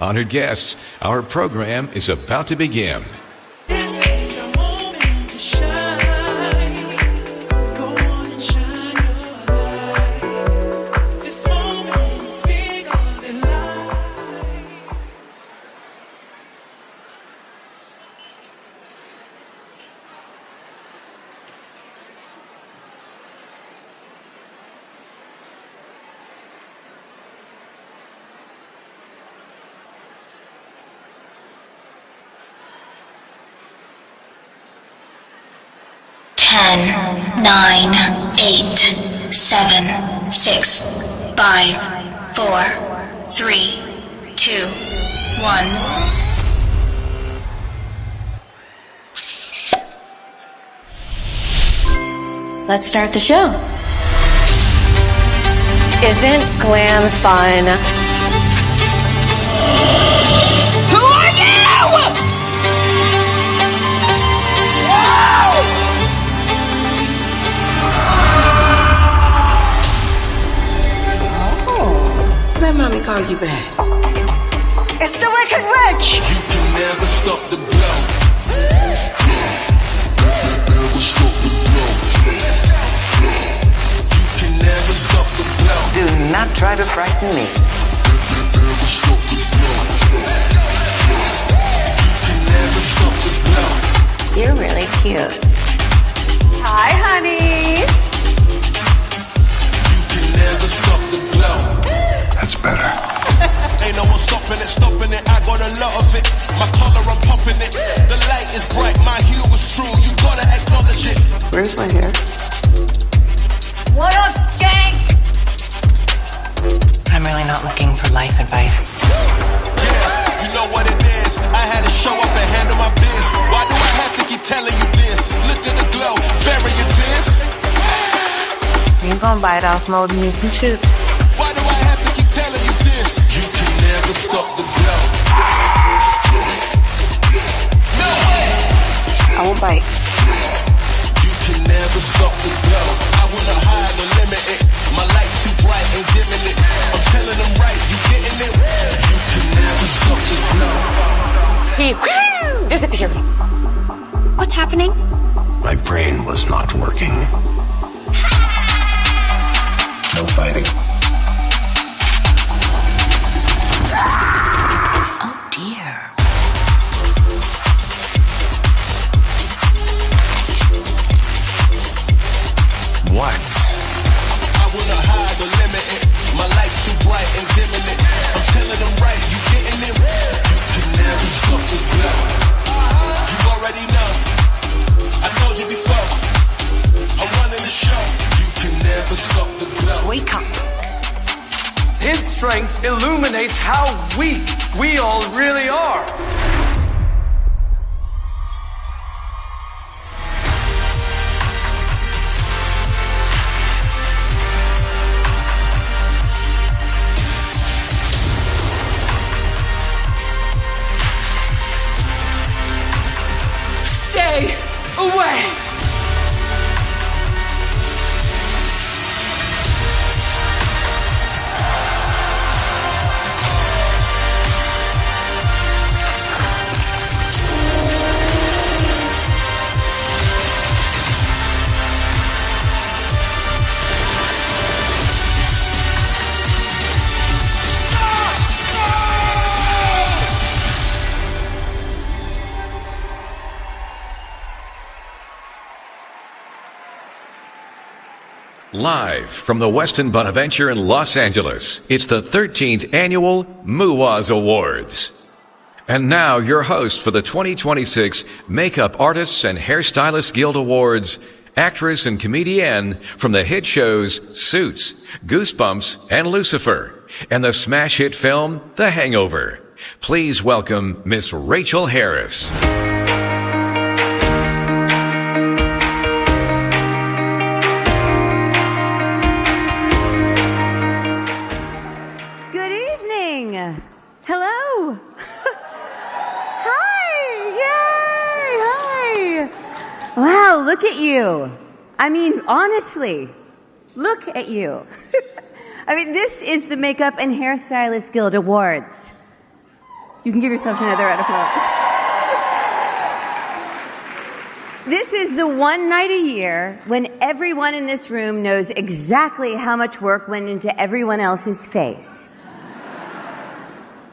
Honored guests, our program is about to begin. This is your moment to shine. Go on and shine your light. This moment is bigger than life. Ten, 9, 8, 7, 6, 5, 4, 3, 2, 1. Let's start the show. Isn't glam fun? Who are you? Let mommy call you back. It's the Wicked Witch. You can never stop the glow. You can never stop the glow. Do not try to frighten me. You can never stop the glow. You're really cute. Hi, honey. You can never stop the glow. That's better. Ain't no one stopping it, I got a lot of it. My collar, I'm popping it. The light is bright, my hue was true. You gotta acknowledge it. Where's my hair? What up, skanks? I'm really not looking for life advice. Yeah, you know what it is. I had to show up and handle my biz. Why do I have to keep telling you this? Look at the glow, very intense. You gonna bite off more than you can chew. Why do I have to keep telling you this? You can never stop the glow. No way! I will bite. You can never stop the glow. I wanna hide or limit it. My light's too bright, ain't dimming it. I'm telling them right, you getting it? You can never stop the glow. He disappeared. What's happening? My brain was not working. No fighting. Oh dear. What? I wanna hide or limit it. My light's too bright, ain't dimming it. I'm telling them right, you getting it? You can never stop the glow. You already know. I told you before. I'm running the show. You can never stop the glow. Wake up. His strength illuminates how weak we all really are. Stay away. Live from the Westin Bonaventure in Los Angeles, it's the 13th Annual MUWA's Awards. And now, your host for the 2026 Makeup Artists and Hairstylists Guild Awards, actress and comedienne from the hit shows Suits, Goosebumps, and Lucifer, and the smash hit film The Hangover. Please welcome Miss Rachel Harris. Hello. Hi. Yay. Hi. Wow, look at you. I mean, honestly, look at you. I mean, this is the Makeup and Hairstylist Guild Awards. You can give yourselves another round of applause. This is the one night a year when everyone in this room knows exactly how much work went into everyone else's face.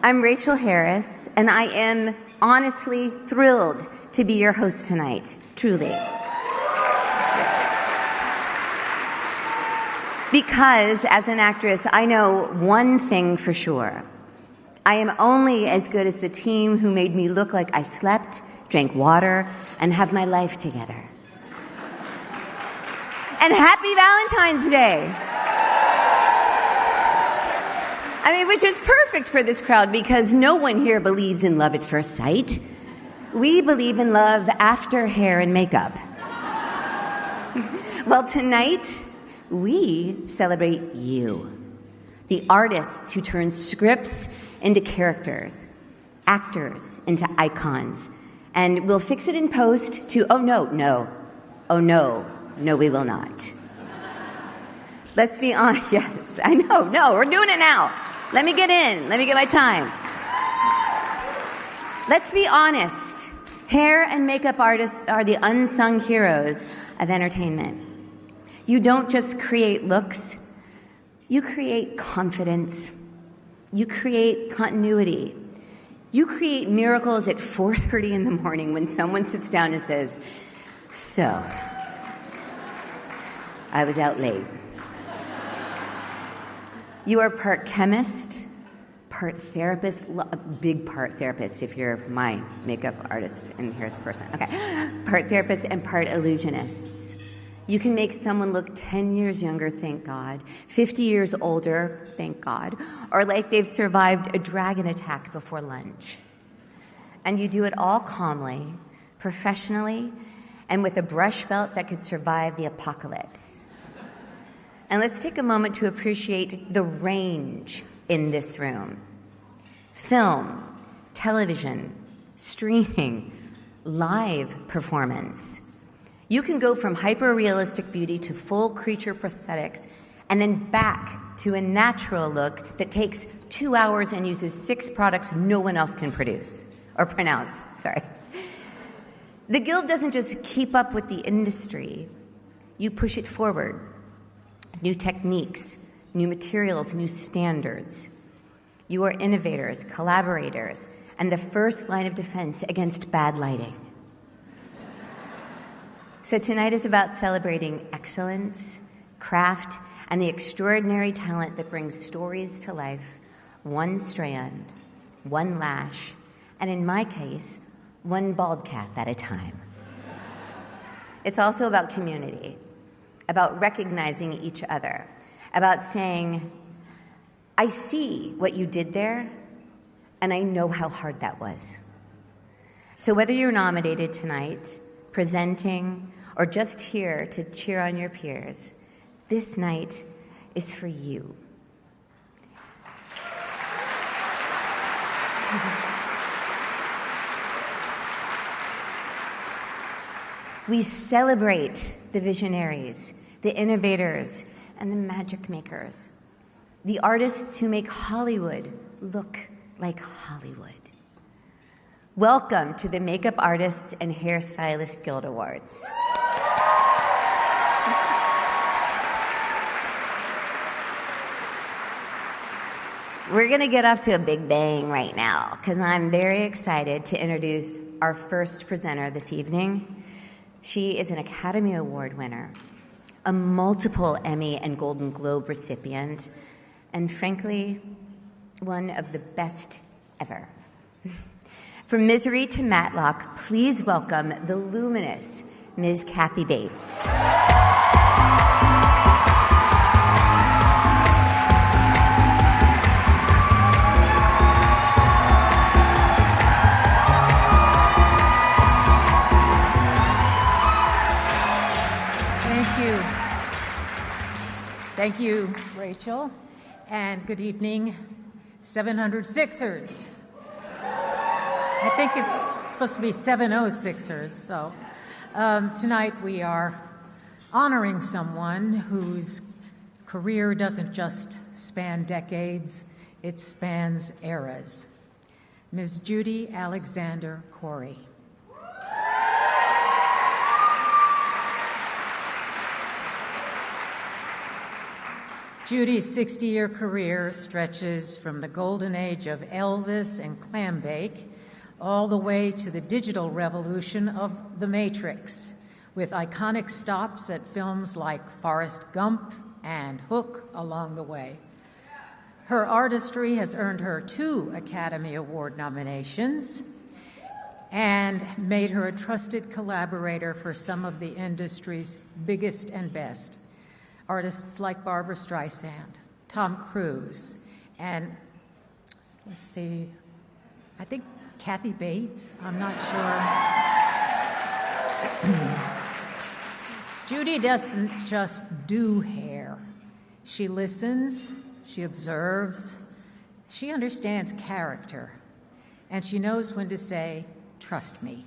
I'm Rachel Harris, and I am honestly thrilled to be your host tonight, truly. Because, as an actress, I know one thing for sure. I am only as good as the team who made me look like I slept, drank water, and have my life together. And happy Valentine's Day! I mean, which is perfect for this crowd because no one here believes in love at first sight. We believe in love after hair and makeup. Well, tonight, we celebrate you, the artists who turn scripts into characters, actors into icons, and we'll fix it in post to, oh no, we will not. Let's be honest, yes, I know, no, we're doing it now. Let me get in, let me get my time. Let's be honest, hair and makeup artists are the unsung heroes of entertainment. You don't just create looks, you create confidence. You create continuity. You create miracles at 4:30 in the morning when someone sits down and says, so, I was out late. You are part chemist, part therapist, a big part therapist if you're my makeup artist and here the person. Okay. Part therapist and part illusionists. You can make someone look 10 years younger, thank God, 50 years older, thank God, or like they've survived a dragon attack before lunch. And you do it all calmly, professionally, and with a brush belt that could survive the apocalypse. And let's take a moment to appreciate the range in this room. Film, television, streaming, live performance. You can go from hyper-realistic beauty to full creature prosthetics and then back to a natural look that takes 2 hours and uses 6 products no one else can produce or pronounce, sorry. The Guild doesn't just keep up with the industry, you push it forward. New techniques, new materials, new standards. You are innovators, collaborators, and the first line of defense against bad lighting. So tonight is about celebrating excellence, craft, and the extraordinary talent that brings stories to life, one strand, one lash, and in my case, one bald cap at a time. It's also about community, about recognizing each other, about saying, I see what you did there, and I know how hard that was. So whether you're nominated tonight, presenting, or just here to cheer on your peers, this night is for you. We celebrate the visionaries, the innovators, and the magic makers, the artists who make Hollywood look like Hollywood. Welcome to the Makeup Artists and Hairstylists Guild Awards. We're going to get off to a big bang right now because I'm very excited to introduce our first presenter this evening. She is an Academy Award winner, a multiple Emmy and Golden Globe recipient, and frankly, one of the best ever. From Misery to Matlock, please welcome the luminous Ms. Kathy Bates. Thank you, Rachel, and good evening, 706ers. I think it's supposed to be 706ers, so tonight we are honoring someone whose career doesn't just span decades, it spans eras. Ms. Judy Alexander Corey. Judy's 60-year career stretches from the golden age of Elvis and Clambake all the way to the digital revolution of The Matrix, with iconic stops at films like Forrest Gump and Hook along the way. Her artistry has earned her 2 Academy Award nominations and made her a trusted collaborator for some of the industry's biggest and best. Artists like Barbra Streisand, Tom Cruise, and let's see, I think Kathy Bates, I'm not sure. Judy doesn't just do hair. She listens, she observes, she understands character, and she knows when to say, "Trust me,"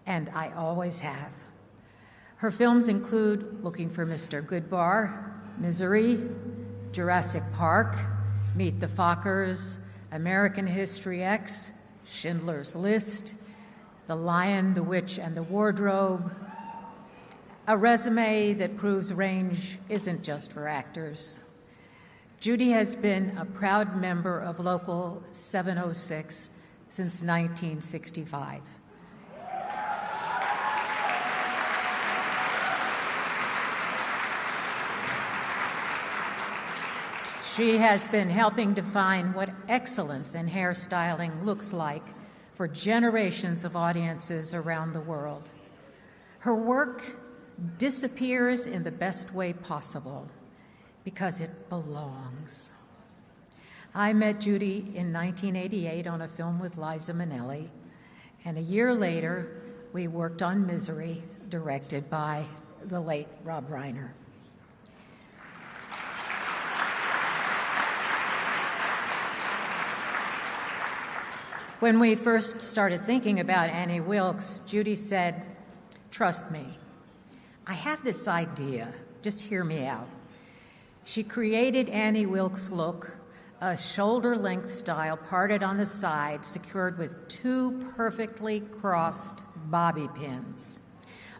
and I always have. Her films include Looking for Mr. Goodbar, Misery, Jurassic Park, Meet the Fockers, American History X, Schindler's List, The Lion, the Witch, and the Wardrobe. A resume that proves range isn't just for actors. Judy has been a proud member of Local 706 since 1965. She has been helping define what excellence in hairstyling looks like for generations of audiences around the world. Her work disappears in the best way possible because it belongs. I met Judy in 1988 on a film with Liza Minnelli, and a year later, we worked on Misery, directed by the late Rob Reiner. When we first started thinking about Annie Wilkes, Judy said, "Trust me, I have this idea, just hear me out." She created Annie Wilkes' look, a shoulder-length style parted on the side, secured with 2 perfectly crossed bobby pins.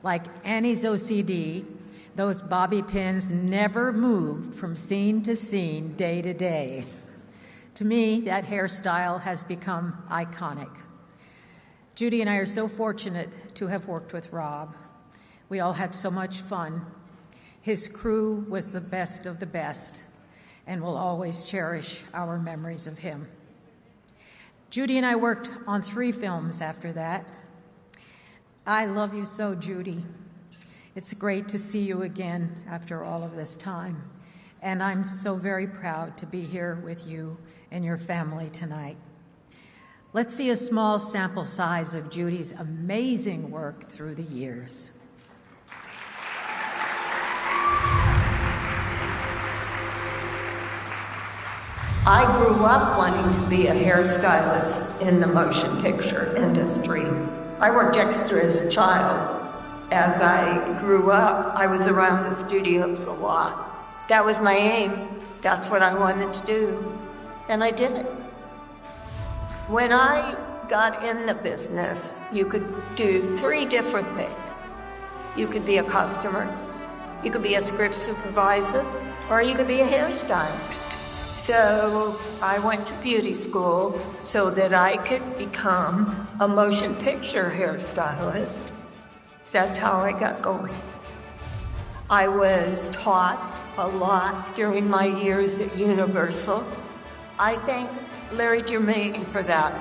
Like Annie's OCD, those bobby pins never moved from scene to scene, day to day. To me, that hairstyle has become iconic. Judy and I are so fortunate to have worked with Rob. We all had so much fun. His crew was the best of the best, and we'll always cherish our memories of him. Judy and I worked on 3 films after that. I love you so, Judy. It's great to see you again after all of this time, and I'm so very proud to be here with you and your family tonight. Let's see a small sample size of Judy's amazing work through the years. I grew up wanting to be a hairstylist in the motion picture industry. I worked extra as a child. As I grew up, I was around the studios a lot. That was my aim. That's what I wanted to do. And I did it. When I got in the business, you could do 3 different things. You could be a customer, you could be a script supervisor, or you could be a hairstylist. So I went to beauty school so that I could become a motion picture hairstylist. That's how I got going. I was taught a lot during my years at Universal. I thank Larry Germain for that.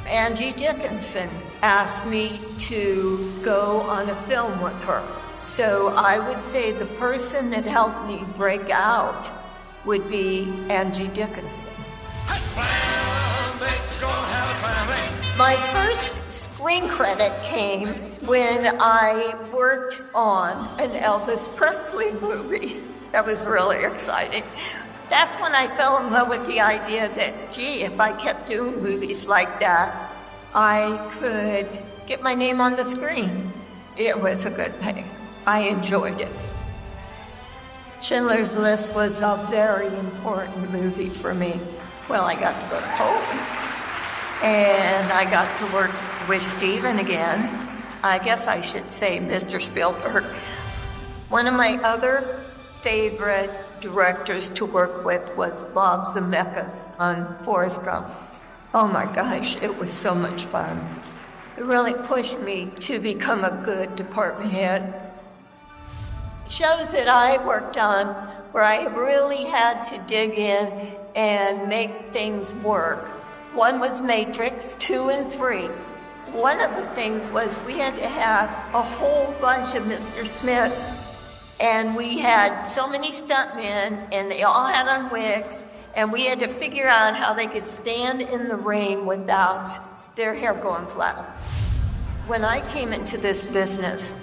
Angie Dickinson asked me to go on a film with her. So I would say the person that helped me break out would be Angie Dickinson. My first screen credit came when I worked on an Elvis Presley movie. That was really exciting. That's when I fell in love with the idea that, gee, if I kept doing movies like that, I could get my name on the screen. It was a good thing. I enjoyed it. Schindler's List was a very important movie for me. Well, I got to go to Poland. And I got to work with Steven again. I guess I should say Mr. Spielberg. One of my other favorite directors to work with was Bob Zemeckis on Forrest Gump. Oh my gosh, it was so much fun. It really pushed me to become a good department head. Shows that I worked on where I really had to dig in and make things work. One was Matrix, 2 and 3. One of the things was we had to have a whole bunch of Mr. Smiths, and we had so many stuntmen, and they all had on wigs, and we had to figure out how they could stand in the rain without their hair going flat. When I came into this business,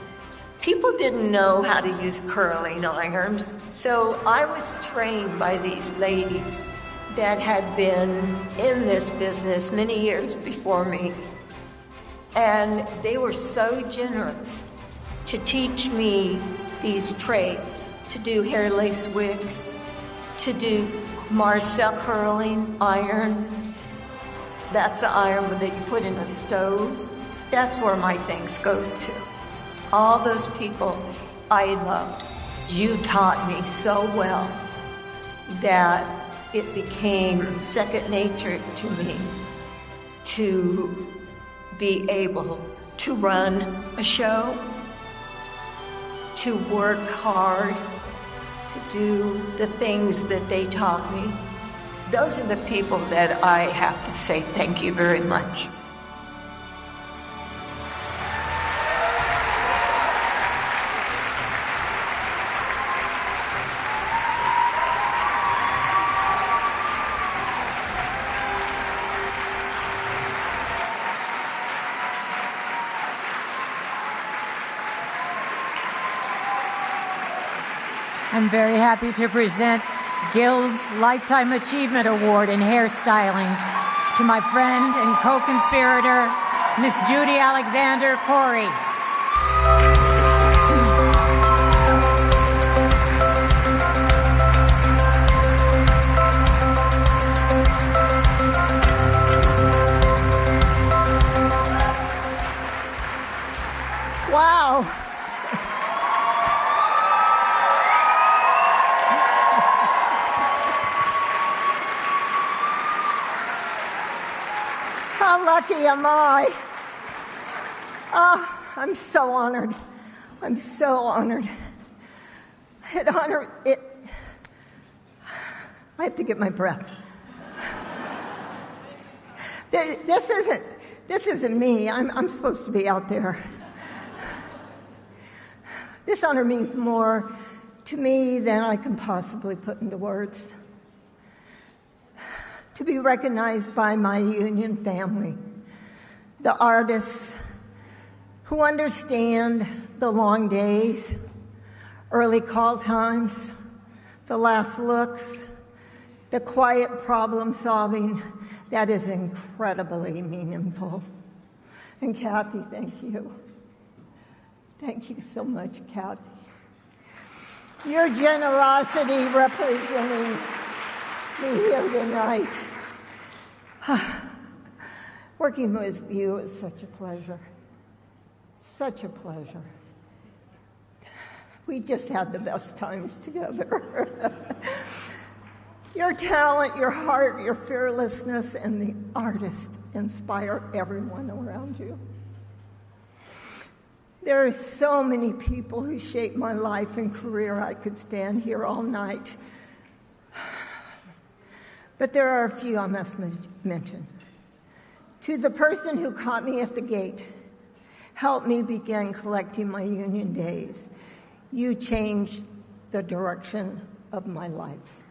people didn't know how to use curling irons, so I was trained by these ladies that had been in this business many years before me. And they were so generous to teach me these trades, to do hair lace wigs, to do Marcel curling irons. That's the iron that you put in a stove. That's where my thanks goes to. All those people I loved. You taught me so well that it became second nature to me to be able to run a show, to work hard, to do the things that they taught me. Those are the people that I have to say thank you very much. I'm very happy to present Guild's Lifetime Achievement Award in Hairstyling to my friend and co-conspirator, Miss Judy Alexander Corey. Wow. How lucky am I? Oh, I'm so honored. I'm so honored. I have to get my breath. This isn't me. I'm supposed to be out there. This honor means more to me than I can possibly put into words. To be recognized by my union family, the artists who understand the long days, early call times, the last looks, the quiet problem solving that is incredibly meaningful. And Kathy, thank you. Thank you so much, Kathy. Your generosity representing me here tonight. Working with you is such a pleasure. Such a pleasure. We just had the best times together. Your talent, your heart, your fearlessness, and the artist inspire everyone around you. There are so many people who shaped my life and career. I could stand here all night. But there are a few I must mention. To the person who caught me at the gate, helped me begin collecting my union days, you changed the direction of my life.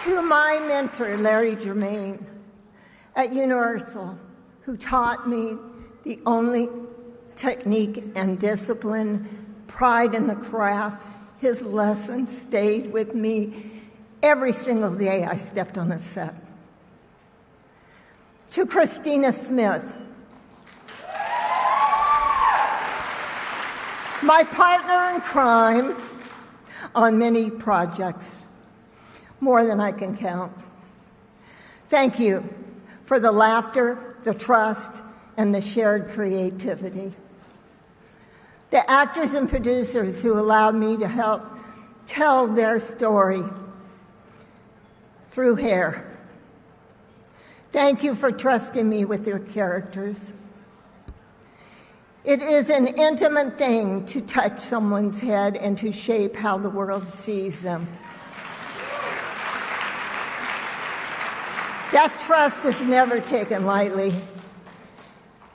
To my mentor, Larry Germain, at Universal, who taught me the only technique and discipline, pride in the craft. His lessons stayed with me every single day I stepped on a set. To Christina Smith, my partner in crime on many projects. more than I can count. Thank you for the laughter, the trust, and the shared creativity. The actors and producers who allowed me to help tell their story through hair. Thank you for trusting me with your characters. It is an intimate thing to touch someone's head and to shape how the world sees them. That trust is never taken lightly.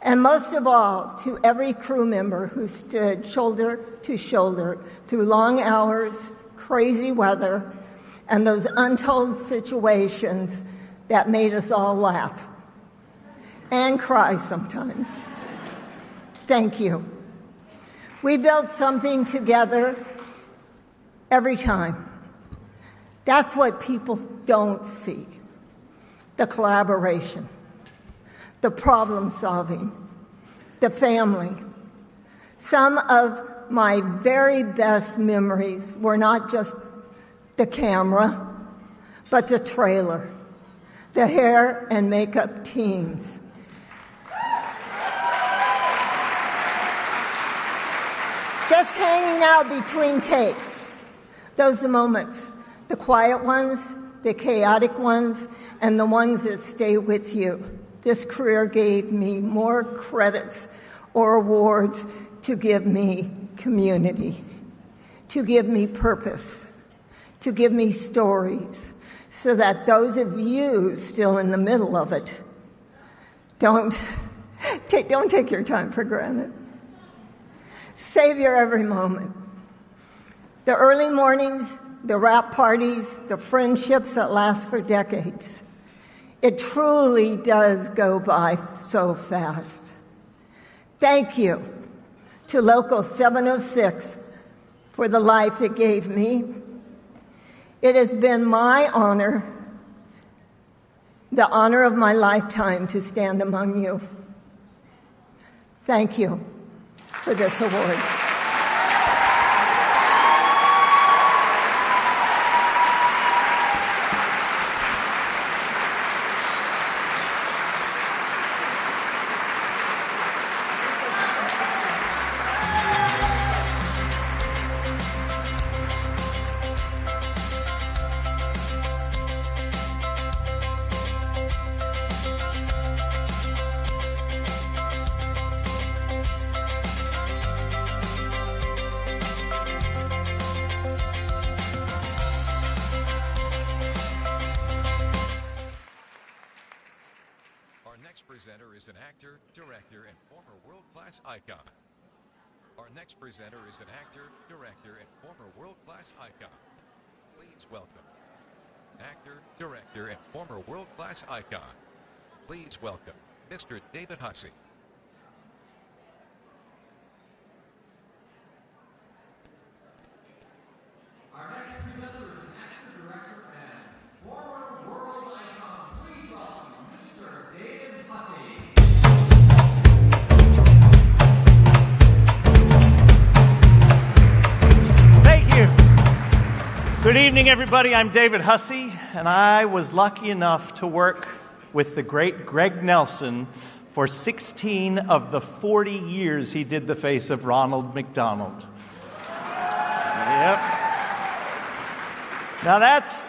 And most of all, to every crew member who stood shoulder to shoulder through long hours, crazy weather, and those untold situations that made us all laugh and cry sometimes. Thank you. We built something together every time. That's what people don't see. The collaboration, the problem solving, the family. Some of my very best memories were not just the camera, but the trailer, the hair and makeup teams. Just hanging out between takes. Those are the moments, the quiet ones, the chaotic ones, and the ones that stay with you. This career gave me more credits or awards to give me community, to give me purpose, to give me stories, so that those of you still in the middle of it don't take your time for granted. Savor every moment. The early mornings, the wrap parties, the friendships that last for decades. It truly does go by so fast. Thank you to Local 706 for the life it gave me. It has been my honor, the honor of my lifetime, to stand among you. Thank you for this award. Presenter is an actor, director, and former world-class icon. Our next presenter is an actor, director, and former world-class icon. Please welcome actor, director, and former world-class icon. Please welcome Mr. David Hussey. Our next presenter is an actor, director, and former world icon. Please welcome Mr. David Hussey. Thank you. Good evening, everybody. I'm David Hussey, and I was lucky enough to work with the great Greg Nelson for 16 of the 40 years he did the face of Ronald McDonald. Yep. Now that's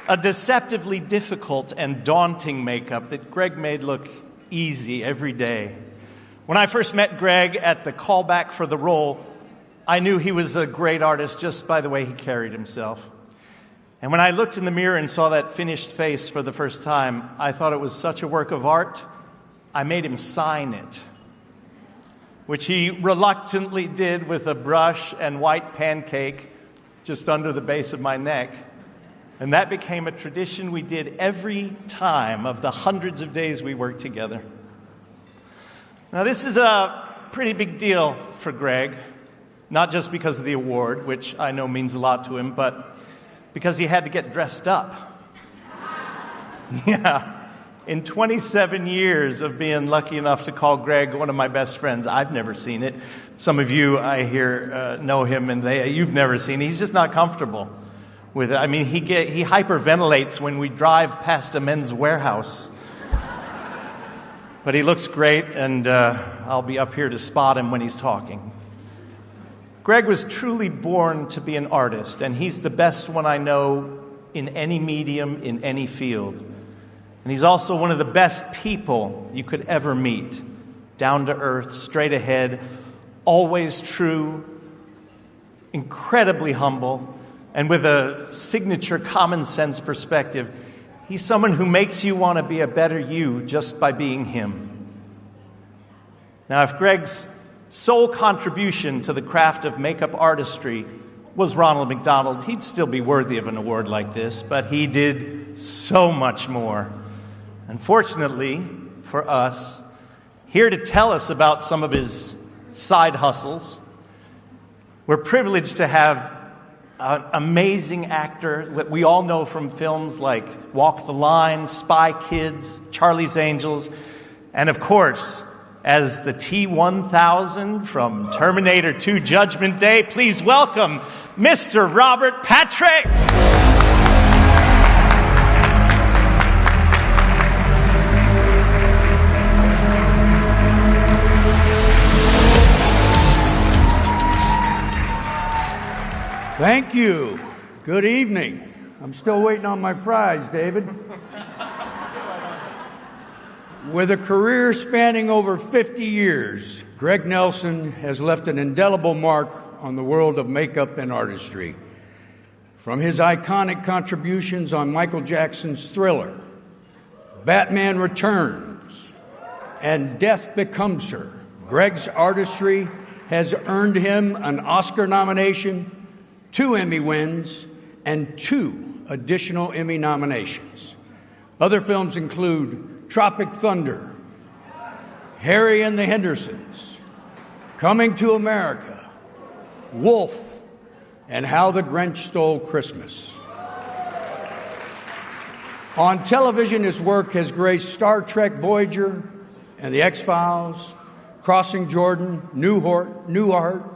a deceptively difficult and daunting makeup that Greg made look easy every day. When I first met Greg at the callback for the role, I knew he was a great artist just by the way he carried himself. And when I looked in the mirror and saw that finished face for the first time, I thought it was such a work of art, I made him sign it, which he reluctantly did with a brush and white pancake just under the base of my neck. And that became a tradition we did every time of the hundreds of days we worked together. Now, this is a pretty big deal for Greg, not just because of the award, which I know means a lot to him, but because he had to get dressed up. Yeah. In 27 years of being lucky enough to call Greg one of my best friends, I've never seen it. Some of you, I hear, know him, and you've never seen it. He's just not comfortable with it. I mean, he hyperventilates when we drive past a Men's Warehouse. But he looks great, and I'll be up here to spot him when he's talking. Greg was truly born to be an artist, and he's the best one I know in any medium, in any field. And he's also one of the best people you could ever meet. Down to earth, straight ahead, always true, incredibly humble, and with a signature common sense perspective. He's someone who makes you want to be a better you just by being him. Now, if Greg's sole contribution to the craft of makeup artistry was Ronald McDonald, he'd still be worthy of an award like this, but he did so much more. Unfortunately for us, here to tell us about some of his side hustles, we're privileged to have an amazing actor that we all know from films like Walk the Line, Spy Kids, Charlie's Angels, and of course, as the T-1000 from Terminator 2 Judgment Day, please welcome Mr. Robert Patrick! Thank you. Good evening. I'm still waiting on my fries, David. With a career spanning over 50 years, Greg Nelson has left an indelible mark on the world of makeup and artistry. From his iconic contributions on Michael Jackson's Thriller, Batman Returns, and Death Becomes Her, Greg's artistry has earned him an Oscar nomination, 2 Emmy wins, and 2 additional Emmy nominations. Other films include Tropic Thunder, Harry and the Hendersons, Coming to America, Wolf, and How the Grinch Stole Christmas. On television, his work has graced Star Trek Voyager and The X-Files, Crossing Jordan, Newhart,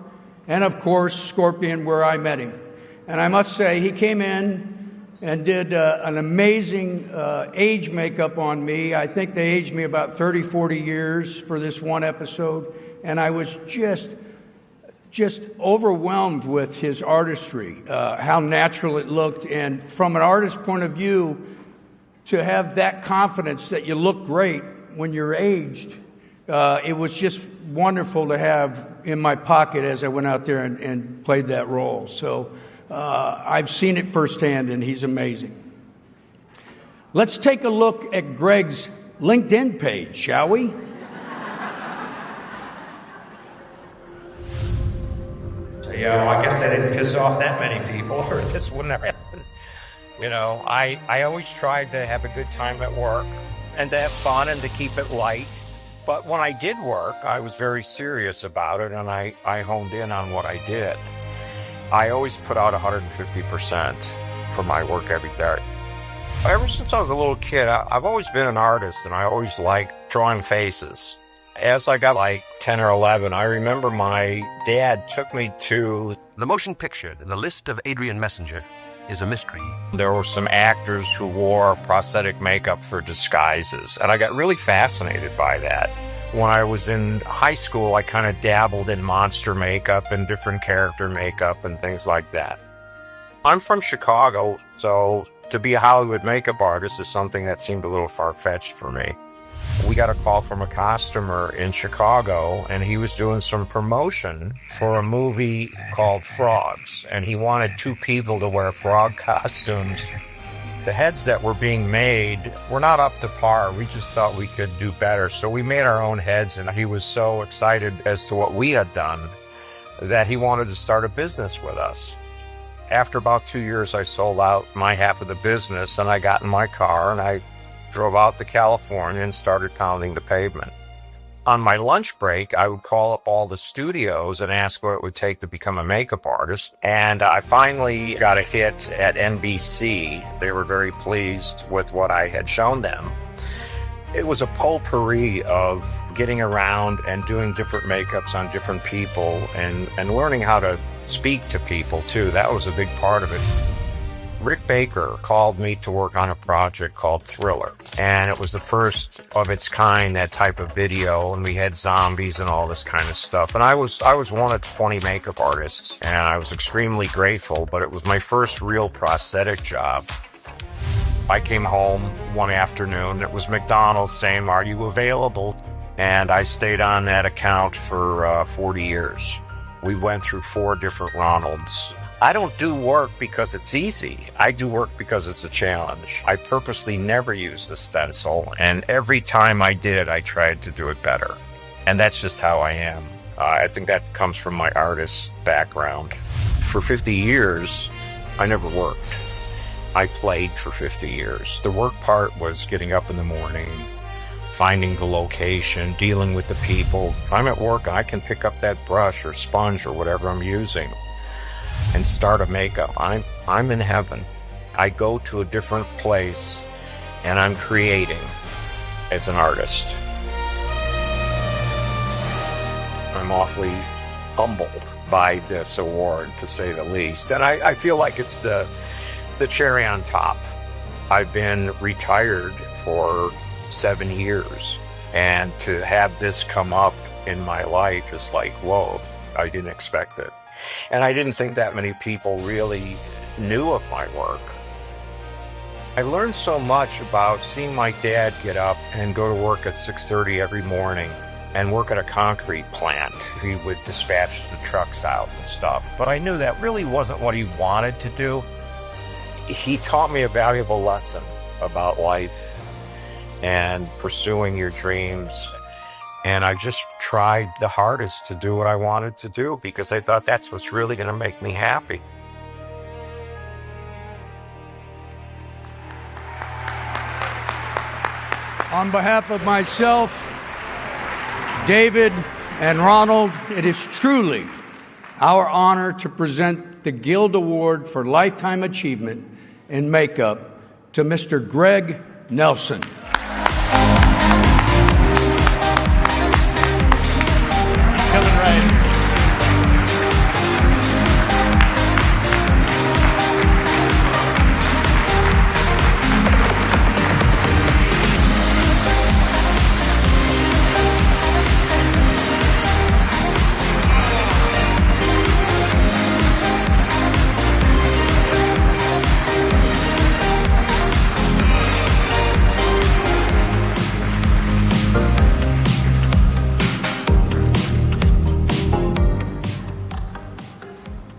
and of course, Scorpion, where I met him. And I must say, he came in and did an amazing age makeup on me. I think they aged me about 30, 40 years for this one episode. And I was just overwhelmed with his artistry, how natural it looked. And from an artist's point of view, to have that confidence that you look great when you're aged, it was just wonderful to have in my pocket as I went out there and played that role. So I've seen it firsthand, and he's amazing. Let's take a look at Greg's LinkedIn page, shall we? So, I guess I didn't piss off that many people, or this would never happen. I always tried to have a good time at work and to have fun and to keep it light. But when I did work, I was very serious about it, and I honed in on what I did. I always put out 150% for my work every day. Ever since I was a little kid, I've always been an artist, and I always liked drawing faces. As I got like 10 or 11, I remember my dad took me to the motion picture. The list of Adrian Messenger is a mystery. There were some actors who wore prosthetic makeup for disguises, and I got really fascinated by that. When I was in high school, I kind of dabbled in monster makeup and different character makeup and things like that. I'm from Chicago, so to be a Hollywood makeup artist is something that seemed a little far-fetched for me. We got a call from a costumer in Chicago, and he was doing some promotion for a movie called Frogs, and he wanted 2 people to wear frog costumes. The heads that were being made were not up to par. We just thought we could do better, so we made our own heads, and he was so excited as to what we had done that he wanted to start a business with us. After about 2 years, I sold out my half of the business, and I got in my car, and I drove out to California and started pounding the pavement. On my lunch break, I would call up all the studios and ask what it would take to become a makeup artist. And I finally got a hit at NBC. They were very pleased with what I had shown them. It was a potpourri of getting around and doing different makeups on different people and learning how to speak to people, too. That was a big part of it. Rick Baker called me to work on a project called Thriller, and it was the first of its kind, that type of video, and we had zombies and all this kind of stuff. And I was one of 20 makeup artists, and I was extremely grateful, but it was my first real prosthetic job. I came home one afternoon, it was McDonald's saying, "Are you available?" And I stayed on that account for 40 years. We went through 4 different Ronalds. I don't do work because it's easy. I do work because it's a challenge. I purposely never used a stencil, and every time I did, I tried to do it better. And that's just how I am. I think that comes from my artist background. For 50 years, I never worked. I played for 50 years. The work part was getting up in the morning, finding the location, dealing with the people. If I'm at work, I can pick up that brush or sponge or whatever I'm using and start a makeup. I'm in heaven. I go to a different place and I'm creating as an artist. I'm awfully humbled by this award, to say the least. And I feel like it's the cherry on top. I've been retired for 7 years, and to have this come up in my life is like, whoa, I didn't expect it. And I didn't think that many people really knew of my work. I learned so much about seeing my dad get up and go to work at 6:30 every morning and work at a concrete plant. He would dispatch the trucks out and stuff. But I knew that really wasn't what he wanted to do. He taught me a valuable lesson about life and pursuing your dreams. And I just tried the hardest to do what I wanted to do because I thought that's what's really going to make me happy. On behalf of myself, David, and Ronald, it is truly our honor to present the Guild Award for Lifetime Achievement in Makeup to Mr. Greg Nelson. Coming right.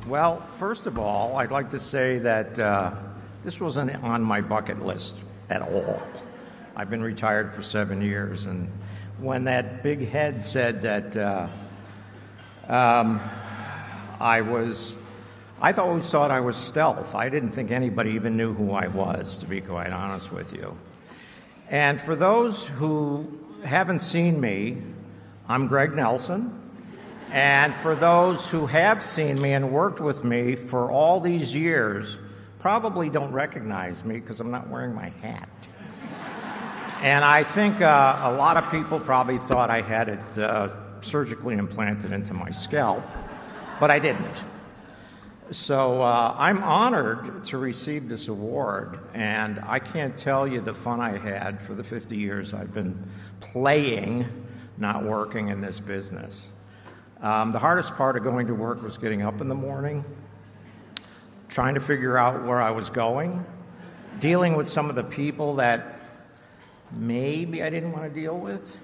Well, first of all, I'd like to say that this wasn't on my bucket list at all. I've been retired for 7 years, and when that big head said that I always thought I was stealth. I didn't think anybody even knew who I was, to be quite honest with you. And for those who haven't seen me, I'm Greg Nelson. And for those who have seen me and worked with me for all these years, probably don't recognize me because I'm not wearing my hat. And I think a lot of people probably thought I had it surgically implanted into my scalp, but I didn't. So I'm honored to receive this award, and I can't tell you the fun I had for the 50 years I've been playing, not working in this business. The hardest part of going to work was getting up in the morning, trying to figure out where I was going, dealing with some of the people that maybe I didn't want to deal with.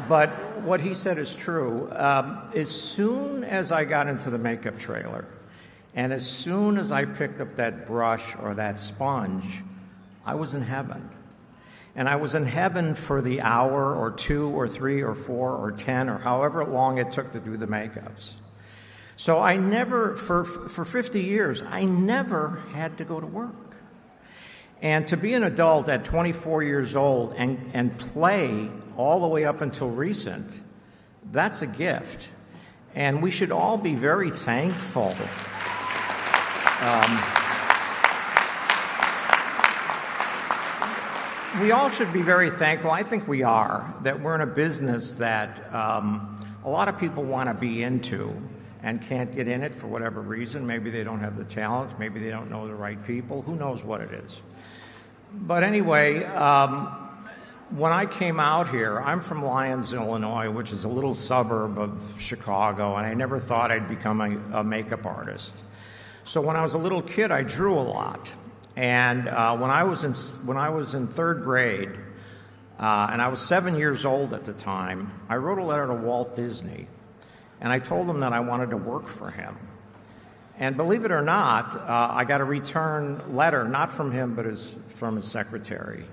But what he said is true. As soon as I got into the makeup trailer, and as soon as I picked up that brush or that sponge, I was in heaven. And I was in heaven for the hour or 2 or 3 or 4 or 10 or however long it took to do the makeups. So I never, for 50 years, I never had to go to work. And to be an adult at 24 years old and play all the way up until recent, that's a gift. And we should all be very thankful. We all should be very thankful, I think we are, that we're in a business that a lot of people want to be into, and can't get in it for whatever reason. Maybe they don't have the talent, maybe they don't know the right people, who knows what it is. But anyway, when I came out here, I'm from Lyons, Illinois, which is a little suburb of Chicago, and I never thought I'd become a makeup artist. So when I was a little kid, I drew a lot. And when I was in third grade, and I was 7 years old at the time, I wrote a letter to Walt Disney, and I told him that I wanted to work for him. And believe it or not, I got a return letter, not from him, but from his secretary.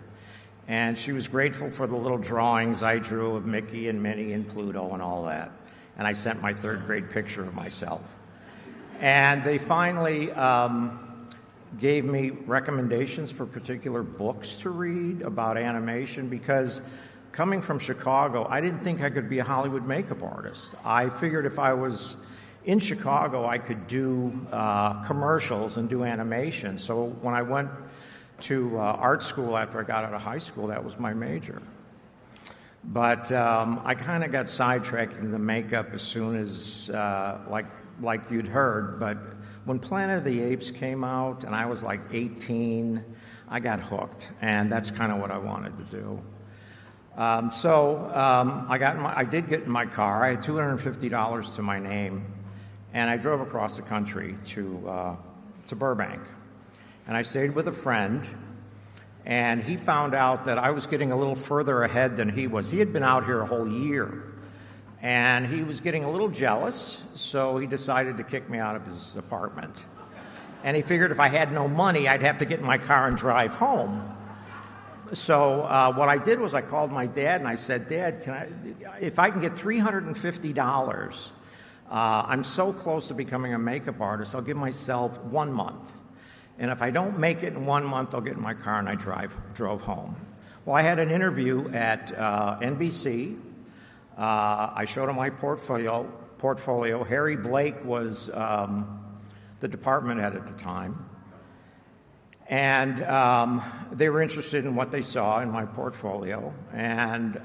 And she was grateful for the little drawings I drew of Mickey and Minnie and Pluto and all that. And I sent my third grade picture of myself. And they finally gave me recommendations for particular books to read about animation, because coming from Chicago, I didn't think I could be a Hollywood makeup artist. I figured if I was in Chicago, I could do commercials and do animation. So when I went to art school after I got out of high school, that was my major. But I kind of got sidetracked in the makeup as soon as, like you'd heard, but when Planet of the Apes came out and I was like 18, I got hooked, and that's kind of what I wanted to do. I did get in my car. I had $250 to my name, and I drove across the country to Burbank. And I stayed with a friend, and he found out that I was getting a little further ahead than he was. He had been out here a whole year, and he was getting a little jealous, so he decided to kick me out of his apartment. And he figured if I had no money, I'd have to get in my car and drive home. So what I did was I called my dad, and I said, Dad, if I can get $350, I'm so close to becoming a makeup artist, I'll give myself 1 month. And if I don't make it in 1 month, I'll get in my car and I drove home. Well, I had an interview at NBC. I showed him my portfolio. Harry Blake was the department head at the time. And they were interested in what they saw in my portfolio. And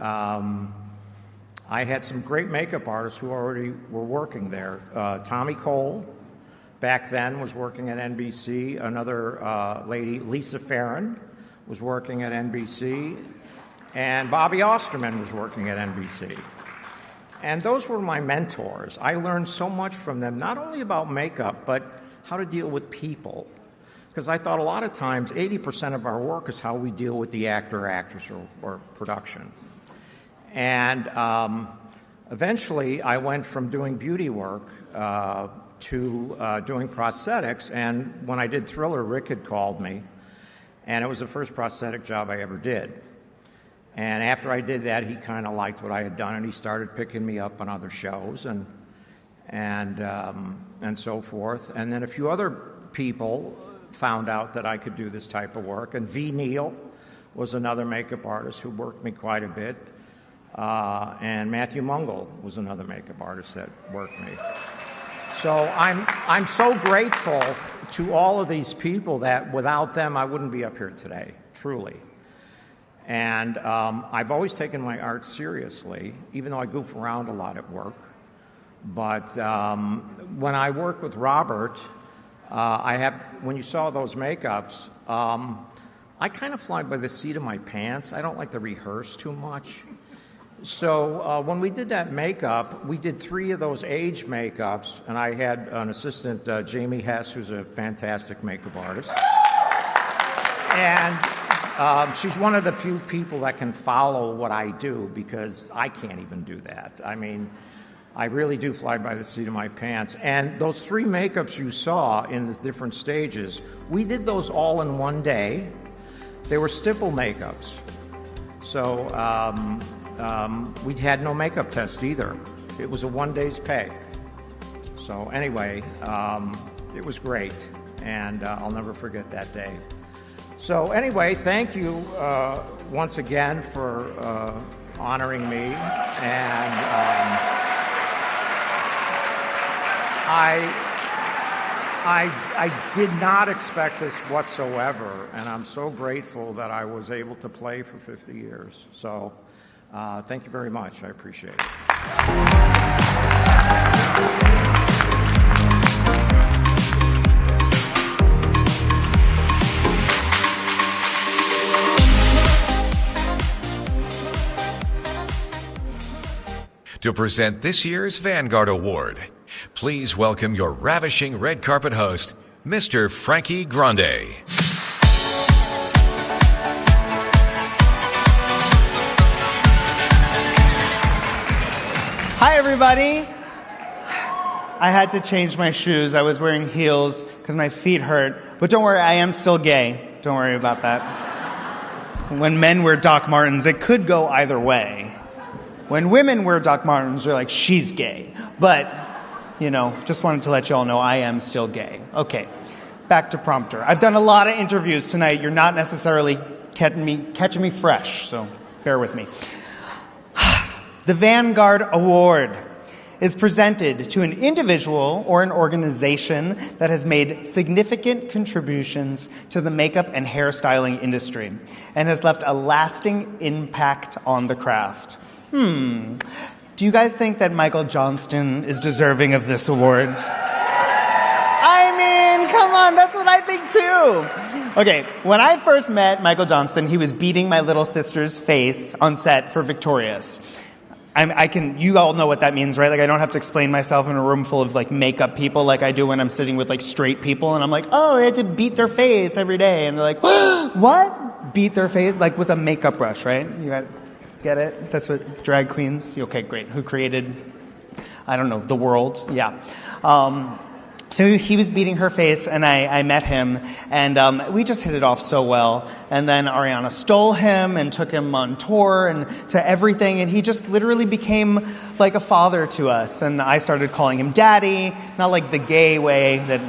I had some great makeup artists who already were working there. Tommy Cole, back then, was working at NBC. Another lady, Lisa Farron, was working at NBC. And Bobby Osterman was working at NBC. And those were my mentors. I learned so much from them, not only about makeup, but how to deal with people. Because I thought a lot of times 80% of our work is how we deal with the actor, actress, or production. And eventually I went from doing beauty work to doing prosthetics. And when I did Thriller, Rick had called me, and it was the first prosthetic job I ever did. And after I did that, he kind of liked what I had done, and he started picking me up on other shows and so forth. And then a few other people found out that I could do this type of work. And V. Neal was another makeup artist who worked me quite a bit. And Matthew Mungle was another makeup artist that worked me. So I'm so grateful to all of these people that without them I wouldn't be up here today, truly. And I've always taken my art seriously, even though I goof around a lot at work. But when I work with Robert, when you saw those makeups, I kind of fly by the seat of my pants. I don't like to rehearse too much. So when we did that makeup, we did 3 of those age makeups, and I had an assistant, Jamie Hess, who's a fantastic makeup artist. And she's one of the few people that can follow what I do, because I can't even do that. I mean, I really do fly by the seat of my pants. And those 3 makeups you saw in the different stages, we did those all in one day. They were stipple makeups. So we had no makeup test either. It was a 1 day's pay. So anyway, it was great, and I'll never forget that day. So anyway, thank you once again for honoring me, and I did not expect this whatsoever, and I'm so grateful that I was able to play for 50 years. So thank you very much. I appreciate it. to present this year's Vanguard Award. Please welcome your ravishing red carpet host, Mr. Frankie Grande. Hi, everybody. I had to change my shoes. I was wearing heels because my feet hurt. But don't worry, I am still gay. Don't worry about that. When men wear Doc Martens, it could go either way. When women wear Doc Martens, they're like, she's gay. But, just wanted to let you all know I am still gay. Okay, back to prompter. I've done a lot of interviews tonight. You're not necessarily catching me fresh, so bear with me. The Vanguard Award is presented to an individual or an organization that has made significant contributions to the makeup and hairstyling industry and has left a lasting impact on the craft. Do you guys think that Michael Johnston is deserving of this award? I mean, come on, that's what I think too. Okay, when I first met Michael Johnston, he was beating my little sister's face on set for Victorious. You all know what that means, right? Like, I don't have to explain myself in a room full of, makeup people like I do when I'm sitting with, straight people. And I'm like, oh, they had to beat their face every day. And they're like, what? Beat their face? Like, with a makeup brush, right? You get it? That's what drag queens... Okay, great. Who created, I don't know, the world? Yeah. So he was beating her face, and I met him, and we just hit it off so well. And then Ariana stole him and took him on tour and to everything, and he just literally became like a father to us. And I started calling him Daddy, not like the gay way that,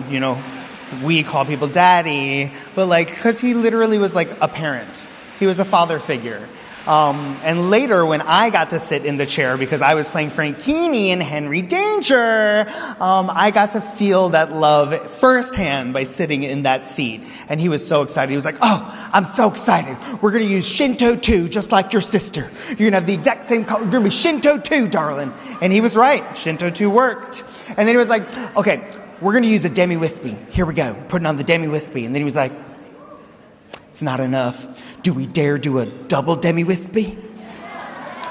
we call people Daddy, but because he literally was like a parent. He was a father figure. And later, when I got to sit in the chair because I was playing Frankini in Henry Danger, I got to feel that love firsthand by sitting in that seat. And he was so excited. He was like, oh, I'm so excited. We're going to use Shinto 2, just like your sister. You're going to have the exact same color. You're going to be Shinto 2, darling. And he was right. Shinto 2 worked. And then he was like, okay, we're going to use a demi-wispy. Here we go. Putting on the demi-wispy. And then he was like, it's not enough. Do we dare do a double demi-wispy?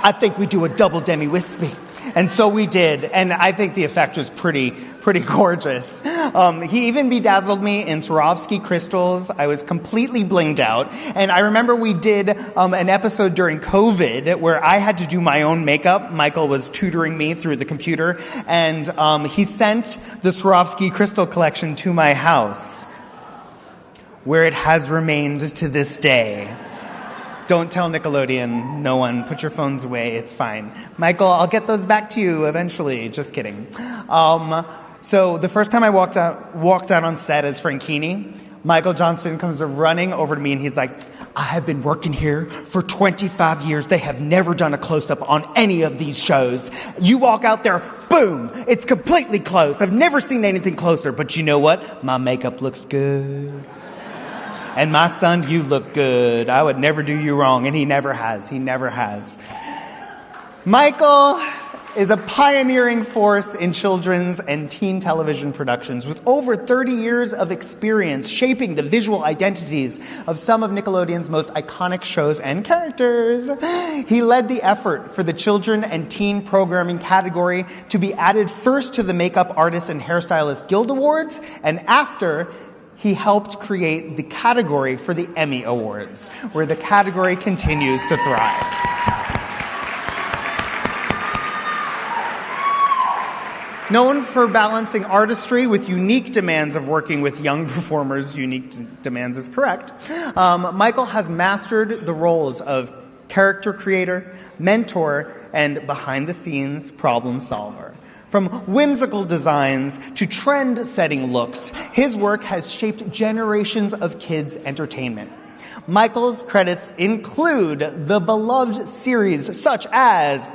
I think we do a double demi-wispy. And so we did. And I think the effect was pretty gorgeous. He even bedazzled me in Swarovski crystals. I was completely blinged out. And I remember we did an episode during COVID where I had to do my own makeup. Michael was tutoring me through the computer. And he sent the Swarovski crystal collection to my house, where it has remained to this day. Don't tell Nickelodeon, no one. Put your phones away, it's fine. Michael, I'll get those back to you eventually. Just kidding. So the first time I walked out on set as Frankini, Michael Johnston comes running over to me and he's like, I have been working here for 25 years. They have never done a close-up on any of these shows. You walk out there, boom, it's completely close. I've never seen anything closer, but you know what? My makeup looks good. And my son, you look good. I would never do you wrong. And he never has. He never has. Michael is a pioneering force in children's and teen television productions with over 30 years of experience shaping the visual identities of some of Nickelodeon's most iconic shows and characters. He led the effort for the children and teen programming category to be added first to the Makeup Artists and Hairstylists Guild Awards, and after, he helped create the category for the Emmy Awards, where the category continues to thrive. Known for balancing artistry with unique demands of working with young performers, unique demands is correct, Michael has mastered the roles of character creator, mentor, and behind-the-scenes problem solver. From whimsical designs to trend-setting looks, his work has shaped generations of kids' entertainment. Michael's credits include the beloved series such as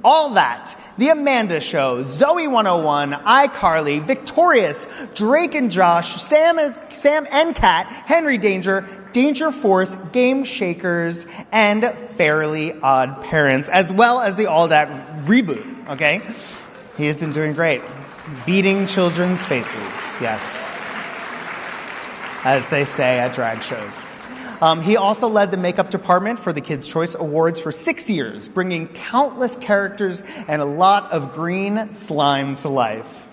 All That, The Amanda Show, Zoe 101, iCarly, Victorious, Drake and Josh, Sam and Cat, Henry Danger, Danger Force, Game Shakers, and Fairly Odd Parents, as well as the All That reboot, okay? He has been doing great. Beating children's faces, yes. As they say at drag shows. He also led the makeup department for the Kids' Choice Awards for 6 years, bringing countless characters and a lot of green slime to life.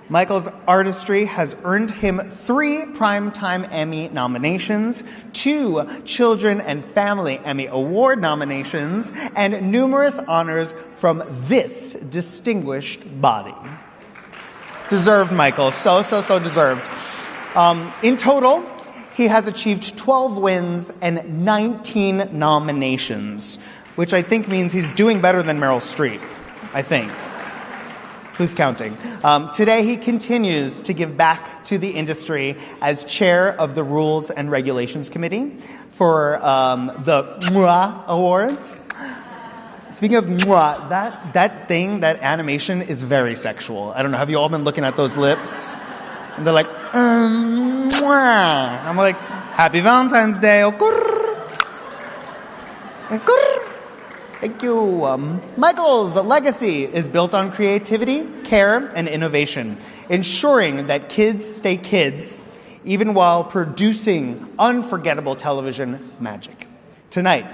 Michael's artistry has earned him 3 Primetime Emmy nominations, 2 Children and Family Emmy Award nominations, and numerous honors from this distinguished body. Deserved, Michael. So deserved. In total, he has achieved 12 wins and 19 nominations, which I think means he's doing better than Meryl Streep, I think. Who's counting? Today, he continues to give back to the industry as chair of the Rules and Regulations Committee for the MWA Awards. Speaking of MWA, that thing, that animation is very sexual. I don't know, have you all been looking at those lips? And they're like, mwah. I'm like, Happy Valentine's Day. Thank you. Michael's legacy is built on creativity, care, and innovation, ensuring that kids stay kids, even while producing unforgettable television magic. Tonight,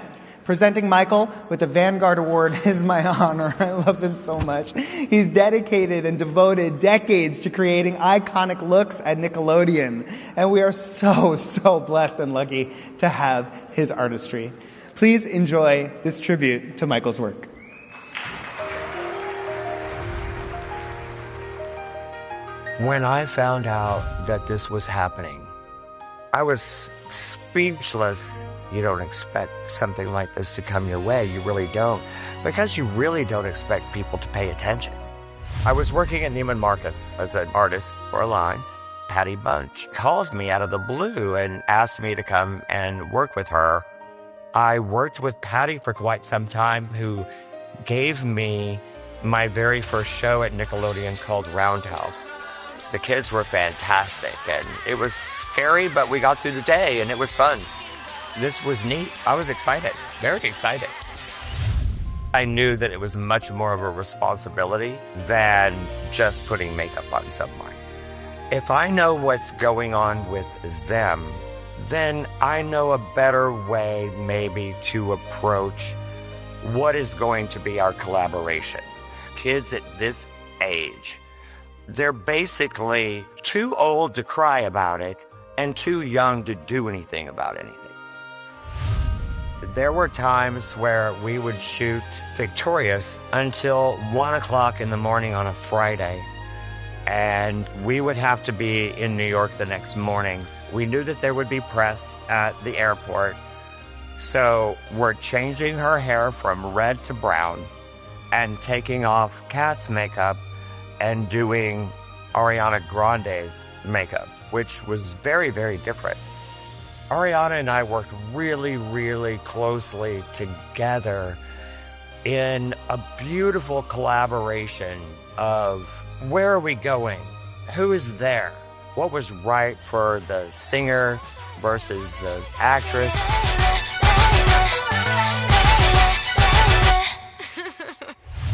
presenting Michael with the Vanguard Award is my honor. I love him so much. He's dedicated and devoted decades to creating iconic looks at Nickelodeon, and we are so blessed and lucky to have his artistry. Please enjoy this tribute to Michael's work. When I found out that this was happening, I was speechless. You don't expect something like this to come your way. You really don't. Because you really don't expect people to pay attention. I was working at Neiman Marcus as an artist for a line. Patty Bunch called me out of the blue and asked me to come and work with her. I worked with Patty for quite some time, who gave me my very first show at Nickelodeon called Roundhouse. The kids were fantastic, and it was scary, but we got through the day, and it was fun. This was neat. I was excited, very excited. I knew that it was much more of a responsibility than just putting makeup on someone. If I know what's going on with them, then I know a better way maybe to approach what is going to be our collaboration. Kids at this age, they're basically too old to cry about it and too young to do anything about anything. There were times where we would shoot Victorious until 1 o'clock in the morning on a Friday, and we would have to be in New York the next morning. We knew that there would be press at the airport, so we're changing her hair from red to brown and taking off Kat's makeup and doing Ariana Grande's makeup, which was very, very different. Ariana and I worked really closely together in a beautiful collaboration of where are we going? Who is there? What was right for the singer versus the actress?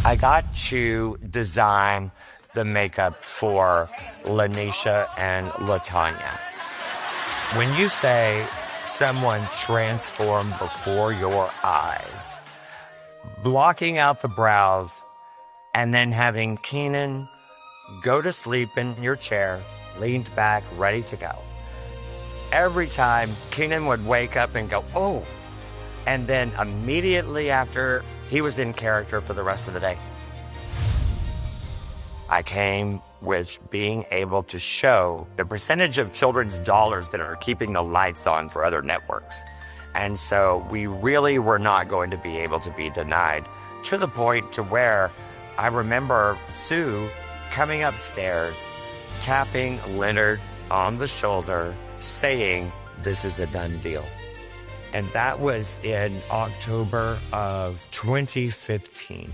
I got to design the makeup for Lanisha and LaTanya. When you say someone transformed before your eyes, blocking out the brows and then having Keenan go to sleep in your chair, leaned back, ready to go. Every time Keenan would wake up and go, oh, and then immediately after, he was in character for the rest of the day. I came with being able to show the percentage of children's dollars that are keeping the lights on for other networks. And so we really were not going to be able to be denied, to the point to where I remember Sue coming upstairs, tapping Leonard on the shoulder, saying, this is a done deal. And that was in October of 2015.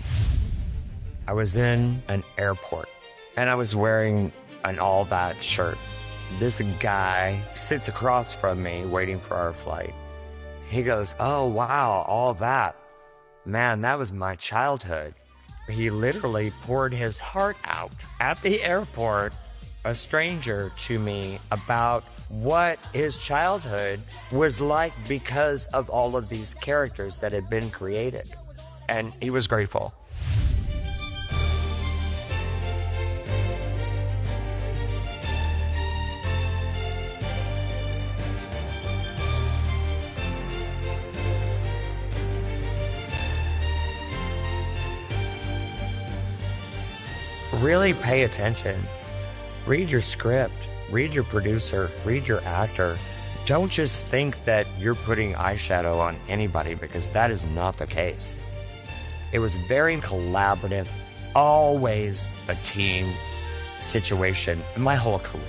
I was in an airport and I was wearing an all that shirt. This guy sits across from me waiting for our flight. He goes, oh, wow, all that. Man, that was my childhood. He literally poured his heart out at the airport, a stranger to me, about what his childhood was like because of all of these characters that had been created. And he was grateful. Really pay attention. Read your script, read your producer, read your actor. Don't just think that you're putting eyeshadow on anybody, because that is not the case. It was very collaborative, always a team situation in my whole career.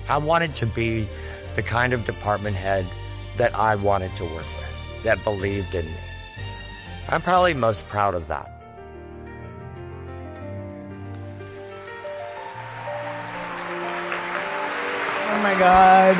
I wanted to be the kind of department head that I wanted to work with, that believed in me. I'm probably most proud of that. Oh my God.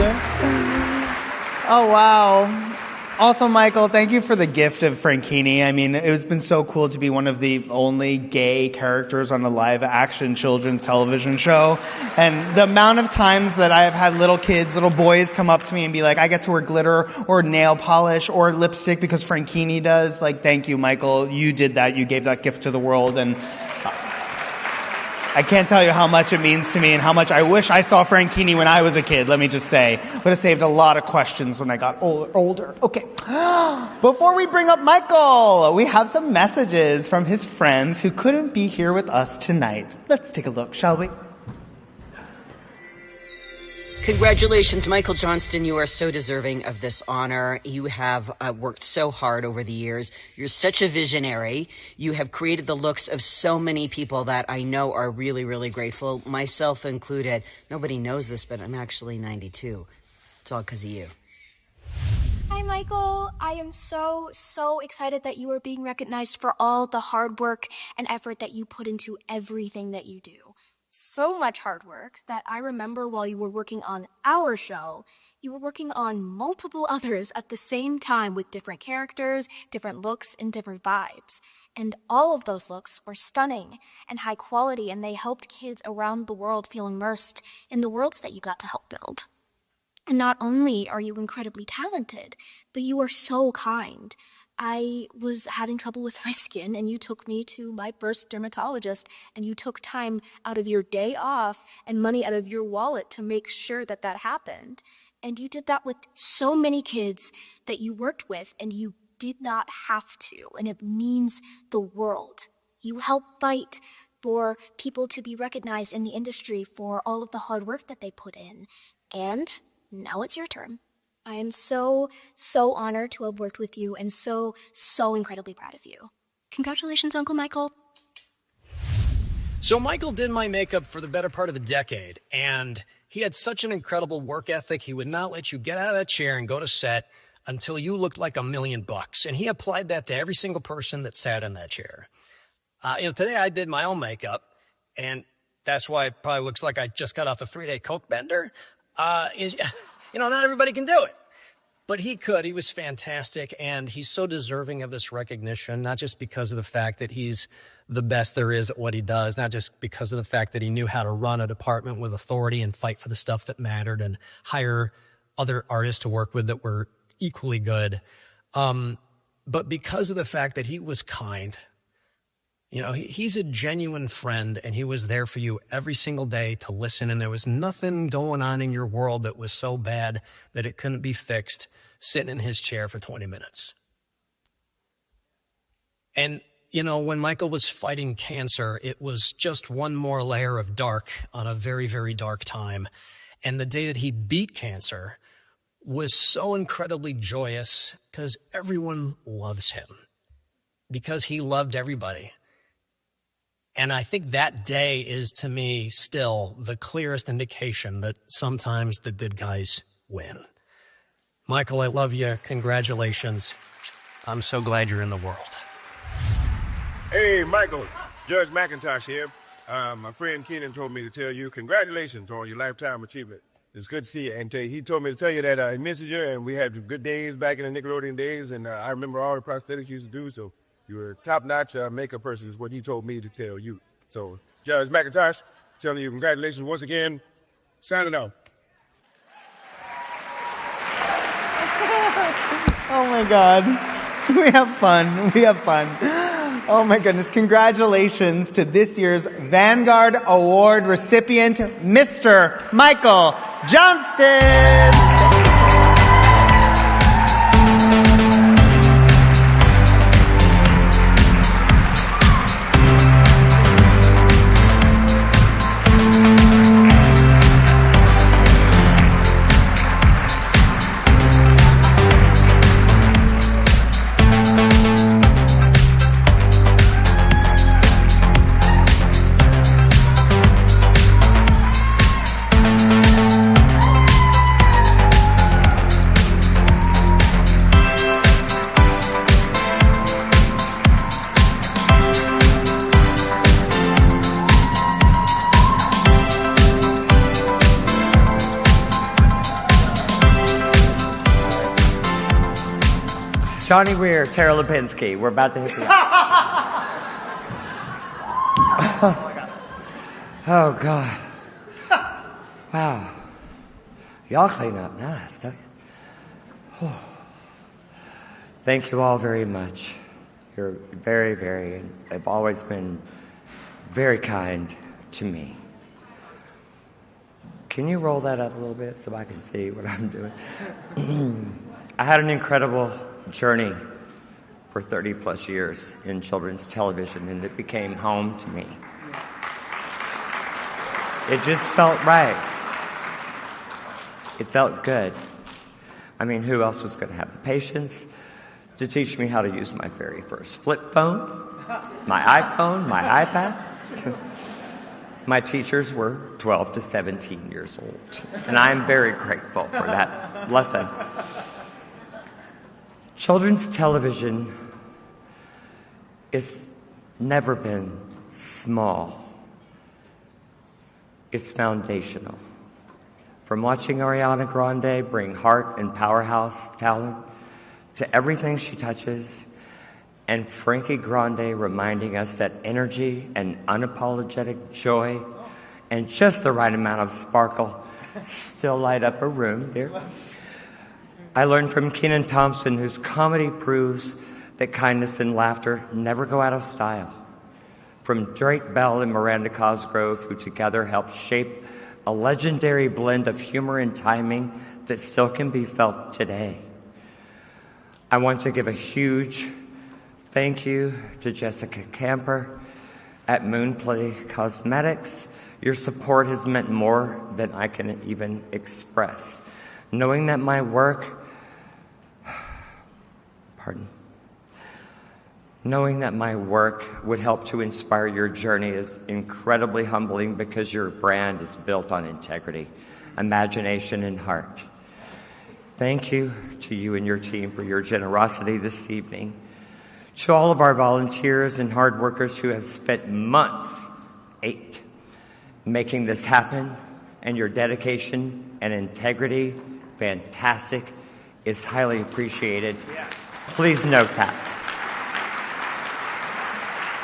Oh wow. Also, Michael, thank you for the gift of Frankini. I mean, it's been so cool to be one of the only gay characters on a live action children's television show. And the amount of times that I've had little kids, little boys come up to me and be like, I get to wear glitter or nail polish or lipstick because Frankini does. Like, thank you, Michael. You did that. You gave that gift to the world. And I can't tell you how much it means to me and how much I wish I saw Frankini when I was a kid, let me just say. Would have saved a lot of questions when I got older. Okay. Before we bring up Michael, we have some messages from his friends who couldn't be here with us tonight. Let's take a look, shall we? Congratulations, Michael Johnston. You are so deserving of this honor. You have worked so hard over the years. You're such a visionary. You have created the looks of so many people that I know are really, really grateful, myself included. Nobody knows this, but I'm actually 92. It's all because of you. Hi, Michael. I am so excited that you are being recognized for all the hard work and effort that you put into everything that you do. So much hard work that I remember while you were working on our show, you were working on multiple others at the same time with different characters, different looks, and different vibes. And all of those looks were stunning and high quality, and they helped kids around the world feel immersed in the worlds that you got to help build. And not only are you incredibly talented, but you are so kind. I was having trouble with my skin, and you took me to my first dermatologist, and you took time out of your day off and money out of your wallet to make sure that that happened. And you did that with so many kids that you worked with, and you did not have to, and it means the world. You helped fight for people to be recognized in the industry for all of the hard work that they put in. And now it's your turn. I am so honored to have worked with you and so incredibly proud of you. Congratulations, Uncle Michael. So Michael did my makeup for the better part of a decade, and he had such an incredible work ethic. He would not let you get out of that chair and go to set until you looked like $1 million. And he applied that to every single person that sat in that chair. Today I did my own makeup, and that's why it probably looks like I just got off a 3-day coke bender. Not everybody can do it, but he could. He was fantastic, and he's so deserving of this recognition, not just because of the fact that he's the best there is at what he does, not just because of the fact that he knew how to run a department with authority and fight for the stuff that mattered and hire other artists to work with that were equally good, but because of the fact that he was kind. He's a genuine friend, and he was there for you every single day to listen, and there was nothing going on in your world that was so bad that it couldn't be fixed sitting in his chair for 20 minutes. And, when Michael was fighting cancer, it was just one more layer of dark on a very, very dark time. And the day that he beat cancer was so incredibly joyous because everyone loves him, because he loved everybody. And I think that day is, to me, still the clearest indication that sometimes the good guys win. Michael, I love you. Congratulations. I'm so glad you're in the world. Hey, Michael. Judge McIntosh here. My friend Keenan told me to tell you congratulations on your lifetime achievement. It's good to see you. And he told me to tell you that he misses you, and we had good days back in the Nickelodeon days, and I remember all the prosthetics you used to do, so you're a top-notch makeup person is what he told me to tell you. So, Judge McIntosh, telling you congratulations once again. Signing off. Oh my God. We have fun. We have fun. Oh my goodness. Congratulations to this year's Vanguard Award recipient, Mr. Michael Johnston. Johnny Weir, Tara Lipinski. We're about to hit the... Oh, God. Wow. Y'all clean up nice, don't you? Thank you all very much. You're very, very, have always been very kind to me. Can you roll that up a little bit so I can see what I'm doing? I had an incredible journey for 30 plus years in children's television, and it became home to me. It just felt right. It felt good. I mean, who else was going to have the patience to teach me how to use my very first flip phone, my iPhone, my iPad? My teachers were 12 to 17 years old, and I'm very grateful for that lesson. Children's television has never been small. It's foundational. From watching Ariana Grande bring heart and powerhouse talent to everything she touches, and Frankie Grande reminding us that energy and unapologetic joy and just the right amount of sparkle still light up a room, dear. I learned from Kenan Thompson, whose comedy proves that kindness and laughter never go out of style. From Drake Bell and Miranda Cosgrove, who together helped shape a legendary blend of humor and timing that still can be felt today. I want to give a huge thank you to Jessica Camper at Moonplay Cosmetics. Your support has meant more than I can even express. Knowing that my work would help to inspire your journey is incredibly humbling, because your brand is built on integrity, imagination, and heart. Thank you to you and your team for your generosity this evening. To all of our volunteers and hard workers who have spent months, 8, making this happen, and your dedication and integrity, fantastic, is highly appreciated. Please note that.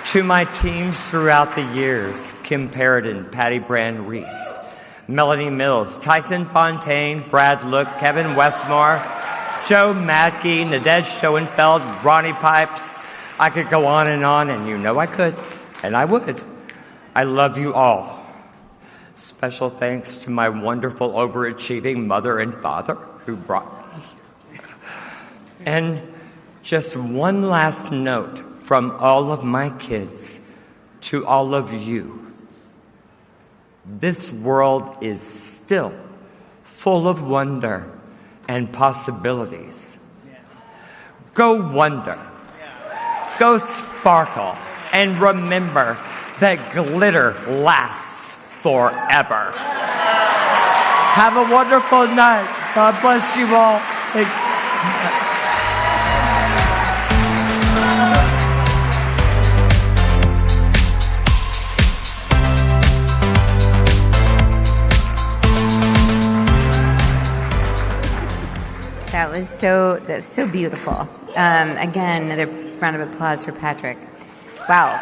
To my teams throughout the years, Kim Paradin, Patty Brand Reese, Melanie Mills, Tyson Fontaine, Brad Look, Kevin Westmore, Joe Matkey, Nadej Schoenfeld, Ronnie Pipes. I could go on, and you know I could, and I would. I love you all. Special thanks to my wonderful, overachieving mother and father who brought me. And just one last note from all of my kids to all of you. This world is still full of wonder and possibilities. Go wonder. Go sparkle. And remember that glitter lasts forever. Have a wonderful night. God bless you all. Thank you so much. That was so beautiful. Again, another round of applause for Patrick. Wow.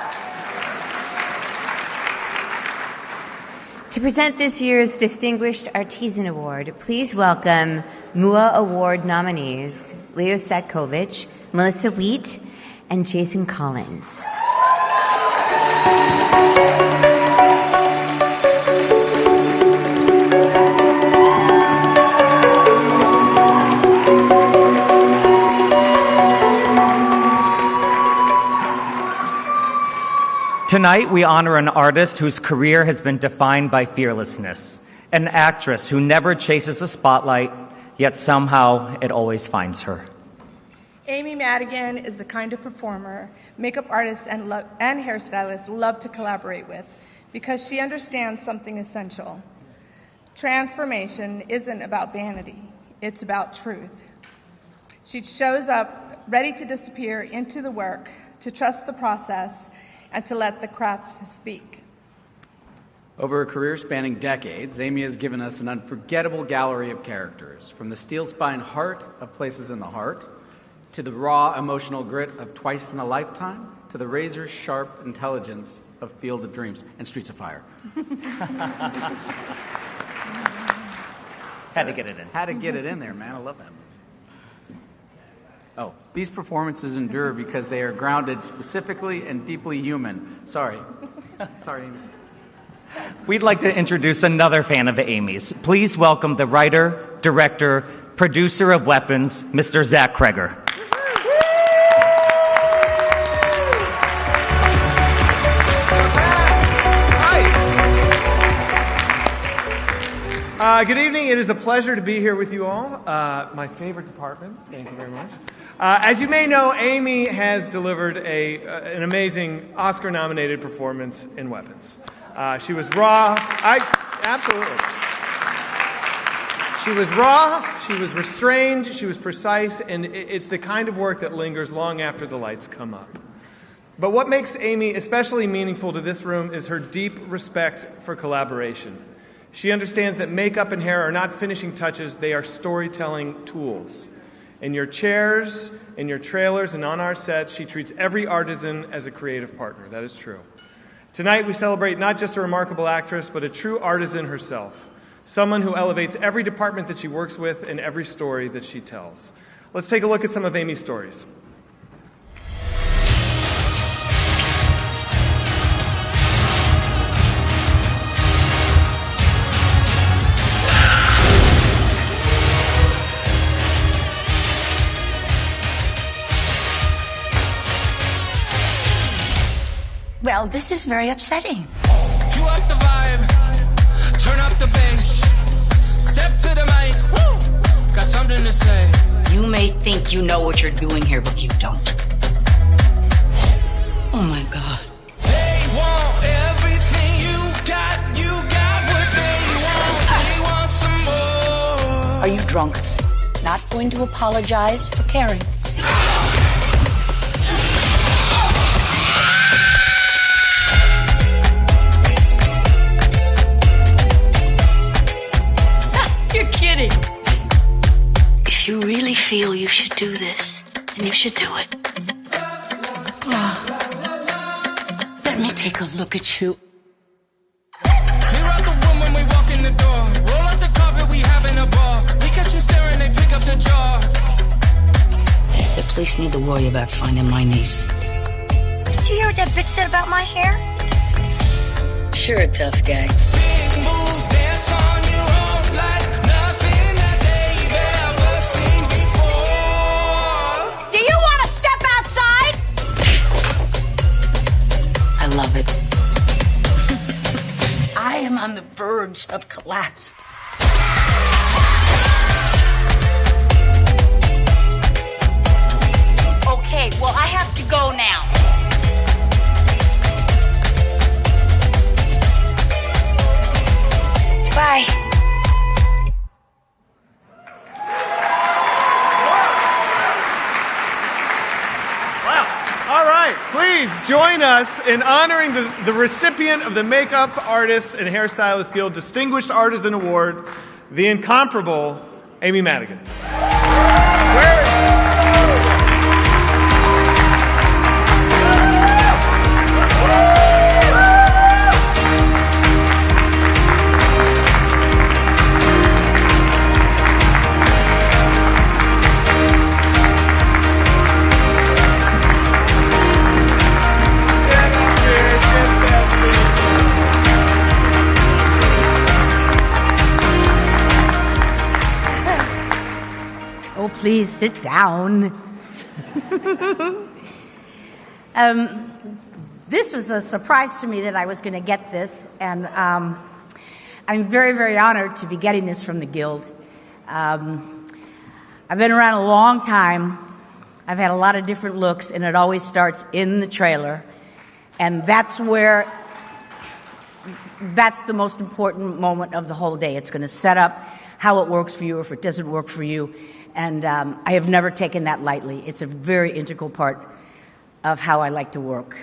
To present this year's Distinguished Artisan Award, please welcome MUA Award nominees Leo Satkovich, Melissa Wheat, and Jason Collins. Tonight, we honor an artist whose career has been defined by fearlessness, an actress who never chases the spotlight, yet somehow it always finds her. Amy Madigan is the kind of performer makeup artists and hairstylists love to collaborate with because she understands something essential. Transformation isn't about vanity, it's about truth. She shows up ready to disappear into the work, to trust the process, and to let the crafts speak. Over a career spanning decades, Amy has given us an unforgettable gallery of characters, from the steel-spine heart of Places in the Heart, to the raw emotional grit of Twice in a Lifetime, to the razor-sharp intelligence of Field of Dreams and Streets of Fire. Had to get it in. Had to get it in there, man. I love that movie. Oh, these performances endure because they are grounded specifically and deeply human. Sorry. Sorry, Amy. We'd like to introduce another fan of Amy's. Please welcome the writer, director, producer of Weapons, Mr. Zach Kreger. Good evening. It is a pleasure to be here with you all. My favorite department. Thank you very much. As you may know, Amy has delivered an amazing Oscar-nominated performance in Weapons. She was raw. Absolutely. She was raw, she was restrained, she was precise, and it's the kind of work that lingers long after the lights come up. But what makes Amy especially meaningful to this room is her deep respect for collaboration. She understands that makeup and hair are not finishing touches, they are storytelling tools. In your chairs, in your trailers, and on our sets, she treats every artisan as a creative partner. That is true. Tonight we celebrate not just a remarkable actress, but a true artisan herself. Someone who elevates every department that she works with and every story that she tells. Let's take a look at some of Amy's stories. Well, this is very upsetting. You up the vibe, turn up the bass, step to the mic, woo, got something to say. You may think you know what you're doing here, but you don't. Oh my God. They want everything you got what they want some more. Are you drunk? Not going to apologize for caring. If you really feel you should do this, then you should do it. Let me take a look at you. Clear out the room when we walk in the door. Roll out the carpet, we having a ball. We catch you staring, they pick up the jaw. The police need to worry about finding my niece. Did you hear what that bitch said about my hair? Sure, tough guy. Big moves, dance on your own like nothing that they've ever seen before. Do you want to step outside? I love it. I am on the verge of collapse. Okay, well, I have to go now. Bye. Wow. All right, please join us in honoring the recipient of the Makeup Artists and Hairstylists Guild Distinguished Artisan Award, the incomparable Amy Madigan. Oh, please sit down. This was a surprise to me that I was going to get this, and I'm very, very honored to be getting this from the Guild. I've been around a long time. I've had a lot of different looks, and it always starts in the trailer, and that's the most important moment of the whole day. It's going to set up how it works for you or if it doesn't work for you, and I have never taken that lightly. It's a very integral part of how I like to work.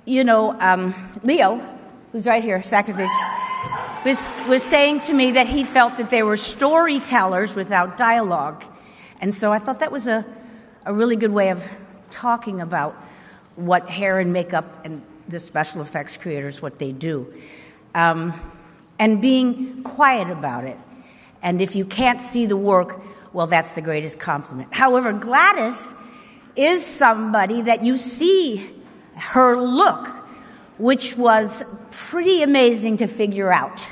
You know, Leo, who's right here, Sakovich, was saying to me that he felt that they were storytellers without dialogue. And so I thought that was a really good way of talking about what hair and makeup and the special effects creators, what they do. And being quiet about it. And if you can't see the work, well, that's the greatest compliment. However, Gladys is somebody that you see her look, which was pretty amazing to figure out.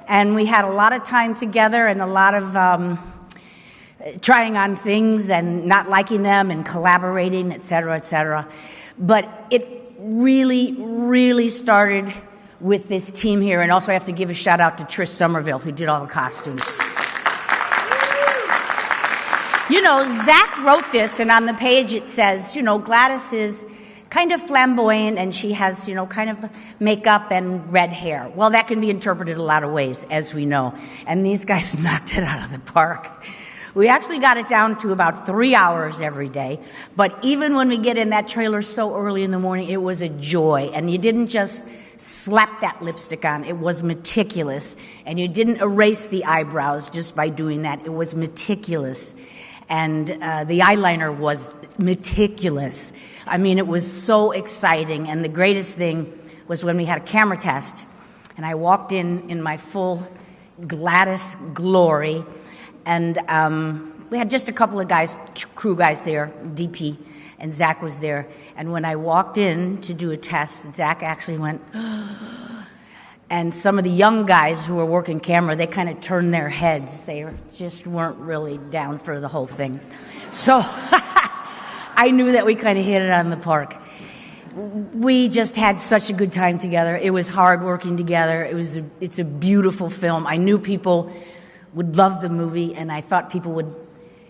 And we had a lot of time together and a lot of trying on things and not liking them and collaborating, et cetera, et cetera. But it really, really started with this team here. And also I have to give a shout out to Trish Somerville, who did all the costumes. You know, Zach wrote this, and on the page it says, you know, Gladys is kind of flamboyant, and she has, you know, kind of makeup and red hair. Well, that can be interpreted a lot of ways, as we know. And these guys knocked it out of the park. We actually got it down to about 3 hours every day. But even when we get in that trailer so early in the morning, it was a joy. And you didn't just slap that lipstick on. It was meticulous. And you didn't erase the eyebrows just by doing that. It was meticulous. And the eyeliner was meticulous. I mean, it was so exciting. And the greatest thing was when we had a camera test. And I walked in my full Gladys glory. And we had just a couple of guys, crew guys there, DP, and Zach was there. And when I walked in to do a test, Zach actually went, and some of the young guys who were working camera, they kind of turned their heads. They just weren't really down for the whole thing. So I knew that we kind of hit it on the park. We just had such a good time together. It was hard working together. It's a beautiful film. I knew people would love the movie, and I thought people would,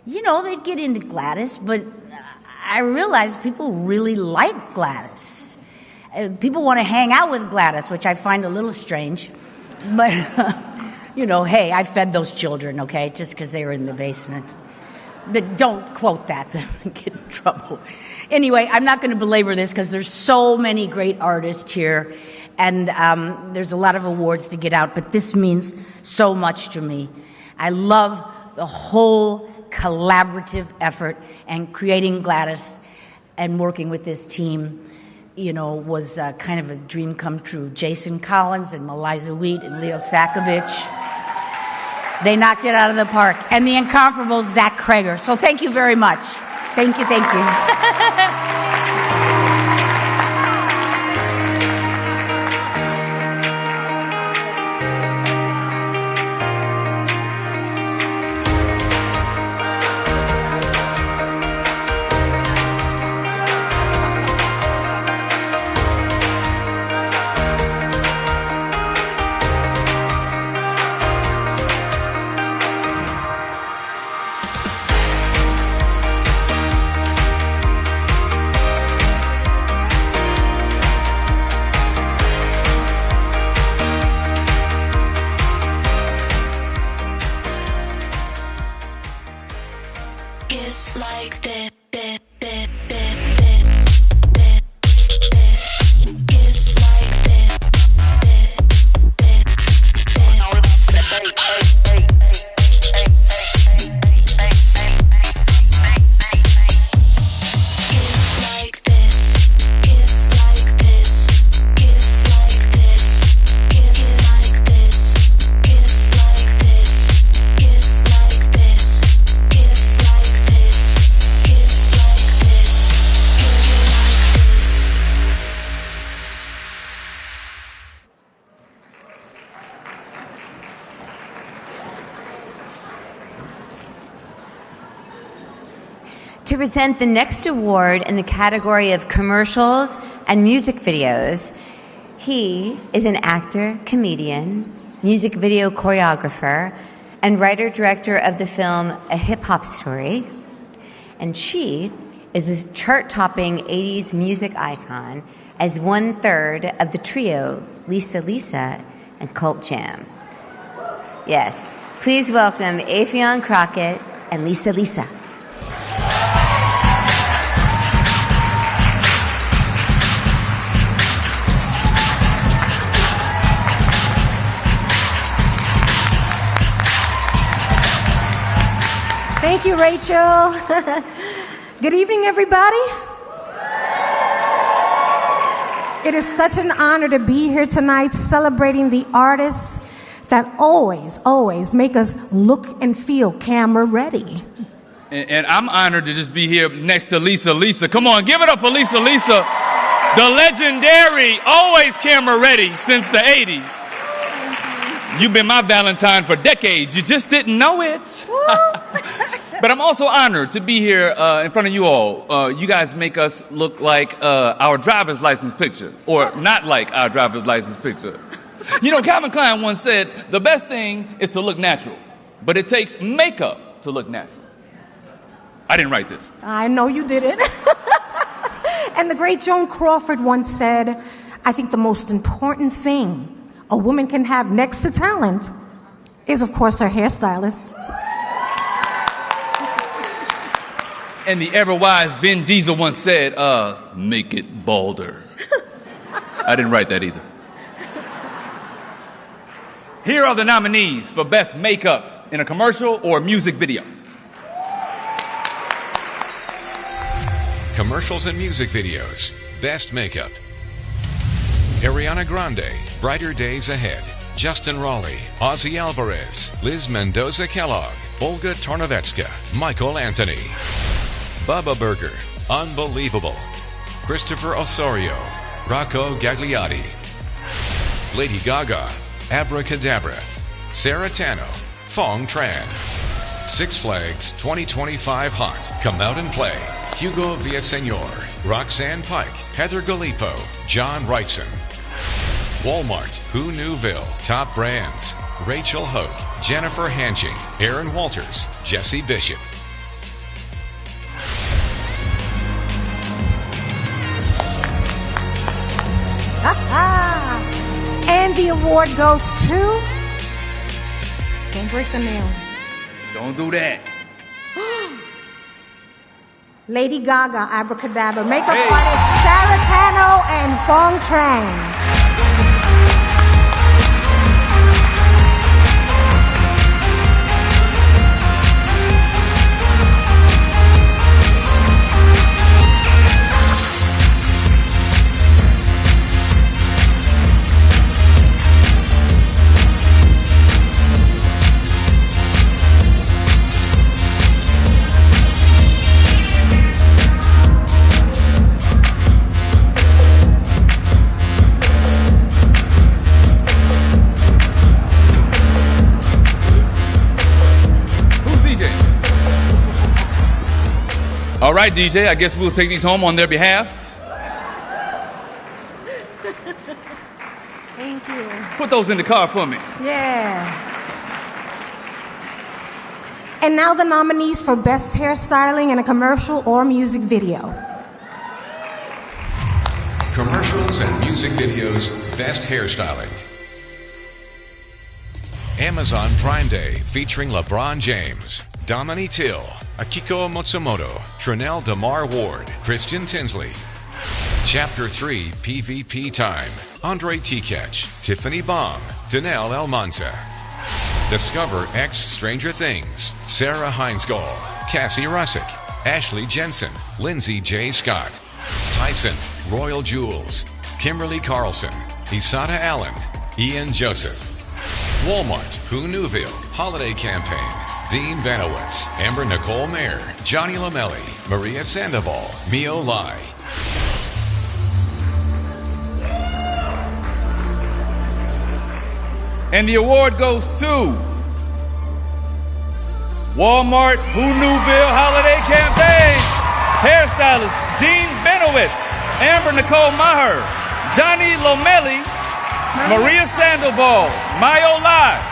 you know, they'd get into Gladys, but I realized people really like Gladys. People want to hang out with Gladys, which I find a little strange. But, you know, hey, I fed those children, okay, just because they were in the basement. But don't quote that, then I get in trouble. Anyway, I'm not going to belabor this because there's so many great artists here, and there's a lot of awards to get out, but this means so much to me. I love the whole collaborative effort, and creating Gladys and working with this team, you know, was kind of a dream come true. Jason Collins and Meliza Wheat and Leo Sakovich, they knocked it out of the park. And the incomparable Zach Krager. So thank you very much. Thank you, thank you. It's like that. Kiss To present the next award in the category of commercials and music videos, he is an actor, comedian, music video choreographer, and writer-director of the film A Hip-Hop Story. And she is a chart-topping 80s music icon as one-third of the trio Lisa Lisa and Cult Jam. Yes, please welcome Affion Crockett and Lisa Lisa. Thank you, Rachel. Good evening, everybody. It is such an honor to be here tonight celebrating the artists that always make us look and feel camera ready. And I'm honored to just be here next to Lisa Lisa. Come on, give it up for Lisa Lisa, the legendary, always camera ready since the 80s. You've been my Valentine for decades. You just didn't know it. But I'm also honored to be here in front of you all. You guys make us look like our driver's license picture, or not like our driver's license picture. You know, Calvin Klein once said, the best thing is to look natural, but it takes makeup to look natural. I didn't write this. I know you didn't. And the great Joan Crawford once said, I think the most important thing a woman can have next to talent is, of course, her hairstylist. And the ever-wise Vin Diesel once said, make it balder. I didn't write that either. Here are the nominees for Best Makeup in a Commercial or Music Video. Commercials and music videos. Best Makeup. Ariana Grande, Brighter Days Ahead. Justin Raleigh, Ozzy Alvarez, Liz Mendoza Kellogg, Olga Tornovetska, Michael Anthony. Bubba Burger, Unbelievable. Christopher Osorio, Rocco Gagliardi. Lady Gaga, Abracadabra. Sarah Tano, Fong Tran. Six Flags 2025 Hot, Come Out and Play. Hugo Villaseñor, Roxanne Pike, Heather Galipo, John Wrightson. Walmart, Who Newville, Top Brands. Rachel Hoke, Jennifer Hanching, Aaron Walters, Jesse Bishop. And the award goes to... Don't break the nail. Don't do that. Lady Gaga, Abracadabra, makeup artist Sarah Tano and Fong Tran. All right, DJ, I guess we'll take these home on their behalf. Thank you. Put those in the car for me. Yeah. And now the nominees for Best Hairstyling in a Commercial or Music Video. Commercials and music videos. Best Hairstyling. Amazon Prime Day featuring LeBron James, Dominique Till, Akiko Matsumoto, Trinell DeMar Ward, Christian Tinsley. Chapter 3 PvP Time, Andre Tikech, Tiffany Baum, Danelle Almanza. Discover X Stranger Things, Sarah Heinzgall, Cassie Russick, Ashley Jensen, Lindsay J. Scott. Tyson, Royal Jewels, Kimberly Carlson, Isata Allen, Ian Joseph. Walmart, Who Newville, Holiday Campaign, Dean Banowitz, Amber Nicole Mayer, Johnny Lamelli, Maria Sandoval, Mio Lai. And the award goes to Walmart Who Newville Holiday Campaign. Hairstylist Dean Benowitz, Amber Nicole Maher, Johnny Lomeli, Maria Sandoval, Mayo Lai.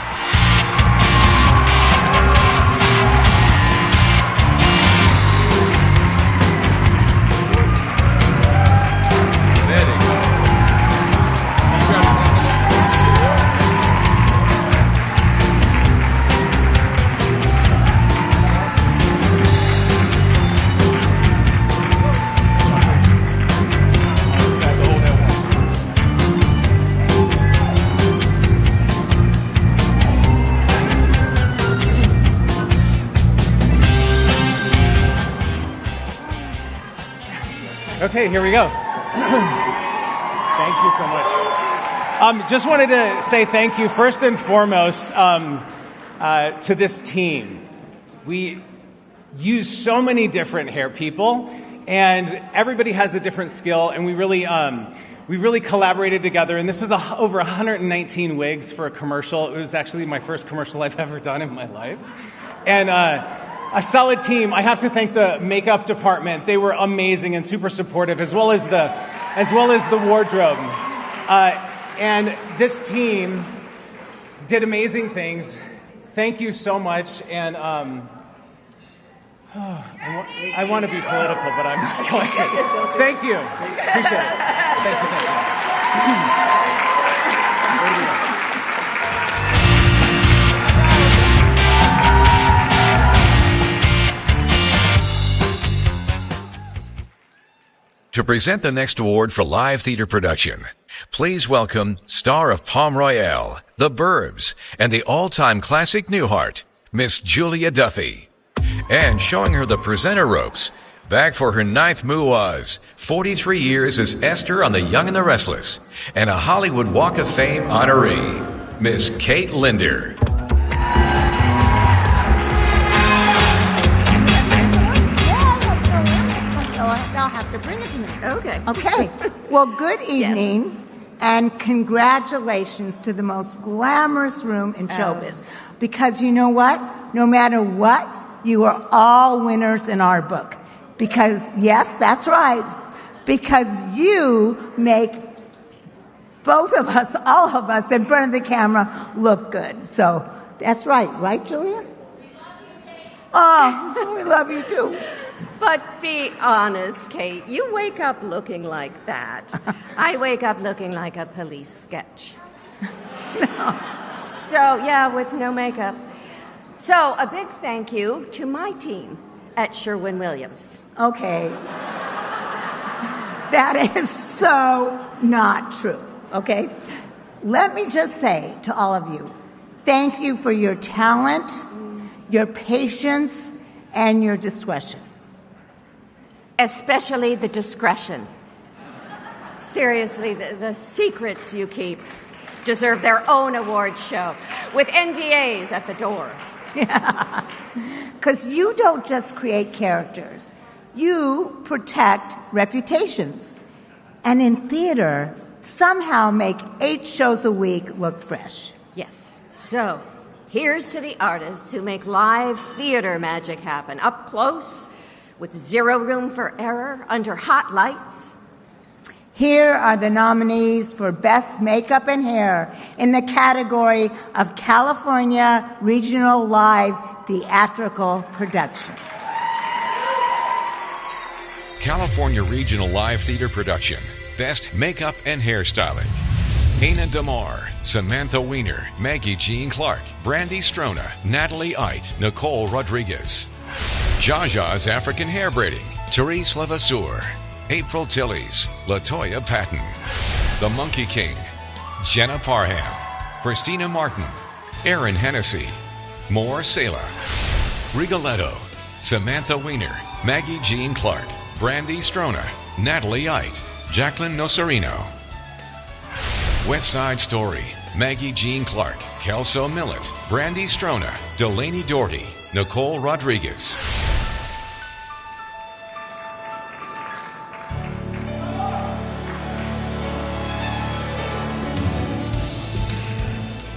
Okay, here we go. Thank you so much. Just wanted to say thank you first and foremost to this team. We use so many different hair people, and everybody has a different skill, and we really collaborated together. And this was over 119 wigs for a commercial. It was actually my first commercial I've ever done in my life, and a solid team. I have to thank the makeup department. They were amazing and super supportive, as well as the wardrobe. And this team did amazing things. Thank you so much. And I want to be political, but I'm not going to. Thank you. Appreciate it. Thank you. To present the next award for live theater production, please welcome star of Palm Royale, The Burbs, and the all-time classic Newhart, Miss Julia Duffy. And showing her the presenter ropes, back for her 9th Muaz, 43 years as Esther on The Young and the Restless, and a Hollywood Walk of Fame honoree, Miss Kate Linder. They'll have to bring it to me. Okay. Well, good evening, and congratulations to the most glamorous room in showbiz. Because you know what? No matter what, you are all winners in our book. Because, yes, that's right. Because you make both of us, all of us, in front of the camera look good. So that's right. Right, Julia? Oh, we love you too. But be honest, Kate. You wake up looking like that. I wake up looking like a police sketch. No. So, yeah, with no makeup. So, a big thank you to my team at Sherwin-Williams. Okay. That is so not true, okay? Let me just say to all of you, thank you for your talent, your patience, and your discretion. Especially the discretion. Seriously, the secrets you keep deserve their own award show with NDAs at the door. Yeah. Because you don't just create characters. You protect reputations. And in theater, somehow make 8 shows a week look fresh. Yes. So, here's to the artists who make live theater magic happen, up close, with zero room for error, under hot lights. Here are the nominees for Best Makeup and Hair in the category of California Regional Live Theatrical Production. California Regional Live Theater Production, Best Makeup and Hairstyling. Ana DeMar, Samantha Weiner, Maggie Jean Clark, Brandy Strona, Natalie Ite, Nicole Rodriguez. Jaja's African Hair Braiding, Therese Levasseur. April Tillies, LaToya Patton. The Monkey King, Jenna Parham. Christina Martin, Aaron Hennessy. Moore Sela. Rigoletto, Samantha Weiner, Maggie Jean Clark, Brandy Strona, Natalie Ite, Jacqueline Nocerino. West Side Story, Maggie Jean Clark, Kelso Millett, Brandy Strona, Delaney Doherty, Nicole Rodriguez.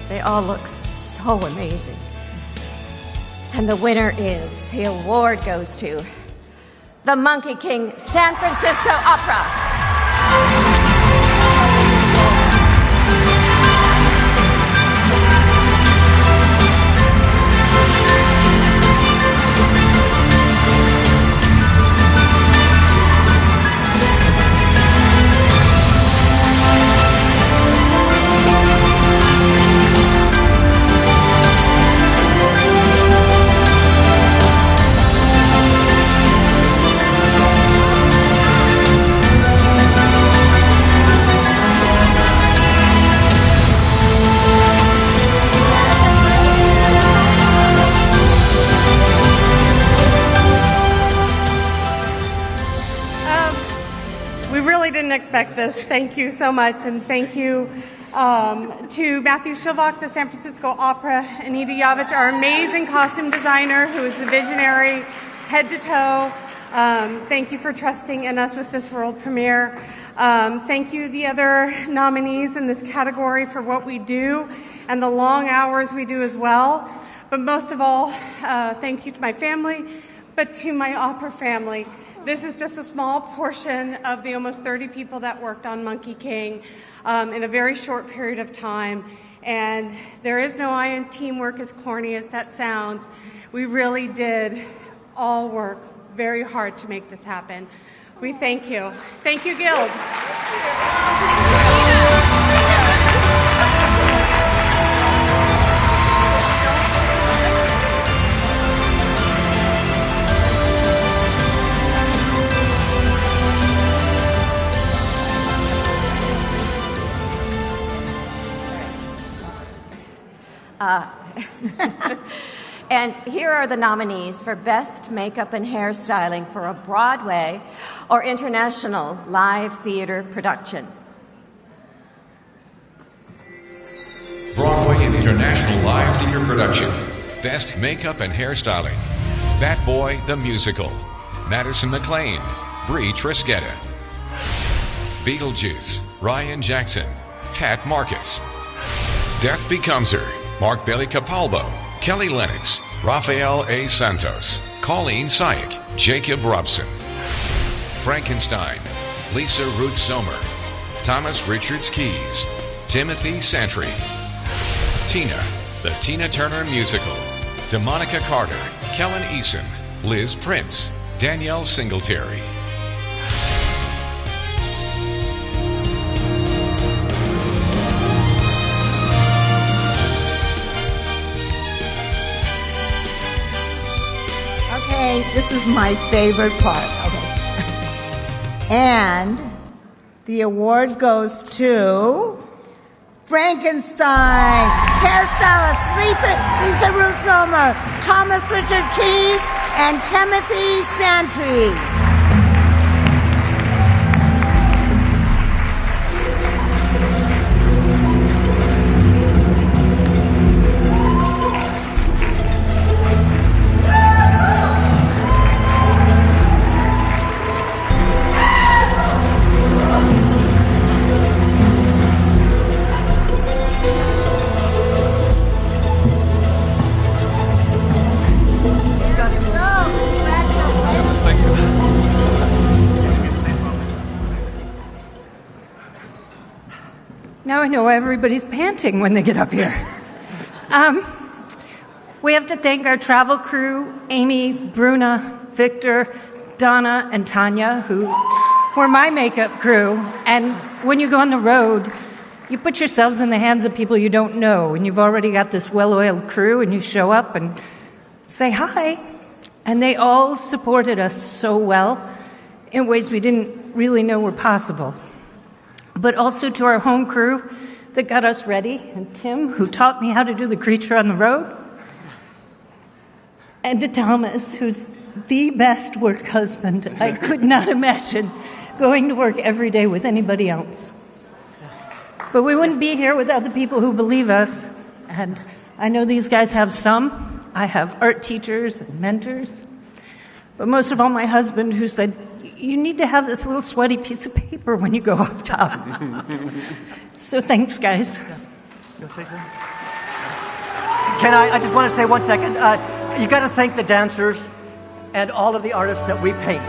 They all look so amazing. And the winner is, the award goes to the Monkey King San Francisco Opera. Didn't expect this. Thank you so much, and thank you to Matthew Shilbach, the San Francisco Opera, Anita Yavich, our amazing costume designer, who is the visionary head to toe. Thank you for trusting in us with this world premiere. Thank you, the other nominees in this category, for what we do and the long hours we do as well. But most of all, thank you to my family, but to my opera family. This is just a small portion of the almost 30 people that worked on Monkey King in a very short period of time. And there is no I in teamwork, as corny as that sounds. We really did all work very hard to make this happen. We thank you. Thank you, Guild. And here are the nominees for Best Makeup and Hairstyling for a Broadway or International Live Theater Production. Broadway and International Live Theater Production. Best Makeup and Hairstyling. Bat Boy the Musical. Madison McLean. Bree Trischetta. Beetlejuice. Ryan Jackson. Pat Marcus. Death Becomes Her. Mark Bailey Capalbo, Kelly Lennox, Rafael A. Santos, Colleen Sayek, Jacob Robson, Frankenstein, Lisa Ruth Sommer, Thomas Richards Keys, Timothy Santry, Tina, the Tina Turner Musical, DeMonica Carter, Kellen Eason, Liz Prince, Danielle Singletary. This is my favorite part. Okay. And the award goes to Frankenstein, hairstylist Lisa Ruth Sommer, Thomas Richard Keys, and Timothy Santry. Now I know everybody's panting when they get up here. We have to thank our travel crew, Amy, Bruna, Victor, Donna, and Tanya, who were my makeup crew. And when you go on the road, you put yourselves in the hands of people you don't know, and you've already got this well-oiled crew, and you show up and say hi. And they all supported us so well in ways we didn't really know were possible. But also to our home crew that got us ready, and Tim, who taught me how to do the creature on the road, and to Thomas, who's the best work husband. I could not imagine going to work every day with anybody else. But we wouldn't be here without the people who believe us, and I know these guys have some. I have art teachers and mentors, but most of all my husband, who said, you need to have this little sweaty piece of paper when you go up top. So thanks, guys. You say something? I just want to say 1 second. You got to thank the dancers and all of the artists that we paint.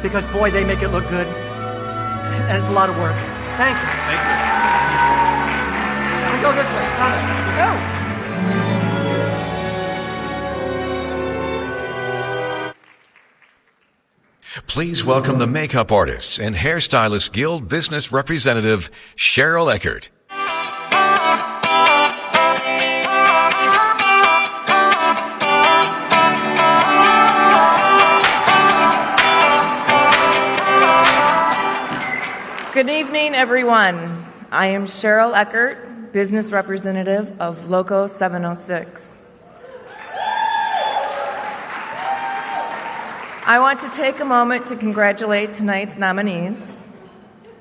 because, boy, they make it look good. And it's a lot of work. Thank you. Thank you. We go this way. Go. Please welcome the makeup artists and hairstylists guild business representative Cheryl Eckert. Good evening, everyone. I am Cheryl Eckert, business representative of Loco 706. I want to take a moment to congratulate tonight's nominees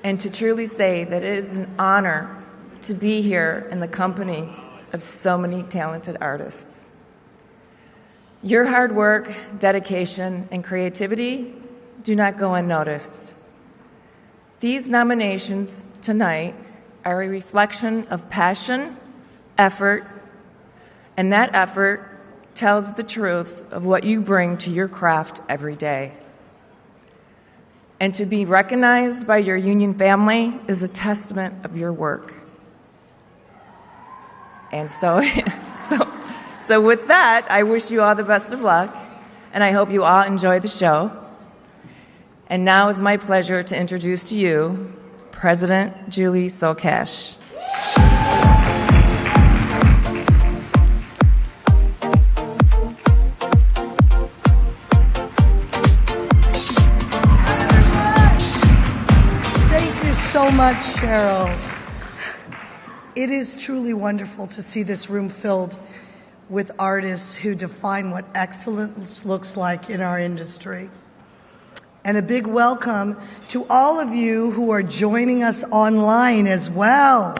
and to truly say that it is an honor to be here in the company of so many talented artists. Your hard work, dedication, and creativity do not go unnoticed. These nominations tonight are a reflection of passion, effort, and that effort tells the truth of what you bring to your craft every day. And to be recognized by your union family is a testament of your work. And so with that, I wish you all the best of luck, and I hope you all enjoy the show. And now it's my pleasure to introduce to you President Julie Solcash. So much, Cheryl. It is truly wonderful to see this room filled with artists who define what excellence looks like in our industry. And a big welcome to all of you who are joining us online as well.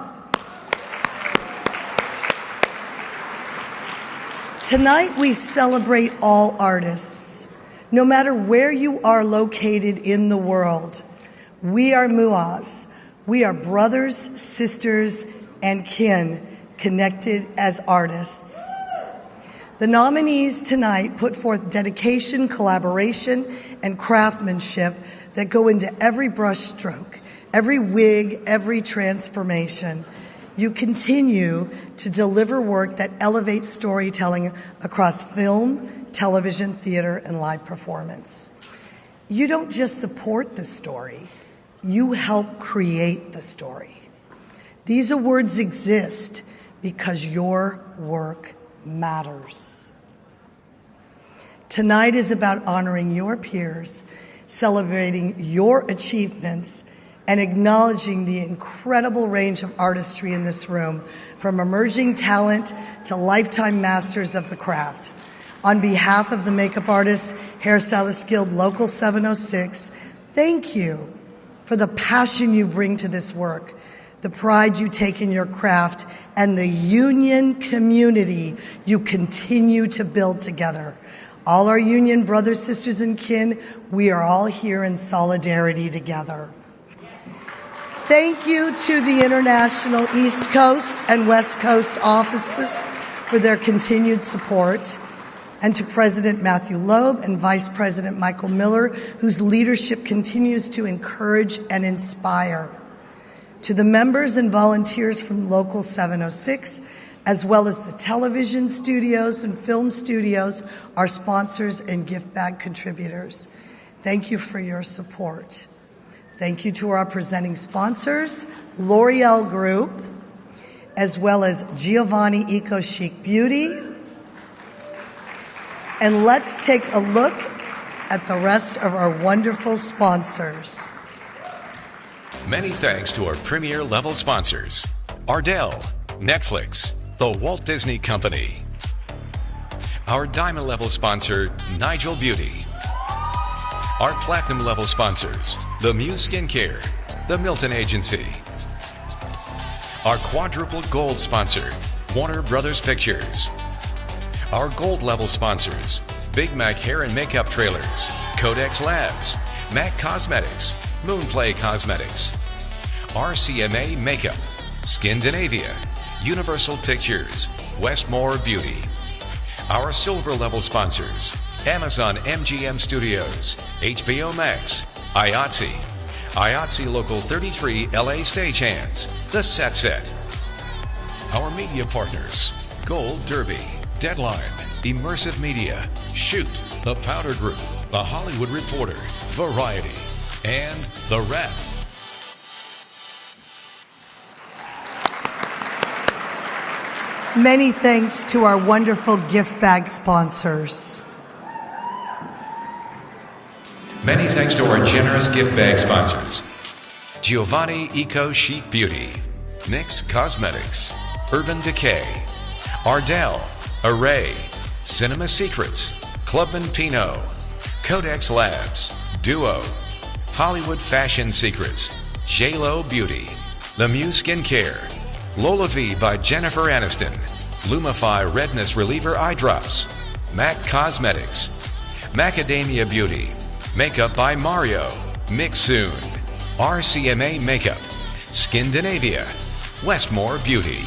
Tonight we celebrate all artists, no matter where you are located in the world. We are MUAs. We are brothers, sisters, and kin connected as artists. The nominees tonight put forth dedication, collaboration, and craftsmanship that go into every brushstroke, every wig, every transformation. You continue to deliver work that elevates storytelling across film, television, theater, and live performance. You don't just support the story. You help create the story. These awards exist because your work matters. Tonight is about honoring your peers, celebrating your achievements, and acknowledging the incredible range of artistry in this room, from emerging talent to lifetime masters of the craft. On behalf of the Makeup Artists Hairstylists Guild Local 706, thank you for the passion you bring to this work, the pride you take in your craft, and the union community you continue to build together. All our union brothers, sisters, and kin, we are all here in solidarity together. Thank you to the International East Coast and West Coast offices for their continued support, and to President Matthew Loeb and Vice President Michael Miller, whose leadership continues to encourage and inspire. To the members and volunteers from Local 706, as well as the television studios and film studios, our sponsors and gift bag contributors. Thank you for your support. Thank you to our presenting sponsors, L'Oreal Group, as well as Giovanni Eco Chic Beauty. And let's take a look at the rest of our wonderful sponsors. Many thanks to our premier level sponsors: Ardell, Netflix, the Walt Disney Company. Our diamond level sponsor, Nigel Beauty. Our platinum level sponsors, the Muse Skincare, the Milton Agency. Our quadruple gold sponsor, Warner Brothers Pictures. Our gold level sponsors, Big Mac Hair and Makeup Trailers, Codex Labs, MAC Cosmetics, Moonplay Cosmetics, RCMA Makeup, Skindinavia, Universal Pictures, Westmore Beauty. Our silver level sponsors, Amazon MGM Studios, HBO Max, IATSE Local 33 LA Stagehands, The Set. Our media partners, Gold Derby, Deadline, Immersive Media, Shoot, The Powder Group, The Hollywood Reporter, Variety, and The Rep. Many thanks to our wonderful gift bag sponsors. Many thanks to our generous gift bag sponsors. Giovanni Eco Sheet Beauty, NYX Cosmetics, Urban Decay, Ardell, Array, Cinema Secrets, Clubman Pinot, Codex Labs, Duo, Hollywood Fashion Secrets, J-Lo Beauty, Lemieux Skincare, Lola V by Jennifer Aniston, Lumify Redness Reliever Eye Drops, MAC Cosmetics, Macadamia Beauty, Makeup by Mario, Mix Soon, RCMA Makeup, Skindinavia, Westmore Beauty.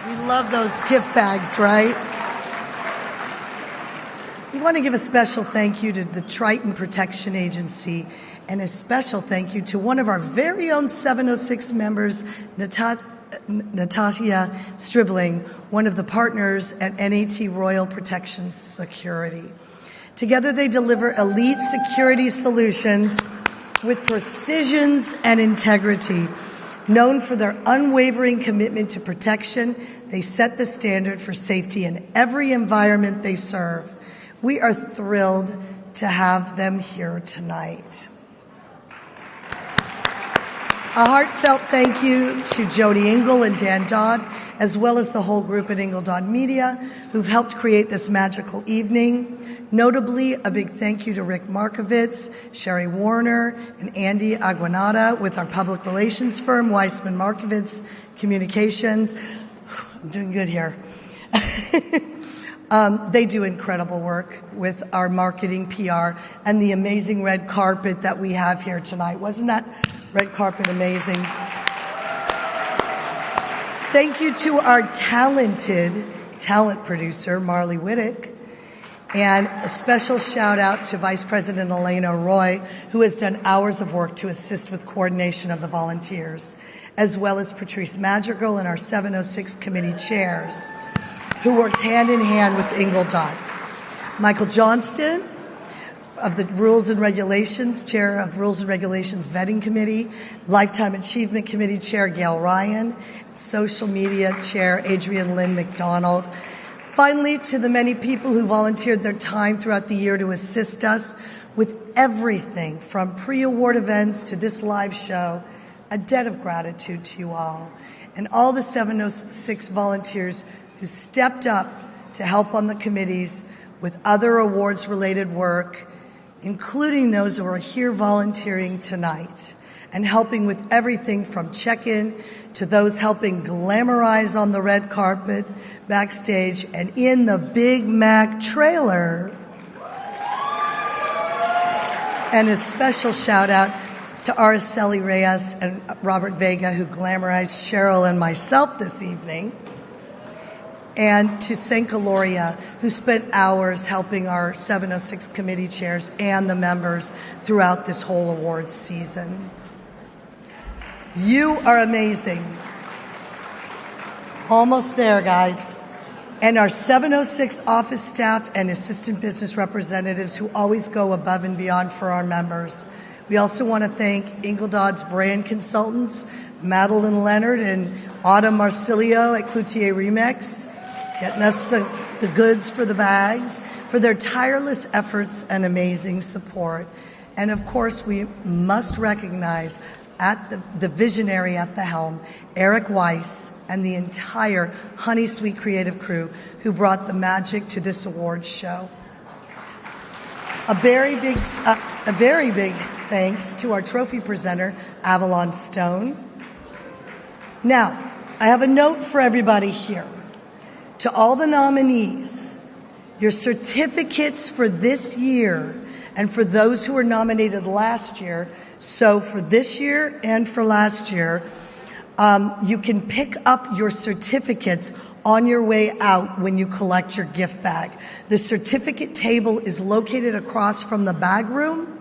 We love those gift bags, right? We want to give a special thank you to the Triton Protection Agency and a special thank you to one of our very own 706 members, Natasha Stribling, one of the partners at NAT Royal Protection Security. Together they deliver elite security solutions with precision and integrity. Known for their unwavering commitment to protection, they set the standard for safety in every environment they serve. We are thrilled to have them here tonight. A heartfelt thank you to Jody Engel and Dan Dodd, as well as the whole group at Engel Dodd Media, who've helped create this magical evening. Notably, a big thank you to Rick Markovitz, Sherry Warner, and Andy Aguanada with our public relations firm, Weissman Markovitz Communications. I'm doing good here. They do incredible work with our marketing, PR, and the amazing red carpet that we have here tonight. Wasn't that red carpet amazing? Thank you to our talented talent producer, Marley Whittick. And a special shout out to Vice President Elena Roy, who has done hours of work to assist with coordination of the volunteers, as well as Patrice Madrigal and our 706 committee chairs, who worked hand in hand with Engel Dodd. Michael Johnston of the Rules and Regulations, Chair of Rules and Regulations Vetting Committee, Lifetime Achievement Committee Chair Gail Ryan, Social Media Chair Adrienne Lynn McDonald. Finally, to the many people who volunteered their time throughout the year to assist us with everything from pre-award events to this live show, a debt of gratitude to you all. And all the 706 volunteers who stepped up to help on the committees with other awards-related work, including those who are here volunteering tonight and helping with everything from check-in to those helping glamorize on the red carpet, backstage, and in the Big Mac trailer. And a special shout-out to Araceli Reyes and Robert Vega, who glamorized Cheryl and myself this evening. And to St. Gloria, who spent hours helping our 706 committee chairs and the members throughout this whole awards season. You are amazing. Almost there, guys. And our 706 office staff and assistant business representatives who always go above and beyond for our members. We also want to thank Engel Dodd's brand consultants, Madeline Leonard and Autumn Marsilio at Cloutier Remix, getting us the goods for the bags, for their tireless efforts and amazing support. And of course, we must recognize at the visionary at the helm, Eric Weiss, and the entire Honey Sweet creative crew who brought the magic to this awards show. A very big thanks to our trophy presenter, Avalon Stone. Now, I have a note for everybody here. To all the nominees, your certificates for this year and for those who were nominated last year, so for this year and for last year, you can pick up your certificates on your way out when you collect your gift bag. The certificate table is located across from the bag room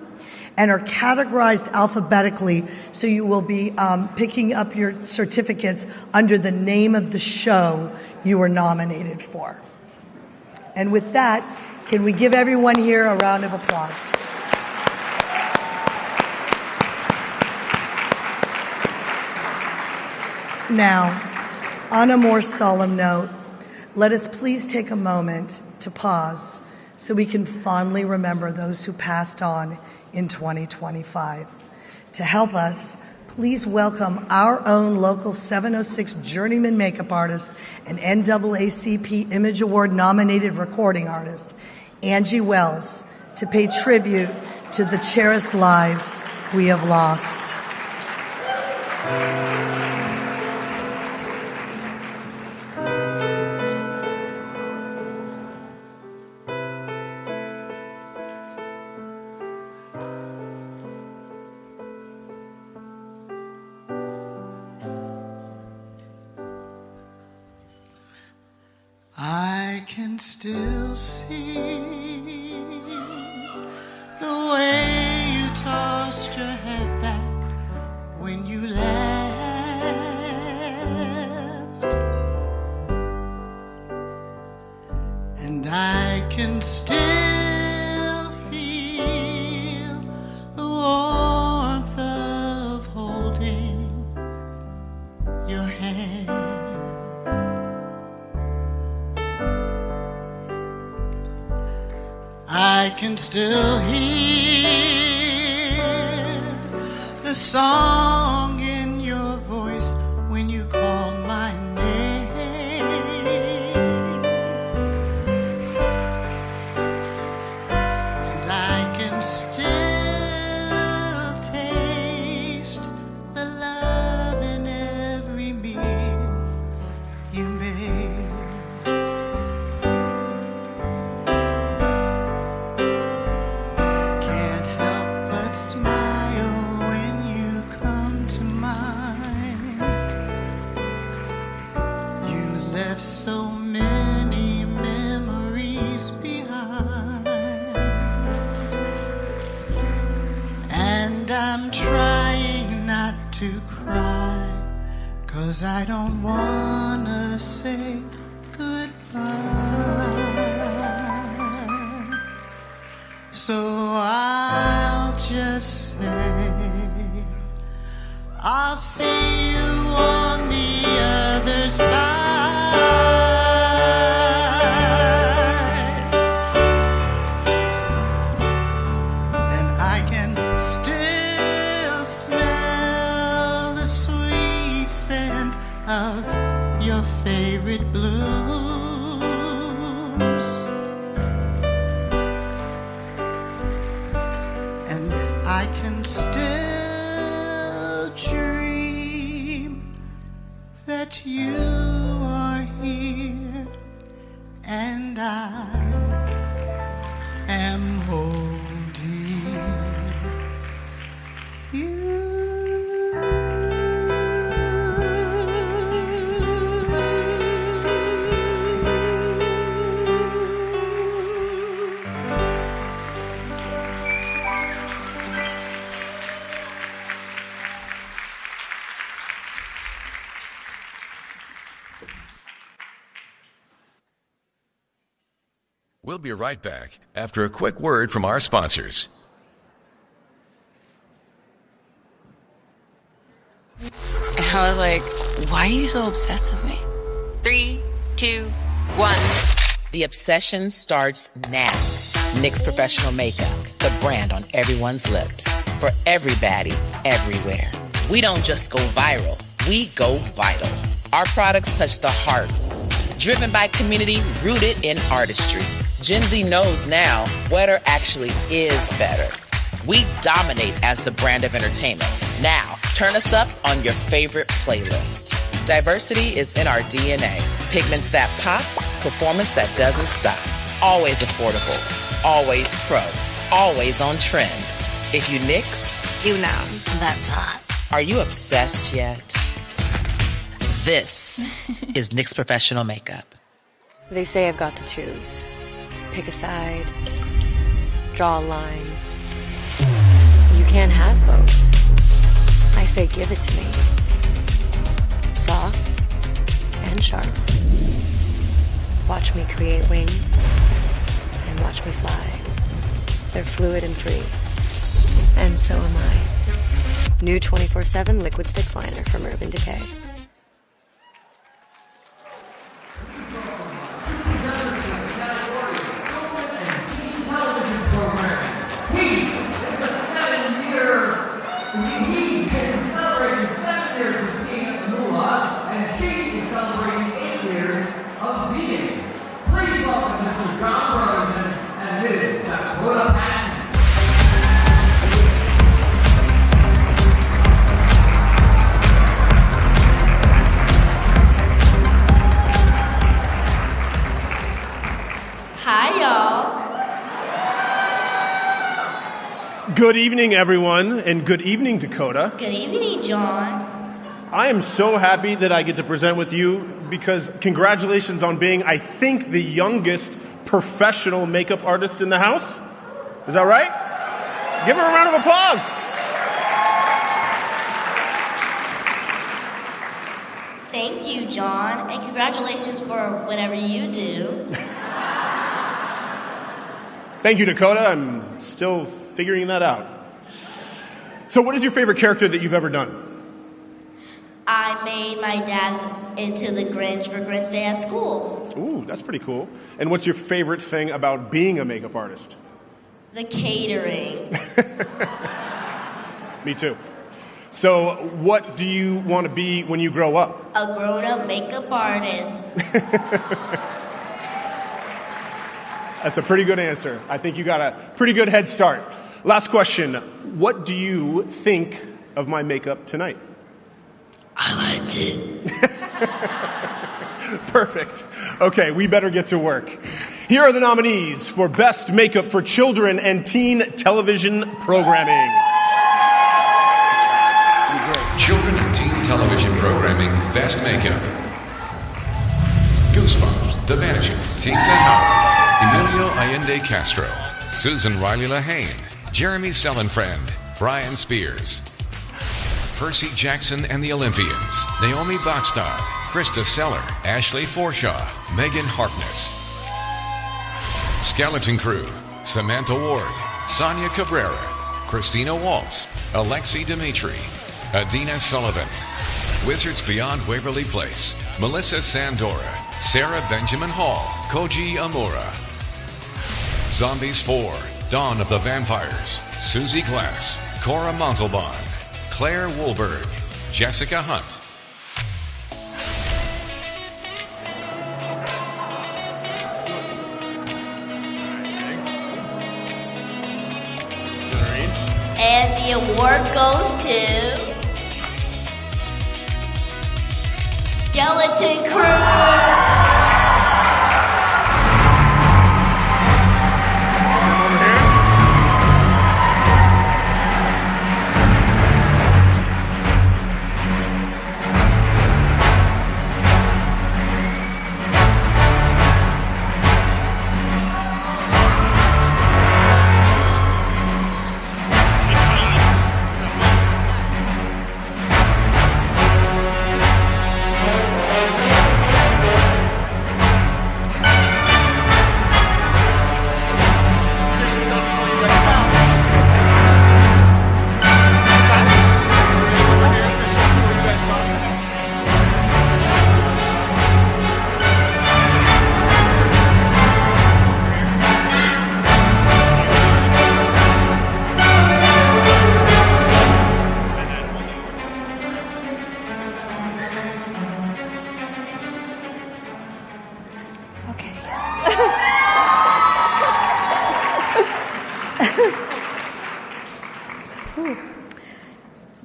and are categorized alphabetically, so you will be picking up your certificates under the name of the show you were nominated for. And with that, can we give everyone here a round of applause? Now, on a more solemn note, let us please take a moment to pause so we can fondly remember those who passed on in 2025. To help us, please welcome our own local 706 journeyman makeup artist and NAACP Image Award nominated recording artist, Angie Wells, to pay tribute to the cherished lives we have lost. I can still see the way you tossed your head back when you left, and I can still feel the warmth of holding your hand. I can still hear the song in your voice when you call my name. And I can still taste the love in every meal you made. So many memories behind, and I'm trying not to cry, 'cause I don't wanna say goodbye. So I'll just say, I'll see you on the other side. Of your favorite blues, and I can still dream that you are here, and I am holding you. We'll be right back after a quick word from our sponsors. And I was like, why are you so obsessed with me? 3, 2, 1. The obsession starts now. NYX Professional Makeup, the brand on everyone's lips. For everybody, everywhere. We don't just go viral, we go vital. Our products touch the heart. Driven by community, rooted in artistry. Gen Z knows now wetter actually is better. We dominate as the brand of entertainment. Now, turn us up on your favorite playlist. Diversity is in our DNA. Pigments that pop, performance that doesn't stop. Always affordable, always pro, always on trend. If you NYX, you know that's hot. Are you obsessed yet? This is NYX Professional Makeup. They say I've got to choose. Pick a side. Draw a line. You can't have both. I say give it to me. Soft and sharp. Watch me create wings and watch me fly. They're fluid and free. And so am I. New 24/7 Liquid Sticks Liner from Urban Decay. Hi, y'all. Good evening, everyone, and good evening, Dakota. Good evening, John. I am so happy that I get to present with you because congratulations on being, I think, the youngest professional makeup artist in the house. Is that right? Give her a round of applause. Thank you, John, and congratulations for whatever you do. Thank you, Dakota. I'm still figuring that out. So what is your favorite character that you've ever done? I made my dad into the Grinch for Grinch Day at school. Ooh, that's pretty cool. And what's your favorite thing about being a makeup artist? The catering. Me too. So what do you want to be when you grow up? A grown-up makeup artist. That's a pretty good answer. I think you got a pretty good head start. Last question. What do you think of my makeup tonight? I liked it. Perfect. Okay, we better get to work. Here are the nominees for Best Makeup for Children and Teen Television Programming. Children and Teen Television Programming Best Makeup. Goosebumps, The Vanishing, Tisa Howard, Emilio Allende Castro, Susan Riley Lahane, Jeremy Sellenfriend, Brian Spears, Percy Jackson and the Olympians, Naomi Bachstad, Krista Seller, Ashley Forshaw, Megan Harkness. Skeleton Crew, Samantha Ward, Sonia Cabrera, Christina Waltz, Alexi Dimitri, Adina Sullivan. Wizards Beyond Waverly Place, Melissa Sandora, Sarah Benjamin Hall, Koji Amura. Zombies 4, Dawn of the Vampires, Susie Glass, Cora Montalban, Claire Woolberg, Jessica Hunt. And the award goes to Skeleton Crew.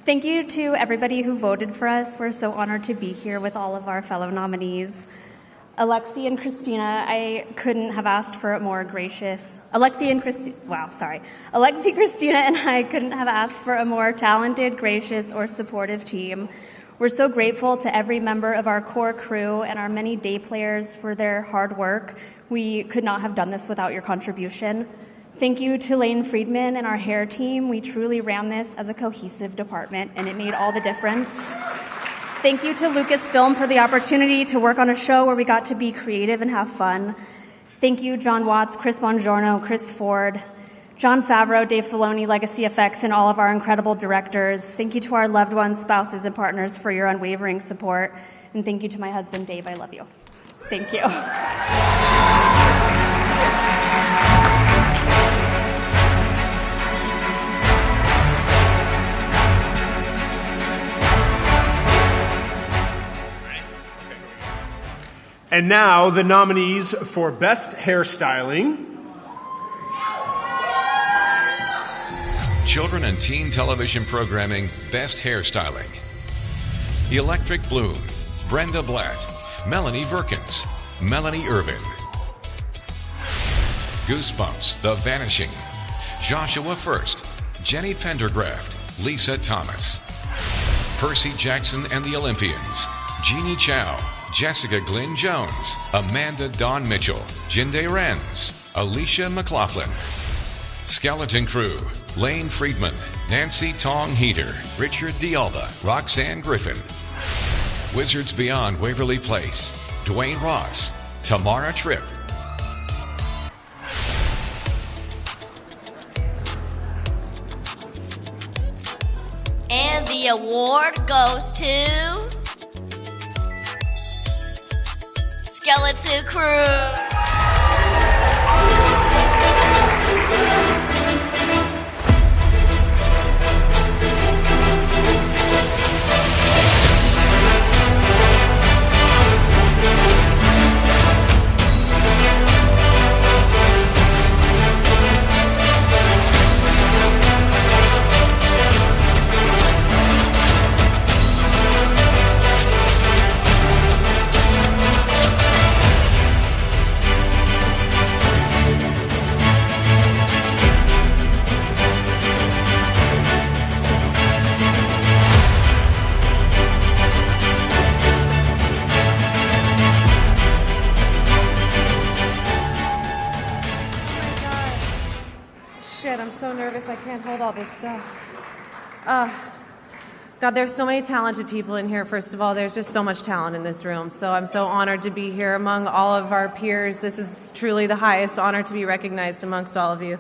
Thank you to everybody who voted for us. We're so honored to be here with all of our fellow nominees. Alexi and Christina, I couldn't have asked for a more gracious... Alexi, Christina, and I couldn't have asked for a more talented, gracious, or supportive team. We're so grateful to every member of our core crew and our many day players for their hard work. We could not have done this without your contribution. Thank you to Lane Friedman and our hair team. We truly ran this as a cohesive department, and it made all the difference. Thank you to Lucasfilm for the opportunity to work on a show where we got to be creative and have fun. Thank you, John Watts, Chris Bongiorno, Chris Ford, Jon Favreau, Dave Filoni, Legacy Effects, and all of our incredible directors. Thank you to our loved ones, spouses, and partners for your unwavering support. And thank you to my husband, Dave. I love you. Thank you. And now the nominees for Best Hairstyling. Children and Teen Television Programming Best Hairstyling. Electric Bloom, Brenda Blatt, Melanie Verkins, Melanie Irvin. Goosebumps, The Vanishing, Joshua First, Jenny Pendergraft, Lisa Thomas. Percy Jackson and the Olympians, Jeannie Chow, Jessica Glynn Jones, Amanda Dawn Mitchell, Jinde Renz, Alicia McLaughlin. Skeleton Crew, Lane Friedman, Nancy Tong Heater, Richard D'Alba, Roxanne Griffin. Wizards Beyond Waverly Place, Dwayne Ross, Tamara Tripp. And the award goes to Skeleton Crew. I'm so nervous I can't hold all this stuff. God, there's so many talented people in here. First of all, there's just so much talent in this room. So I'm so honored to be here among all of our peers. This is truly the highest honor to be recognized amongst all of you.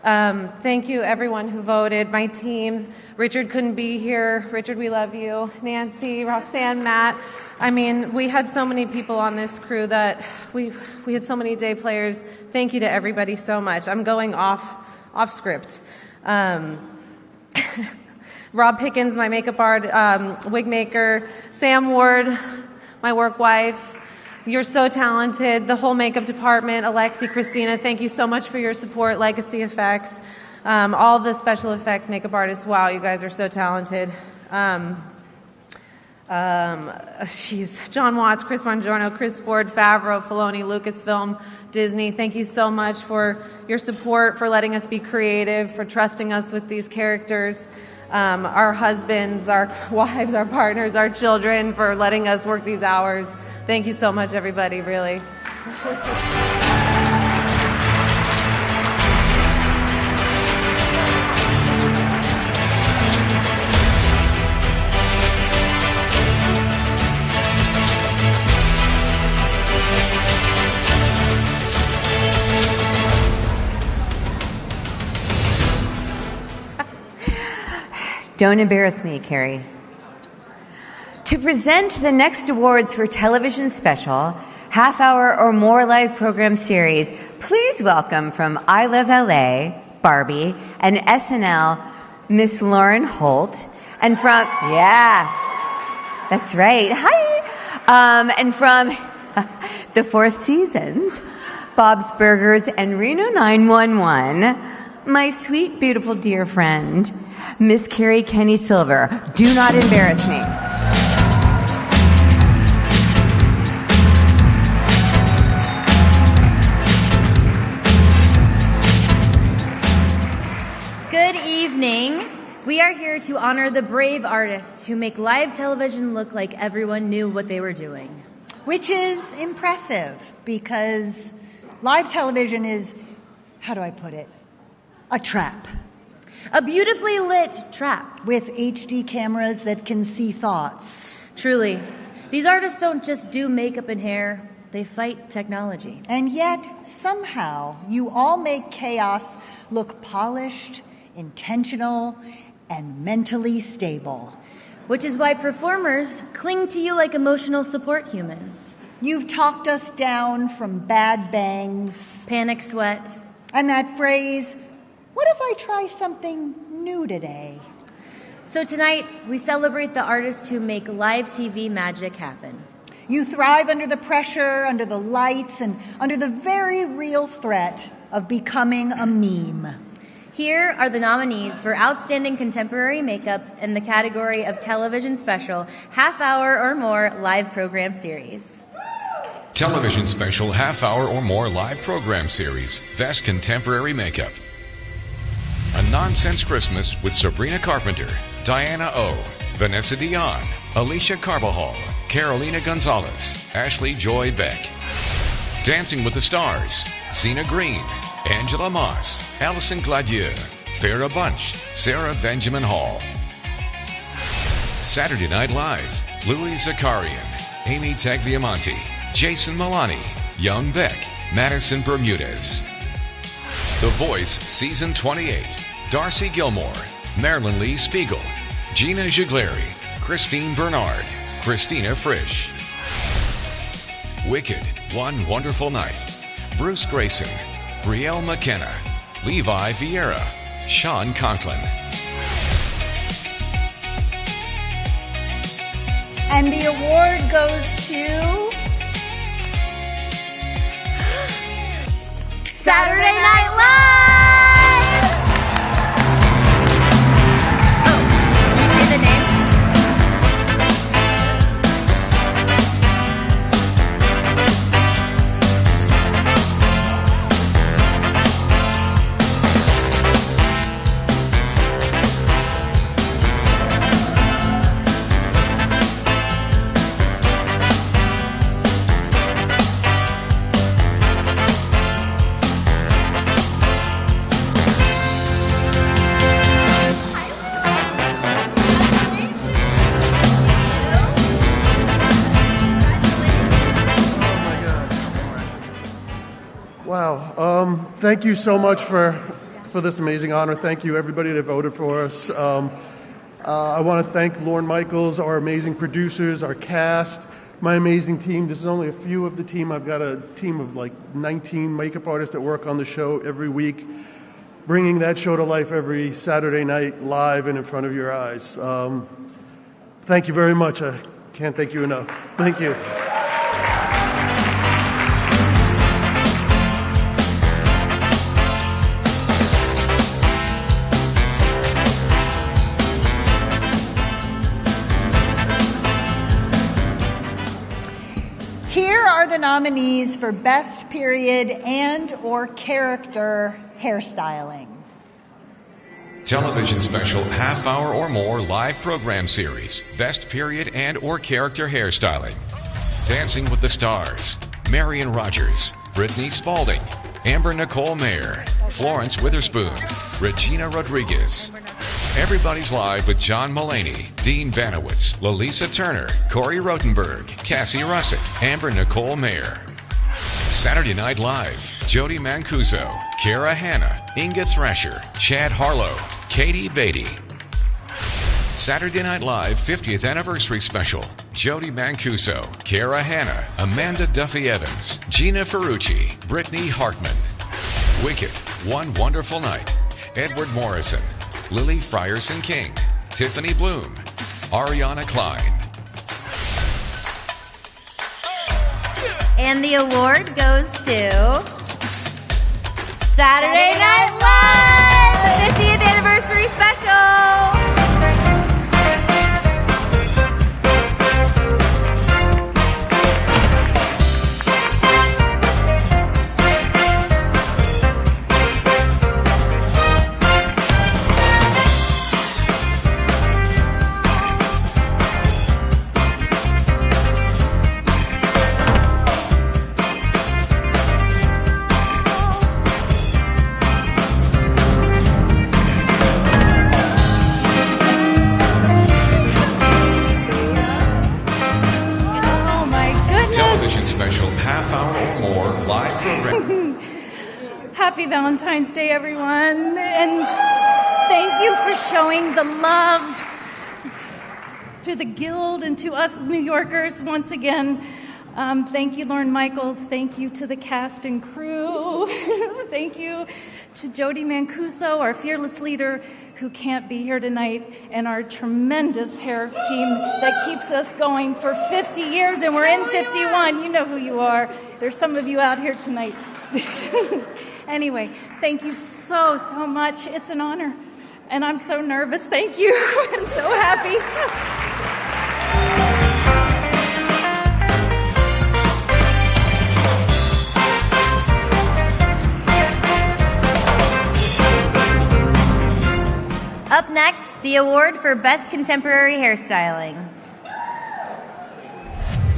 Thank you, everyone who voted. My team, Richard couldn't be here. Richard, we love you. Nancy, Roxanne, Matt. I mean, we had so many people on this crew that we had so many day players. Thank you to everybody so much. I'm going off script. Rob Pickens, my makeup art, wig maker. Sam Ward, my work wife. You're so talented. The whole makeup department, Alexi, Christina, thank you so much for your support. Legacy Effects, all the special effects, makeup artists. Wow, you guys are so talented. John Watts, Chris Bongiorno, Chris Ford, Favreau, Filoni, Lucasfilm, Disney. Thank you so much for your support, for letting us be creative, for trusting us with these characters. Our husbands, our wives, our partners, our children, for letting us work these hours. Thank you so much, everybody, really. Don't embarrass me, Carrie. To present the next awards for television special, half-hour or more live program series, please welcome from I Love LA, Barbie, and SNL, Miss Lauren Holt, and from, that's right, hi, and from The Four Seasons, Bob's Burgers, and Reno 911, my sweet, beautiful, dear friend, Miss Carrie Kenny Silver. Do not embarrass me. Good evening. We are here to honor the brave artists who make live television look like everyone knew what they were doing. Which is impressive because live television is, how do I put it, a trap. A beautifully lit trap. With HD cameras that can see thoughts. Truly. These artists don't just do makeup and hair, they fight technology. And yet, somehow, you all make chaos look polished, intentional, and mentally stable. Which is why performers cling to you like emotional support humans. You've talked us down from bad bangs. Panic sweat. And that phrase, what if I try something new today? So tonight, we celebrate the artists who make live TV magic happen. You thrive under the pressure, under the lights, and under the very real threat of becoming a meme. Here are the nominees for Outstanding Contemporary Makeup in the category of Television Special, Half-Hour or More Live Program Series. Television Special Half Hour or More Live Program Series, Best Contemporary Makeup. A Nonsense Christmas with Sabrina Carpenter, Diana O, Vanessa Dion, Alicia Carbajal, Carolina Gonzalez, Ashley Joy Beck. Dancing with the Stars, Zena Green, Angela Moss, Allison Gladieux, Farrah Bunch, Sarah Benjamin Hall. Saturday Night Live, Louis Zakarian, Amy Tagliamonte, Jason Milani, Young Beck, Madison Bermudez. The Voice Season 28, Darcy Gilmore, Marilyn Lee Spiegel, Gina Giglari, Christine Bernard, Christina Frisch. Wicked, One Wonderful Night, Bruce Grayson, Brielle McKenna, Levi Vieira, Sean Conklin. And the award goes to... Saturday Night Live! Oh, can you say the names? Wow. Thank you so much for this amazing honor. Thank you, everybody that voted for us. I want to thank Lorne Michaels, our amazing producers, our cast, my amazing team. This is only a few of the team. I've got a team of like 19 makeup artists that work on the show every week, bringing that show to life every Saturday night live and in front of your eyes. Thank you very much. I can't thank you enough. Thank you. The nominees for Best Period and or Character Hairstyling. Television Special Half Hour or More Live Program Series, Best Period and or Character Hairstyling. Dancing with the Stars, Marion Rogers, Brittany Spalding, Amber Nicole Mayer, Florence Witherspoon, Regina Rodriguez. Everybody's Live with John Mulaney, Dean Banowitz, Lalisa Turner, Corey Rotenberg, Cassie Russick, Amber Nicole Mayer. Saturday Night Live, Jody Mancuso, Kara Hanna, Inga Thrasher, Chad Harlow, Katie Beatty. Saturday Night Live 50th Anniversary Special, Jody Mancuso, Kara Hanna, Amanda Duffy Evans, Gina Ferrucci, Brittany Hartman. Wicked, One Wonderful Night, Edward Morrison, Lily Frierson King, Tiffany Bloom, Ariana Klein. And the award goes to Saturday Night Live, 50th Anniversary Special. happy Valentine's Day, everyone. And thank you for showing the love to the Guild and to us New Yorkers once again. Thank you, Lorne Michaels. Thank you to the cast and crew. Thank you to Jody Mancuso, our fearless leader, who can't be here tonight, and our tremendous hair team that keeps us going for 50 years, and we're in 51. You know who you are. There's some of you out here tonight. Anyway, thank you so, so much. It's an honor, and I'm so nervous. Thank you. I'm so happy. Up next, the award for Best Contemporary Hairstyling.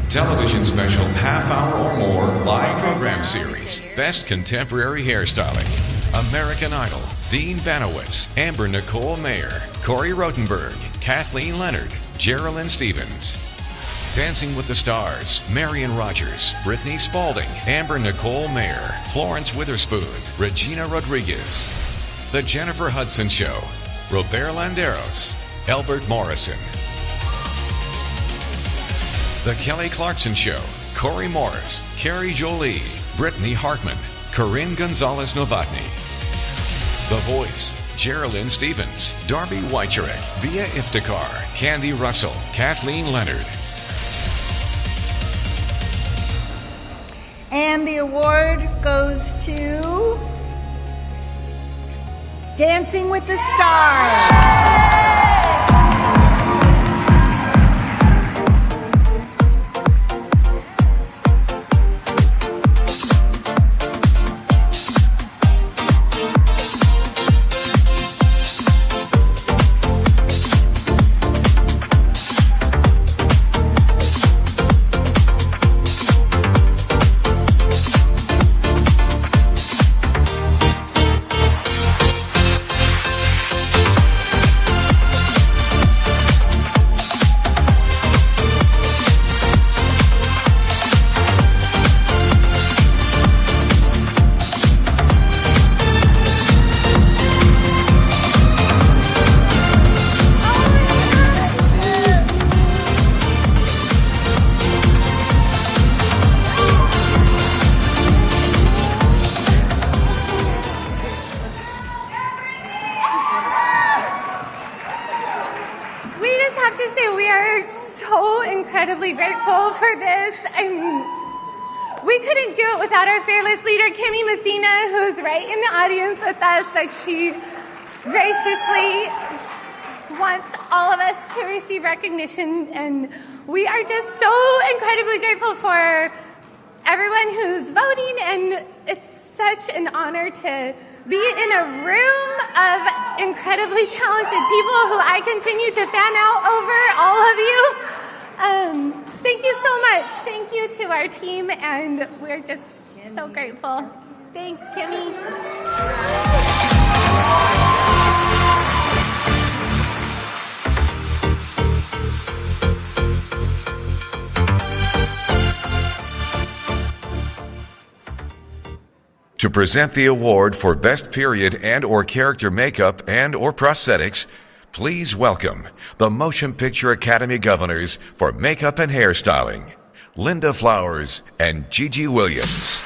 Television special half-hour or more live program series. Best Contemporary Hairstyling. American Idol. Dean Banowitz. Amber Nicole Mayer. Corey Rotenberg. Kathleen Leonard. Geraldine Stevens. Dancing with the Stars. Marion Rogers. Brittany Spalding. Amber Nicole Mayer. Florence Witherspoon. Regina Rodriguez. The Jennifer Hudson Show. Robert Landeros, Albert Morrison. The Kelly Clarkson Show, Corey Morris, Carrie Jolie, Brittany Hartman, Corinne Gonzalez Novotny. The Voice, Geraldine Stevens, Darby Weicherek, Via Iftikhar, Candy Russell, Kathleen Leonard. And the award goes to Dancing with the Stars. Incredibly grateful for this. We couldn't do it without our fearless leader, Kimmy Messina, who's right in the audience with us, that she graciously wants all of us to receive recognition. And we are just so incredibly grateful for everyone who's voting. And it's such an honor to be in a room of incredibly talented people who I continue to fan out over, all of you. Thank you so much. Thank you to our team, and we're just so grateful. Thanks, Kimmy. To present the award for Best Period and or Character Makeup and or Prosthetics, please welcome the Motion Picture Academy Governors for Makeup and Hairstyling, Linda Flowers and Gigi Williams.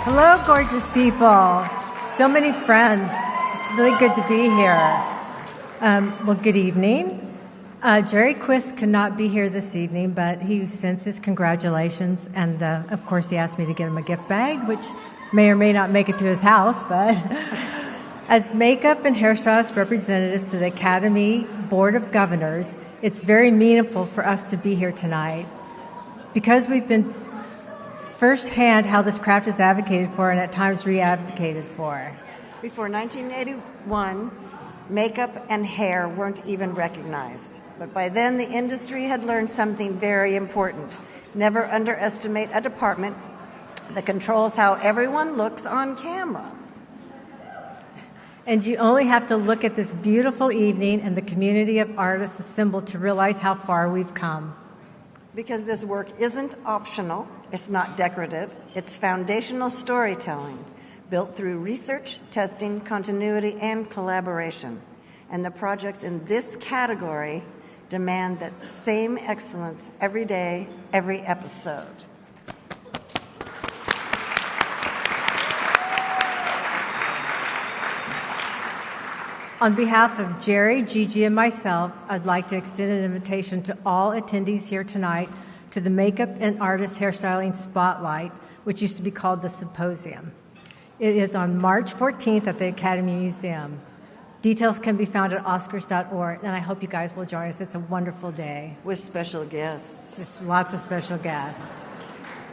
Hello, gorgeous people. So many friends. It's really good to be here. Well, good evening. Jerry Quist could not be here this evening, but he sends his congratulations, and of course he asked me to get him a gift bag, which may or may not make it to his house, but as makeup and hairstylist representatives to the Academy Board of Governors, it's very meaningful for us to be here tonight because we've been firsthand how this craft is advocated for and at times re-advocated for. Before 1981, makeup and hair weren't even recognized. But by then, the industry had learned something very important. Never underestimate a department that controls how everyone looks on camera. And you only have to look at this beautiful evening and the community of artists assembled to realize how far we've come. Because this work isn't optional, it's not decorative, it's foundational storytelling, built through research, testing, continuity, and collaboration. And the projects in this category demand that same excellence every day, every episode. On behalf of Jerry, Gigi, and myself, I'd like to extend an invitation to all attendees here tonight to the Makeup and Artist Hairstyling Spotlight, which used to be called the Symposium. It is on March 14th at the Academy Museum. Details can be found at oscars.org, and I hope you guys will join us. It's a wonderful day. With special guests. With lots of special guests.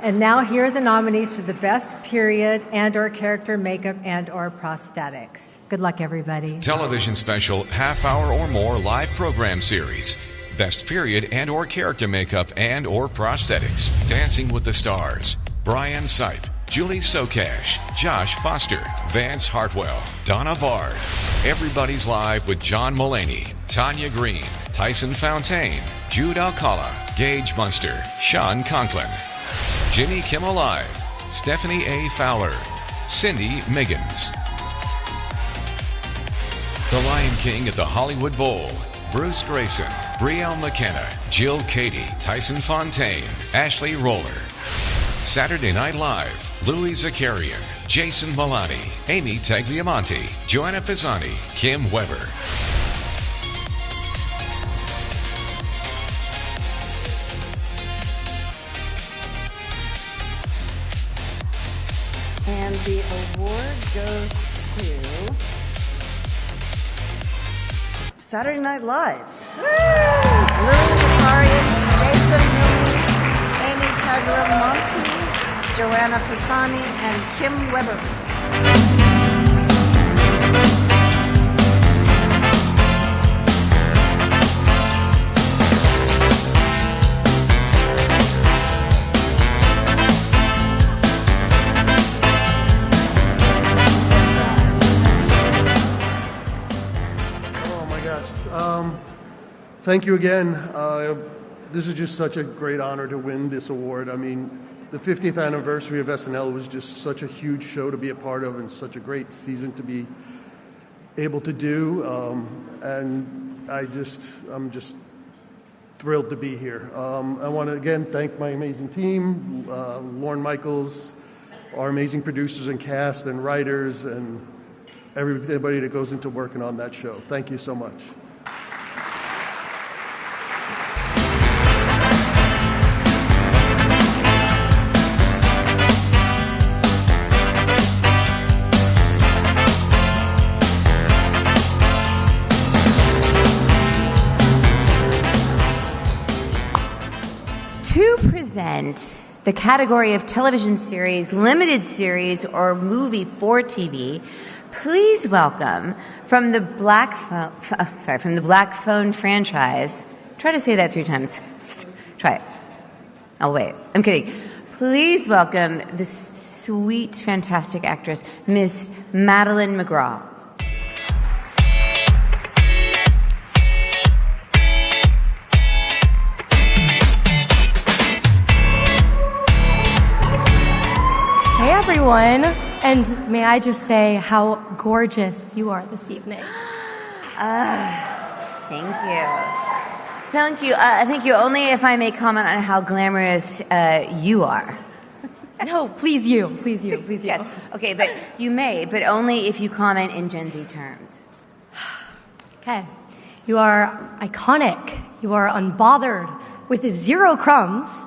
And now here are the nominees for the Best Period and/or Character Makeup and/or Prosthetics. Good luck, everybody. Television special half-hour or more live program series. Best Period and/or Character Makeup and/or Prosthetics. Dancing with the Stars. Brian Sipe, Julie Socash, Josh Foster, Vance Hartwell, Donna Bard. Everybody's Live with John Mulaney, Tanya Green, Tyson Fontaine, Jude Alcala, Gage Munster, Sean Conklin. Jimmy Kimmel Live, Stephanie A. Fowler, Cindy Miggins. The Lion King at the Hollywood Bowl, Bruce Grayson, Brielle McKenna, Jill Cady, Tyson Fontaine, Ashley Roller. Saturday Night Live, Louis Zakarian, Jason Milani, Amy Tagliamonte, Joanna Pisani, Kim Weber. And the award goes to Saturday Night Live. Louis Zakarian, Jason Milani, Amy Tagliamonte, Joanna Pisani, and Kim Weber. Thank you again. This is just such a great honor to win this award. I mean, the 50th anniversary of SNL was just such a huge show to be a part of and such a great season to be able to do. And I'm just thrilled to be here. I want to again thank my amazing team, Lorne Michaels, our amazing producers and cast and writers, and everybody that goes into working on that show. Thank you so much. To present the category of television series, limited series, or movie for TV, please welcome from the Black Phone franchise. Try to say that 3 times. Try it. Oh wait, I'm kidding. Please welcome this sweet, fantastic actress, Miss Madeline McGraw. Hey everyone, and may I just say how gorgeous you are this evening. Thank you. Thank you. Only if I may comment on how glamorous you are. No, please you. Yes. Okay, but you may, but only if you comment in Gen Z terms. Okay. You are iconic. You are unbothered with 0 crumbs.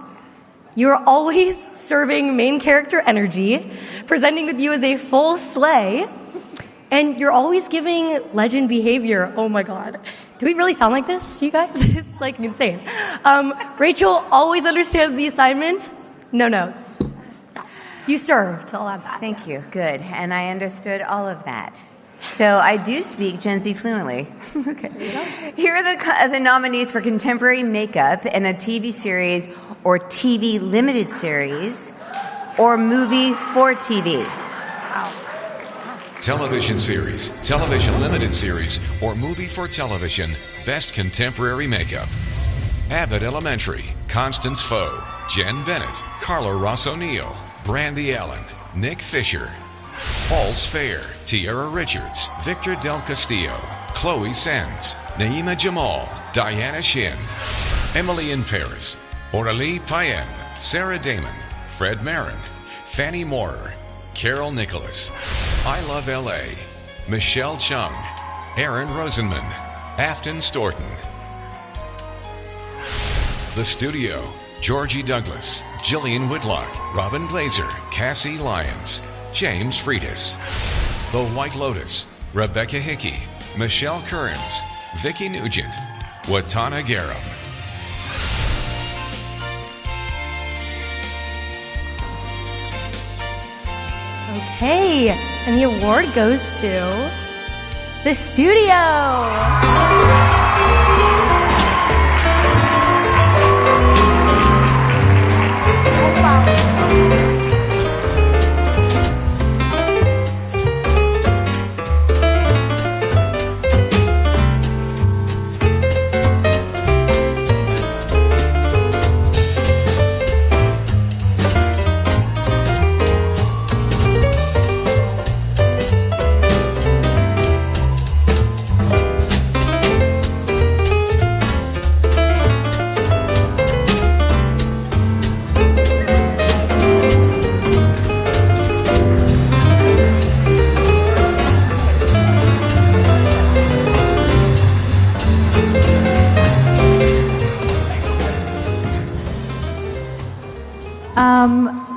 You are always serving main character energy, presenting with you as a full sleigh, and you're always giving legend behavior. Oh my God. Do we really sound like this, you guys? It's like insane. Rachel always understands the assignment. No notes. You served. I'll add that. Thank you. Good. And I understood all of that. So I do speak Gen Z fluently. Okay. Here are the nominees for contemporary makeup in a TV series or TV limited series or movie for TV. Wow. Television series, television limited series, or movie for television, Best Contemporary Makeup. Abbott Elementary, Constance Foe, Jen Bennett, Carla Ross O'Neill, Brandy Allen, Nick Fisher. All's Fair, Tierra Richards, Victor Del Castillo, Chloe Sands, Naima Jamal, Diana Shin, Emily in Paris, Aurélie Payen, Sarah Damon, Fred Marin, Fanny Moorer, Carol Nicholas, I Love L.A., Michelle Chung, Aaron Rosenman, Afton Storton. The Studio, Georgie Douglas, Jillian Whitlock, Robin Glazer, Cassie Lyons, James Freitas. The White Lotus, Rebecca Hickey, Michelle Kearns, Vicki Nugent, Watana Garam. Okay, and the award goes to the Studio.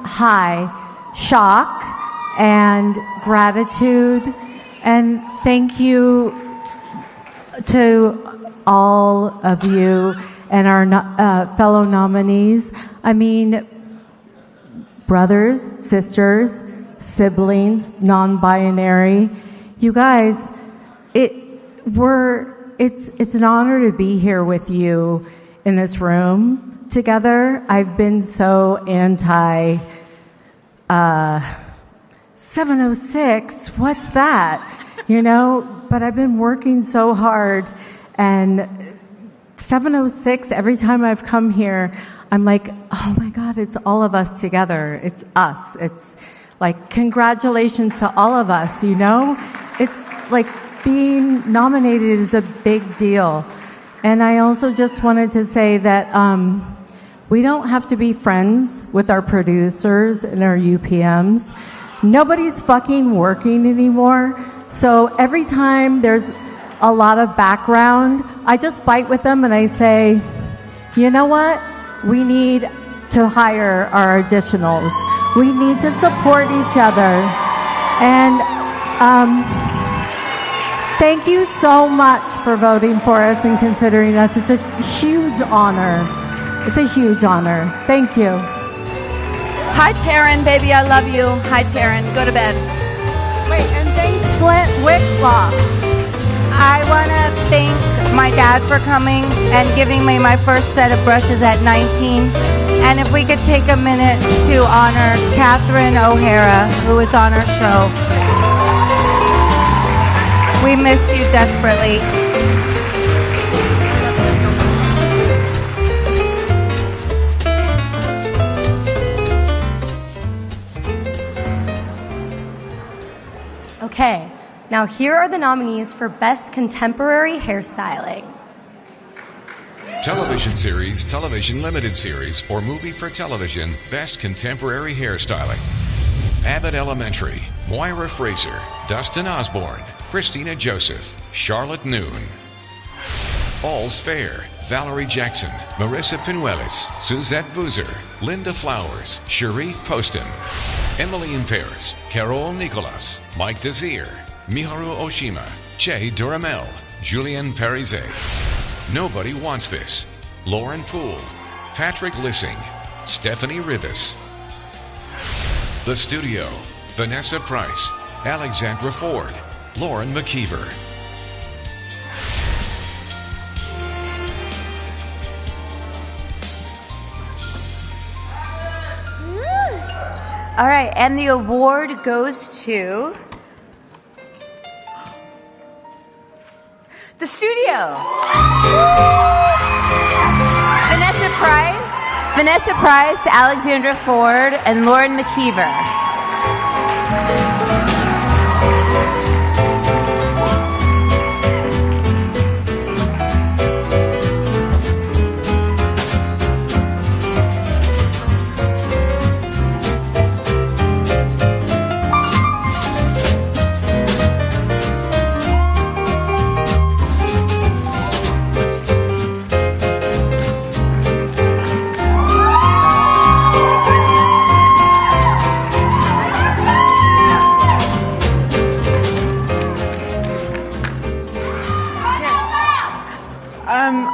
Hi, shock and gratitude, and thank you to all of you and our fellow nominees. I mean, brothers, sisters, siblings, non-binary. You guys, it's an honor to be here with you in this room together. I've been so anti 706, what's that? You know, but I've been working so hard, and 706, every time I've come here, I'm like, oh my God, it's all of us together. It's us. It's like, congratulations to all of us, you know? It's like being nominated is a big deal. And I also just wanted to say that we don't have to be friends with our producers and our UPMs. Nobody's fucking working anymore. So every time there's a lot of background, I just fight with them and I say, you know what? We need to hire our additionals. We need to support each other. And thank you so much for voting for us and considering us. It's a huge honor. It's a huge honor. Thank you. Hi, Taryn, baby, I love you. Hi, Taryn, go to bed. Wait, and thanks, Flint Whitlock. I want to thank my dad for coming and giving me my first set of brushes at 19. And if we could take a minute to honor Catherine O'Hara, who was on our show. We miss you desperately. Okay, now here are the nominees for Best Contemporary Hairstyling. Television series, television limited series, or movie for television, Best Contemporary Hairstyling. Abbott Elementary, Moira Fraser, Dustin Osborne, Christina Joseph, Charlotte Noon. All's Fair, Valerie Jackson, Marissa Pinuelis, Suzette Boozer, Linda Flowers, Sharif Poston. Emily in Paris, Carol Nicolas, Mike Desir, Miharu Oshima, Jay Duramel, Julien Parizet. Nobody Wants This, Lauren Poole, Patrick Lissing, Stephanie Rivas. The Studio, Vanessa Price, Alexandra Ford, Lauren McKeever. All right, and the award goes to studio. Vanessa Price, Alexandra Ford, and Lauren McKeever.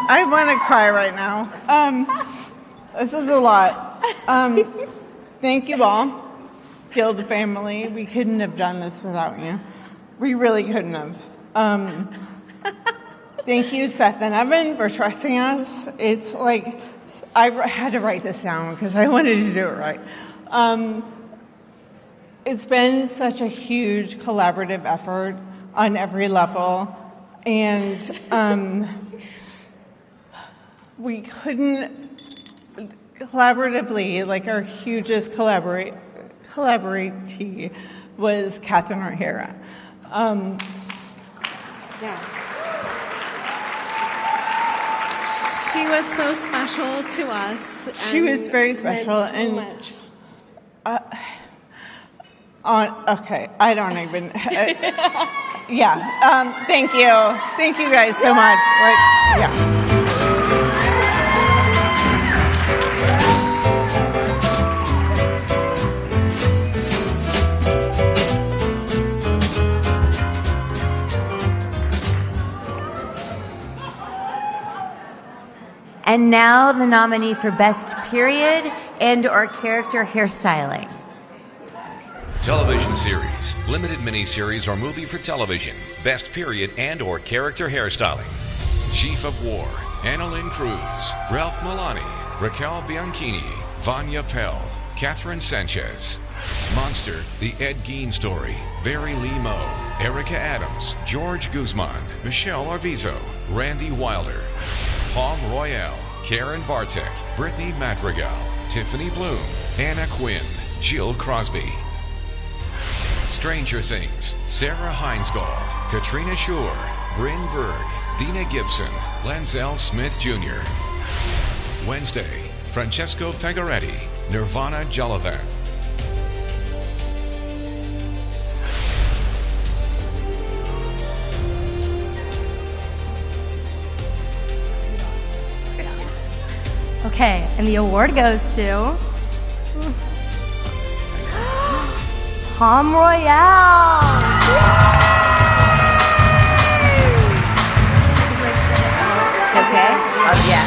I want to cry right now. This is a lot. Thank you all. Guild family. We couldn't have done this without you. We really couldn't have. Thank you, Seth and Evan, for trusting us. It's like, I had to write this down because I wanted to do it right. It's been such a huge collaborative effort on every level. And we couldn't collaboratively, like our hugest collaboratee was Catherine O'Hara. She was so special to us. She was very special. So and much. Okay, I don't even. Yeah. Thank you. Thank you guys so much. Yeah. And now the nominee for Best Period and/or Character Hairstyling. Television series, limited miniseries, or movie for television. Best Period and/or Character Hairstyling. Chief of War, Annalyn Cruz, Ralph Milani, Raquel Bianchini, Vanya Pell, Catherine Sanchez. Monster, The Ed Gein Story, Barry Lee Moe, Erica Adams, George Guzman, Michelle Arvizo, Randy Wilder. Palm Royale, Karen Bartek, Brittany Madrigal, Tiffany Bloom, Anna Quinn, Jill Crosby. Stranger Things, Sarah Heinzgall, Katrina Shore, Bryn Berg, Dina Gibson, Lenzel Smith Jr. Wednesday, Francesco Fagaretti, Nirvana Jalavan. Okay, and the award goes to Palm Royale. It's okay? Oh, yeah.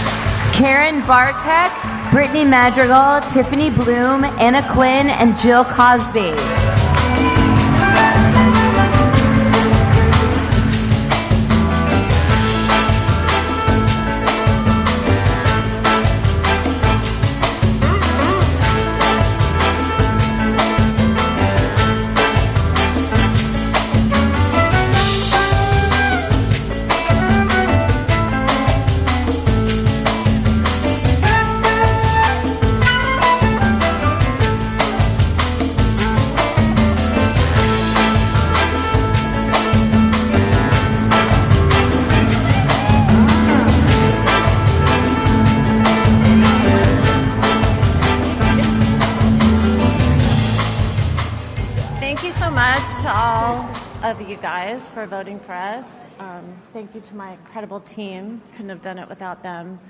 Karen Bartek, Brittany Madrigal, Tiffany Bloom, Anna Quinn, and Jill Cosby. You guys for voting for us. Thank you to my incredible team. Couldn't have done it without them.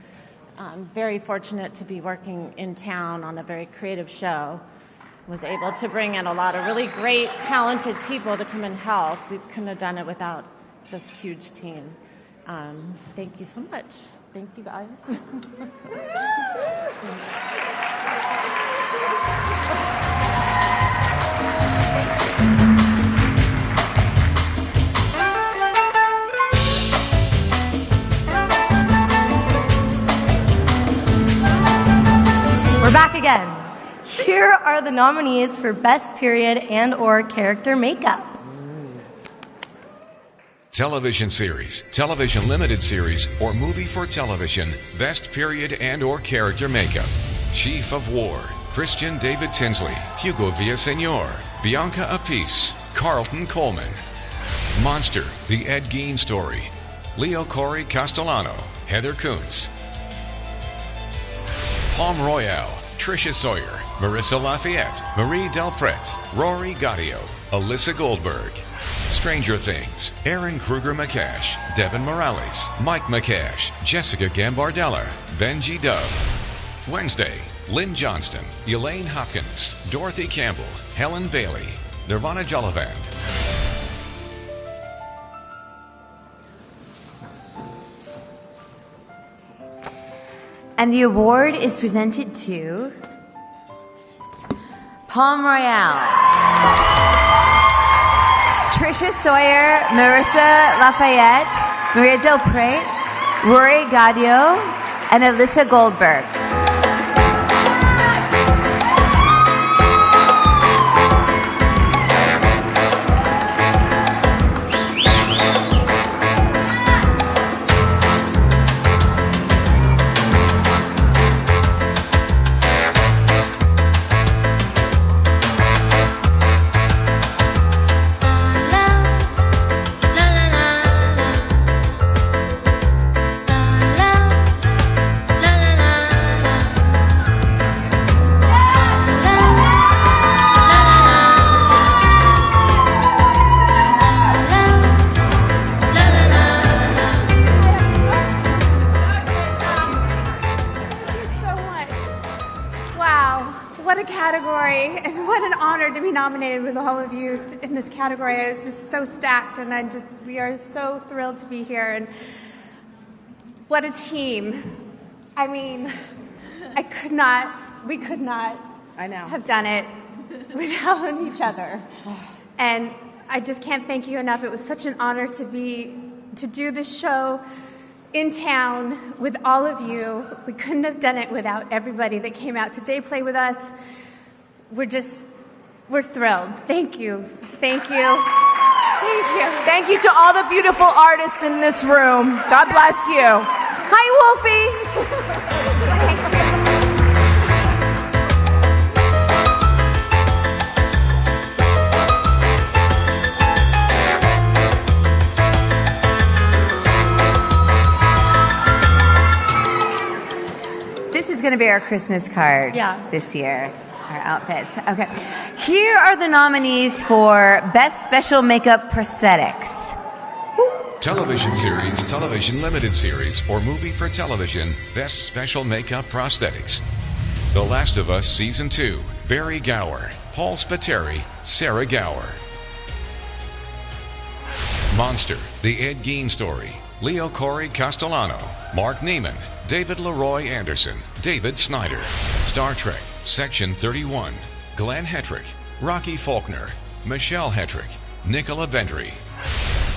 I'm very fortunate to be working in town on a very creative show. Was able to bring in a lot of really great, talented people to come and help. We couldn't have done it without this huge team. Thank you so much. Thank you, guys. We're back again. Here are the nominees for Best Period and/or Character Makeup. Television series, television limited series, or movie for television, best period and or character makeup. Chief of War, Christian David Tinsley, Hugo Villaseñor, Bianca Appice, Carlton Coleman. Monster, The Ed Gein Story, Leo Corey Castellano, Heather Kuntz. Palm Royale, Tricia Sawyer, Marissa Lafayette, Marie Delpret, Rory Gaudio, Alyssa Goldberg. Stranger Things, Aaron Kruger McCash, Devin Morales, Mike McCash, Jessica Gambardella, Benji Dove. Wednesday, Lynn Johnston, Elaine Hopkins, Dorothy Campbell, Helen Bailey, Nirvana Jollivand. And the award is presented to Palm Royale. Tricia Sawyer, Marissa Lafayette, Maria Del Prete, Rory Gaudio, and Alyssa Goldberg. Nominated with all of you in this category. It's just so stacked, and we are so thrilled to be here. And what a team! I mean, we could not have done it without each other. And I just can't thank you enough. It was such an honor to do this show in town with all of you. We couldn't have done it without everybody that came out to day play with us. We're thrilled. Thank you. Thank you. Thank you. Thank you to all the beautiful artists in this room. God bless you. Hi, Wolfie. This is going to be our Christmas card this year. Our outfits. Okay. Here are the nominees for Best Special Makeup Prosthetics. Television series, television limited series, or movie for television, best special makeup prosthetics. The Last of Us Season 2, Barry Gower, Paul Spateri, Sarah Gower. Monster, The Ed Gein Story, Leo Corey Castellano, Mark Neiman, David Leroy Anderson, David Snyder. Star Trek, Section 31, Glenn Hetrick, Rocky Faulkner, Michelle Hetrick, Nicola Bendry.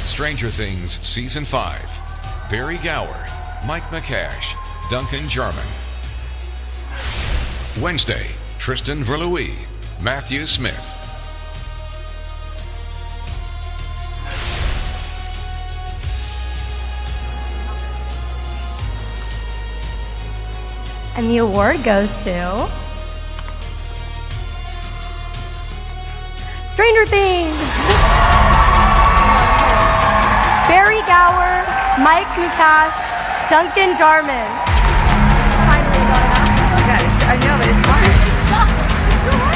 Stranger Things Season 5, Barry Gower, Mike McCash, Duncan Jarman. Wednesday, Tristan Verlouis, Matthew Smith. And the award goes to Stranger Things. Barry Gower, Mike McCash, Duncan Jarman. Finally got it out. Oh God, I know, but it's hard. It's so hard.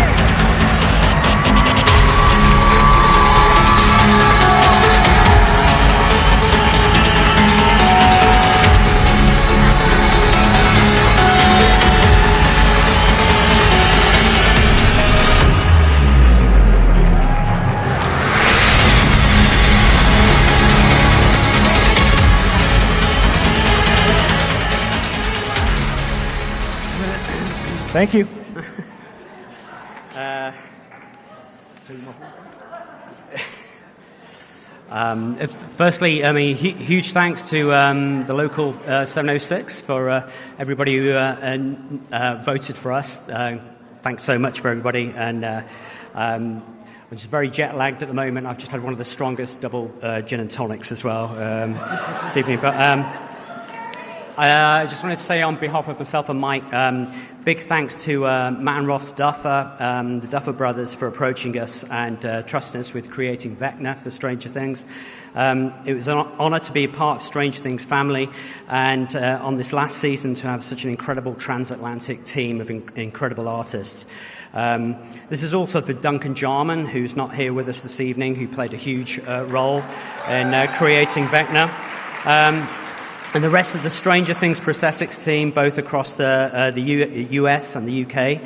Thank you. Firstly, huge thanks to the local 706 for everybody who voted for us. Thanks so much for everybody. And which is very jet-lagged at the moment. I've just had one of the strongest double gin and tonics as well this evening. But I just wanted to say on behalf of myself and Mike, big thanks to Matt and Ross Duffer, the Duffer brothers, for approaching us and trusting us with creating Vecna for Stranger Things. It was an honor to be a part of Stranger Things family, and on this last season to have such an incredible transatlantic team of incredible artists. This is also for Duncan Jarman, who's not here with us this evening, who played a huge role in creating Vecna. And the rest of the Stranger Things prosthetics team, both across the US and the UK.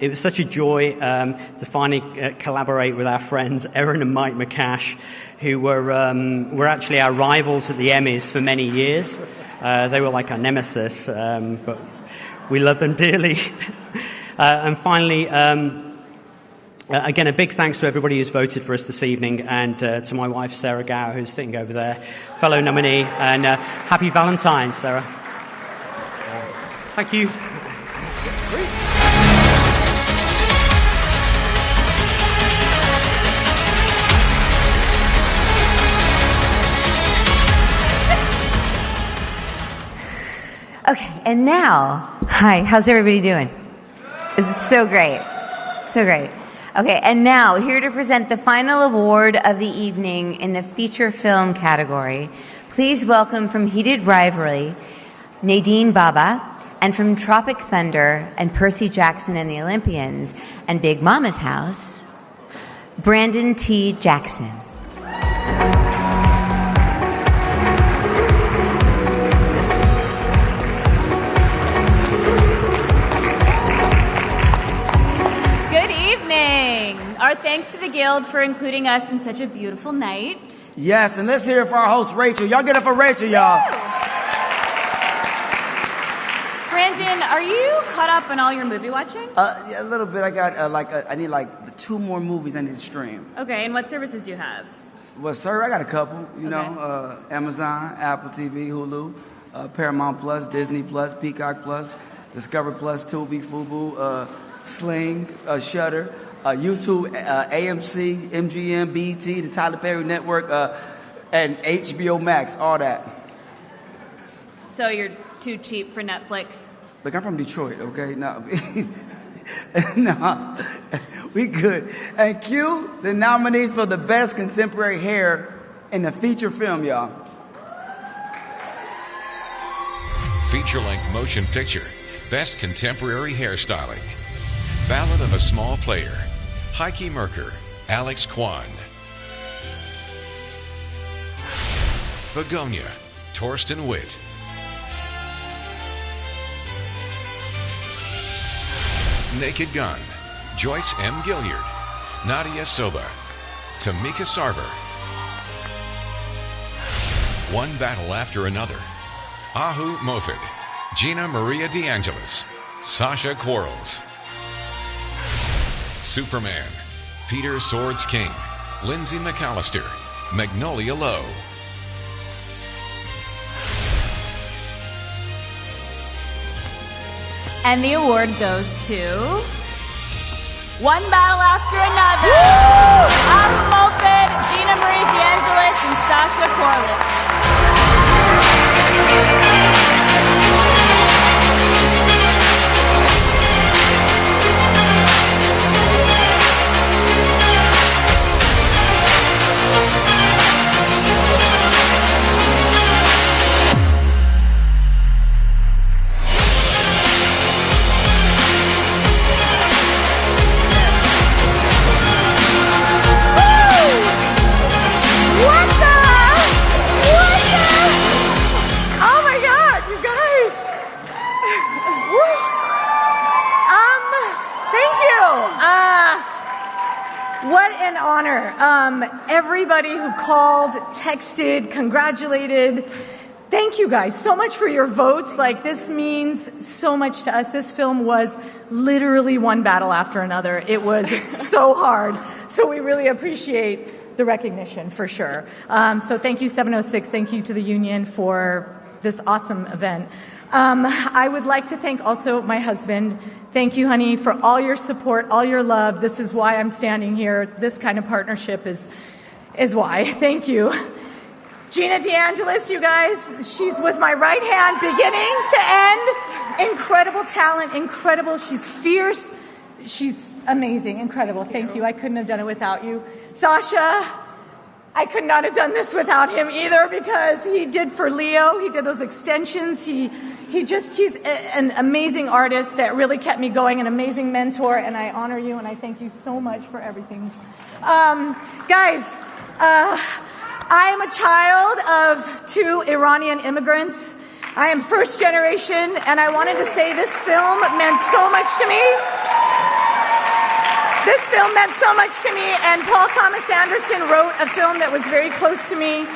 It was such a joy to finally collaborate with our friends Erin and Mike McCash, who were actually our rivals at the Emmys for many years. They were like our nemesis, but we love them dearly. And finally, again, a big thanks to everybody who's voted for us this evening, and to my wife, Sarah Gow, who's sitting over there, fellow nominee, and happy Valentine's, Sarah. Thank you. Okay, and now, hi, how's everybody doing? It's so great. So great. Okay, and now, here to present the final award of the evening in the feature film category, please welcome from Heated Rivalry, Nadine Baba, and from Tropic Thunder and Percy Jackson and the Olympians and Big Mama's House, Brandon T. Jackson. Our thanks to the Guild for including us in such a beautiful night. Yes, and let's hear it for our host, Rachel. Y'all get it for Rachel, y'all. Brandon, are you caught up on all your movie watching? Yeah, a little bit. I got I need the 2 more movies I need to stream. Okay, and what services do you have? Well, sir, I got a couple. You know, Amazon, Apple TV, Hulu, Paramount Plus, Disney Plus, Peacock Plus, Discover Plus, Tubi, Fubu, Sling, Shudder. YouTube, AMC, MGM, BET, the Tyler Perry Network, and HBO Max, all that. So you're too cheap for Netflix? Look, I'm from Detroit, okay? No, no, we good. And cue the nominees for the best contemporary hair in a feature film, y'all. Feature-length motion picture, best contemporary hairstyling. Ballad of a Small Player, Heike Merker, Alex Kwan. Begonia, Torsten Witt. Naked Gun, Joyce M. Gilliard, Nadia Soba, Tamika Sarver. One Battle After Another, Ahu Mofid, Gina Maria DeAngelis, Sasha Quarles. Superman, Peter Swords King, Lindsay McAllister, Magnolia Lowe. And the award goes to One Battle After Another. Abu Mofid, Gina Marie DeAngelis, and Sasha Quarles. What an honor. Everybody who called, texted, congratulated. Thank you guys so much for your votes. This means so much to us. This film was literally one battle after another. It was so hard. So we really appreciate the recognition for sure. So thank you, 706. Thank you to the union for this awesome event. I would like to thank also my husband. Thank you, honey, for all your support, all your love. This is why I'm standing here. This kind of partnership is why. Thank you. Gina DeAngelis, you guys, she was my right hand beginning to end. Incredible talent, incredible. She's fierce. She's amazing, incredible. Thank you. I couldn't have done it without you. Sasha, I could not have done this without him either, because he did for Leo. He did those extensions. He's an amazing artist that really kept me going, an amazing mentor, and I honor you and I thank you so much for everything. Guys, I am a child of 2 Iranian immigrants. I am first generation, and I wanted to say this film meant so much to me. This film meant so much to me, and Paul Thomas Anderson wrote a film that was very close to me,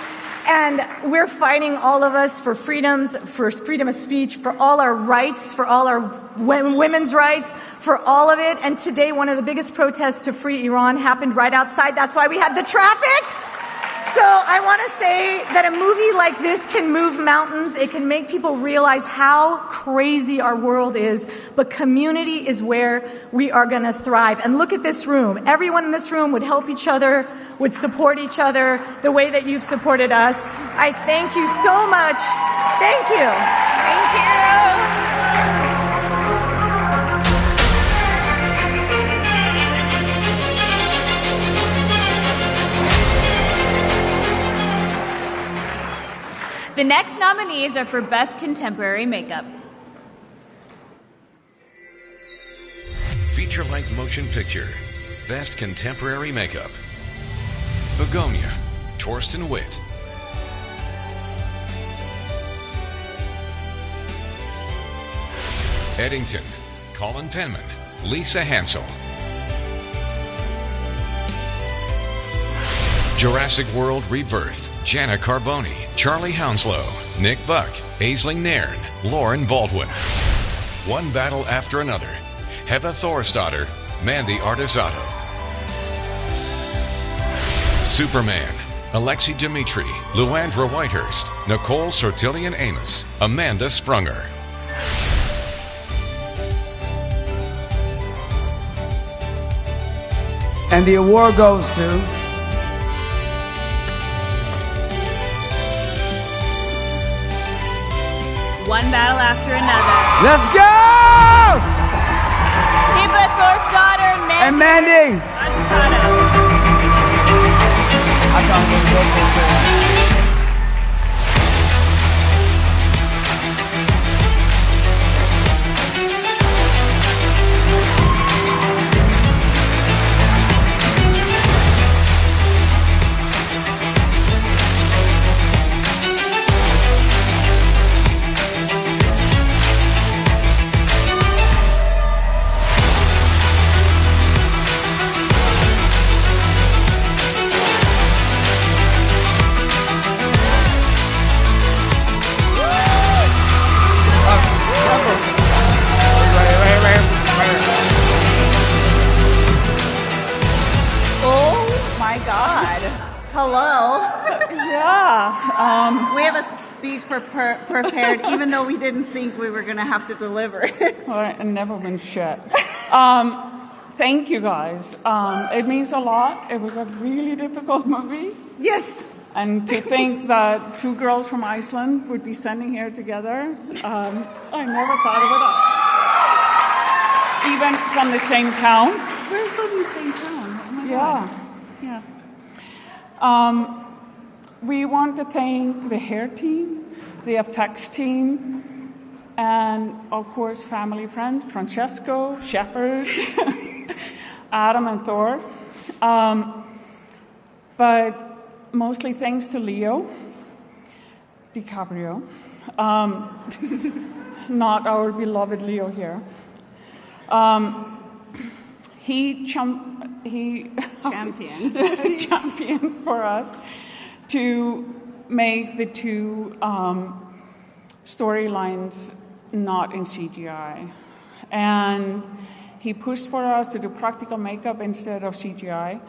and we're fighting, all of us, for freedoms, for freedom of speech, for all our rights, for all our women's rights, for all of it. And today, one of the biggest protests to free Iran happened right outside. That's why we had the traffic. So I want to say that a movie like this can move mountains. It can make people realize how crazy our world is. But community is where we are going to thrive. And look at this room. Everyone in this room would help each other, would support each other the way that you've supported us. I thank you so much. Thank you. Thank you. The next nominees are for Best Contemporary Makeup. Feature-length motion picture, Best Contemporary Makeup. Begonia, Torsten Witt. Eddington, Colin Penman, Lisa Hansel. Jurassic World Rebirth, Jana Carboni, Charlie Hounslow, Nick Buck, Aisling Nairn, Lauren Baldwin. One Battle After Another, Heba Thorstadter, Mandy Artisato. Superman, Alexi Dimitri, Luandra Whitehurst, Nicole Sortillian Amos, Amanda Sprunger. And the award goes to One Battle After Another. Let's go! Heba Thorstadter and Mandy. Hello. Yeah. We have a speech prepared, even though we didn't think we were going to have to deliver it. Well, I never been shit. Thank you, guys. It means a lot. It was a really difficult movie. Yes. And to think that 2 girls from Iceland would be standing here together, I never thought of it. Even from the same town. We're from the same town. Oh my God. God. We want to thank the hair team, the effects team, and of course family friends, Francesco, Shepard, Adam and Thor. But mostly thanks to Leo DiCaprio, not our beloved Leo here. He championed for us to make the 2 storylines not in CGI. And he pushed for us to do practical makeup instead of CGI.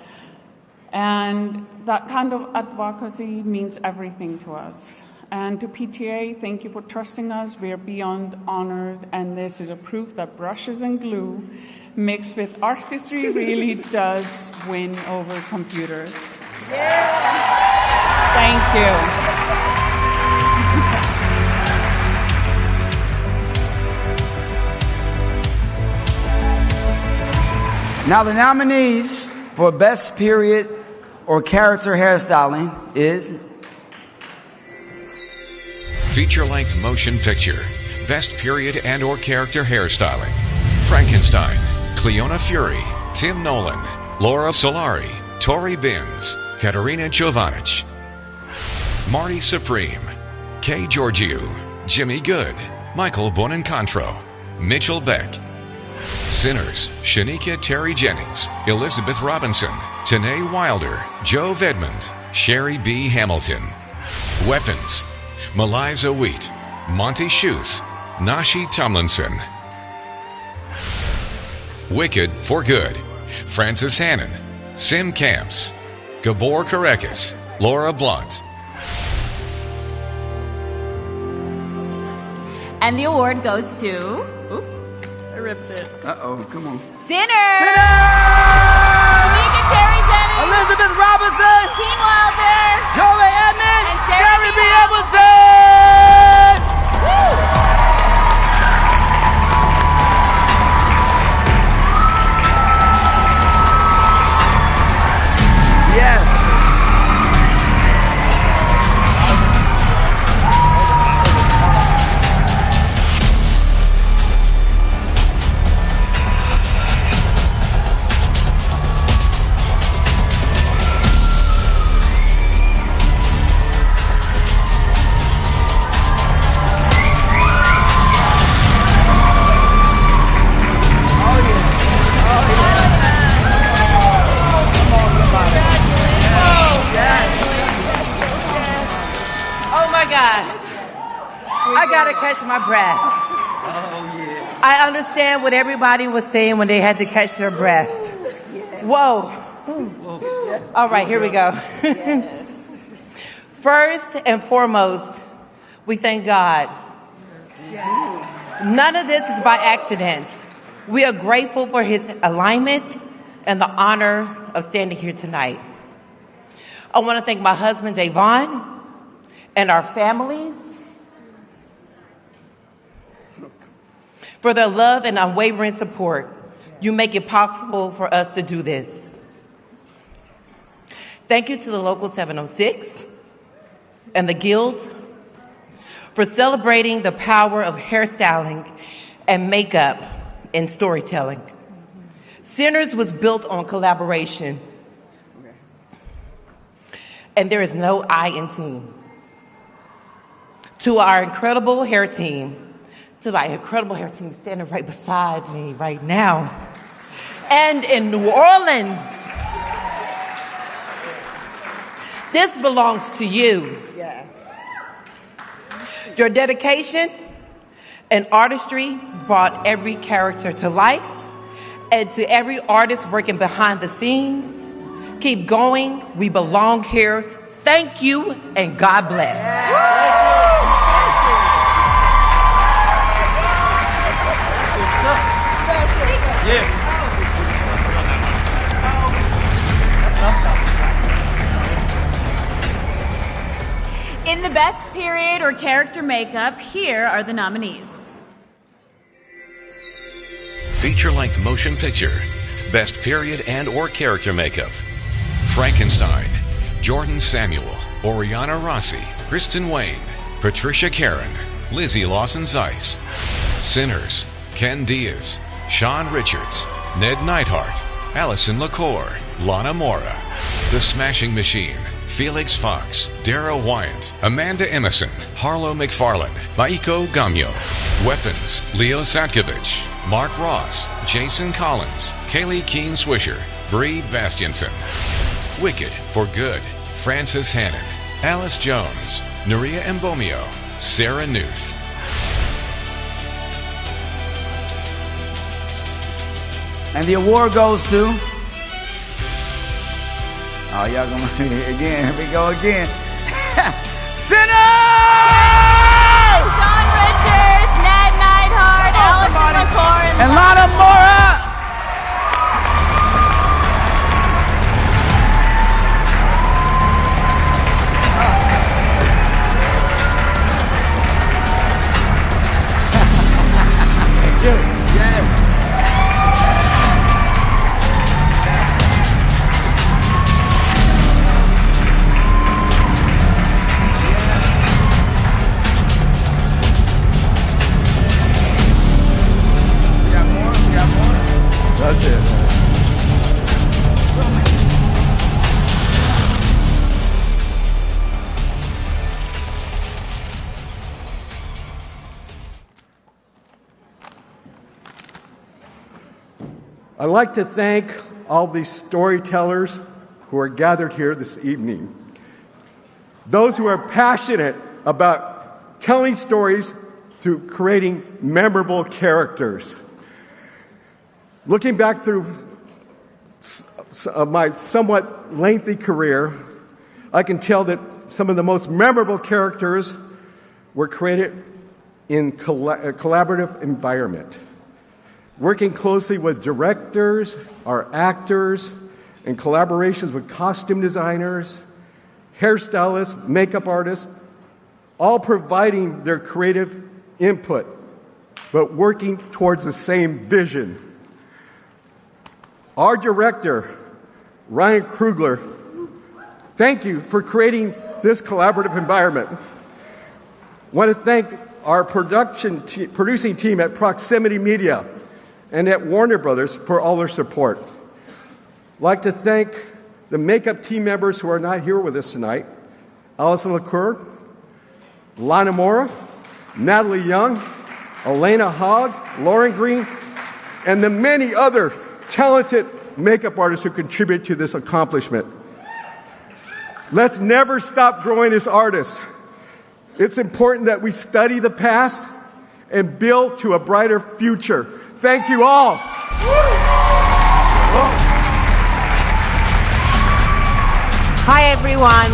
And that kind of advocacy means everything to us. And to PTA, thank you for trusting us. We are beyond honored, and this is a proof that brushes and glue mixed with artistry really does win over computers. Thank you. Now the nominees for Best Period or Character Hairstyling is Feature-length motion picture, Best Period and or Character Hairstyling. Frankenstein, Cleona Fury, Tim Nolan, Laura Solari, Tori Binns, Katerina Jovanic. Marty Supreme, Kay Georgiou, Jimmy Good, Michael Bonaventure, Mitchell Beck. Sinners, Shanika Terry Jennings, Elizabeth Robinson, Tanae Wilder, Joe Vedmond, Sherry B. Hamilton. Weapons, Meliza Wheat, Monty Schuth, Nashi Tomlinson. Wicked for Good, Francis Hannon, Sim Camps, Gabor Karekis, Laura Blunt. And the award goes to... I ripped it. Uh-oh, come on. Sinner! Shanika Terry Jennings! Elizabeth Robinson! Team Wilder! Joey Edmond! And Sherry B. Hamilton! Woo! Yes. I gotta catch my breath. Oh, yeah. I understand what everybody was saying when they had to catch their breath. Whoa. All right, here we go. First and foremost, we thank God. None of this is by accident. We are grateful for his alignment and the honor of standing here tonight. I want to thank my husband, Davon, and our families for their love and unwavering support. You make it possible for us to do this. Thank you to the Local 706 and the Guild for celebrating the power of hairstyling and makeup in storytelling. Sinners was built on collaboration, and there is no I in team. To our incredible hair team, standing right beside me right now, and in New Orleans, this belongs to you. Yes. Your dedication and artistry brought every character to life, and to every artist working behind the scenes, keep going. We belong here. Thank you, and God bless. Yeah. In the Best Period or Character Makeup, here are the nominees. Feature-length motion picture, Best Period and or Character Makeup. Frankenstein, Jordan Samuel, Oriana Rossi, Kristen Wayne, Patricia Karen, Lizzie Lawson-Zeiss. Sinners, Ken Diaz, Sean Richards, Ned Neidhart, Allison LaCour, Lana Mora. The Smashing Machine, Felix Fox, Dara Wyant, Amanda Emerson, Harlow McFarlane, Maiko Gamyo. Weapons, Leo Satkovich, Mark Ross, Jason Collins, Kaylee Keen Swisher, Bree Bastianson. Wicked for Good, Francis Hannon, Alice Jones, Nuria Mbomio, Sarah Newth. And the award goes to... Oh, y'all gonna again, here we go again. Sean Richards, Ned Neidhart, Allison McCord, And Lana Mora. Yes. That's it. I'd like to thank all these storytellers who are gathered here this evening. Those who are passionate about telling stories through creating memorable characters. Looking back through my somewhat lengthy career, I can tell that some of the most memorable characters were created in a collaborative environment. Working closely with directors, our actors, in collaborations with costume designers, hairstylists, makeup artists, all providing their creative input, but working towards the same vision. Our director, Ryan Krugler, thank you for creating this collaborative environment. I want to thank our producing team at Proximity Media and at Warner Brothers for all their support. I'd like to thank the makeup team members who are not here with us tonight: Allison LaCour, Lana Mora, Natalie Young, Elena Hogg, Lauren Green, and the many other talented makeup artists who contribute to this accomplishment. Let's never stop growing as artists. It's important that we study the past and build to a brighter future. Thank you all. Hi, everyone.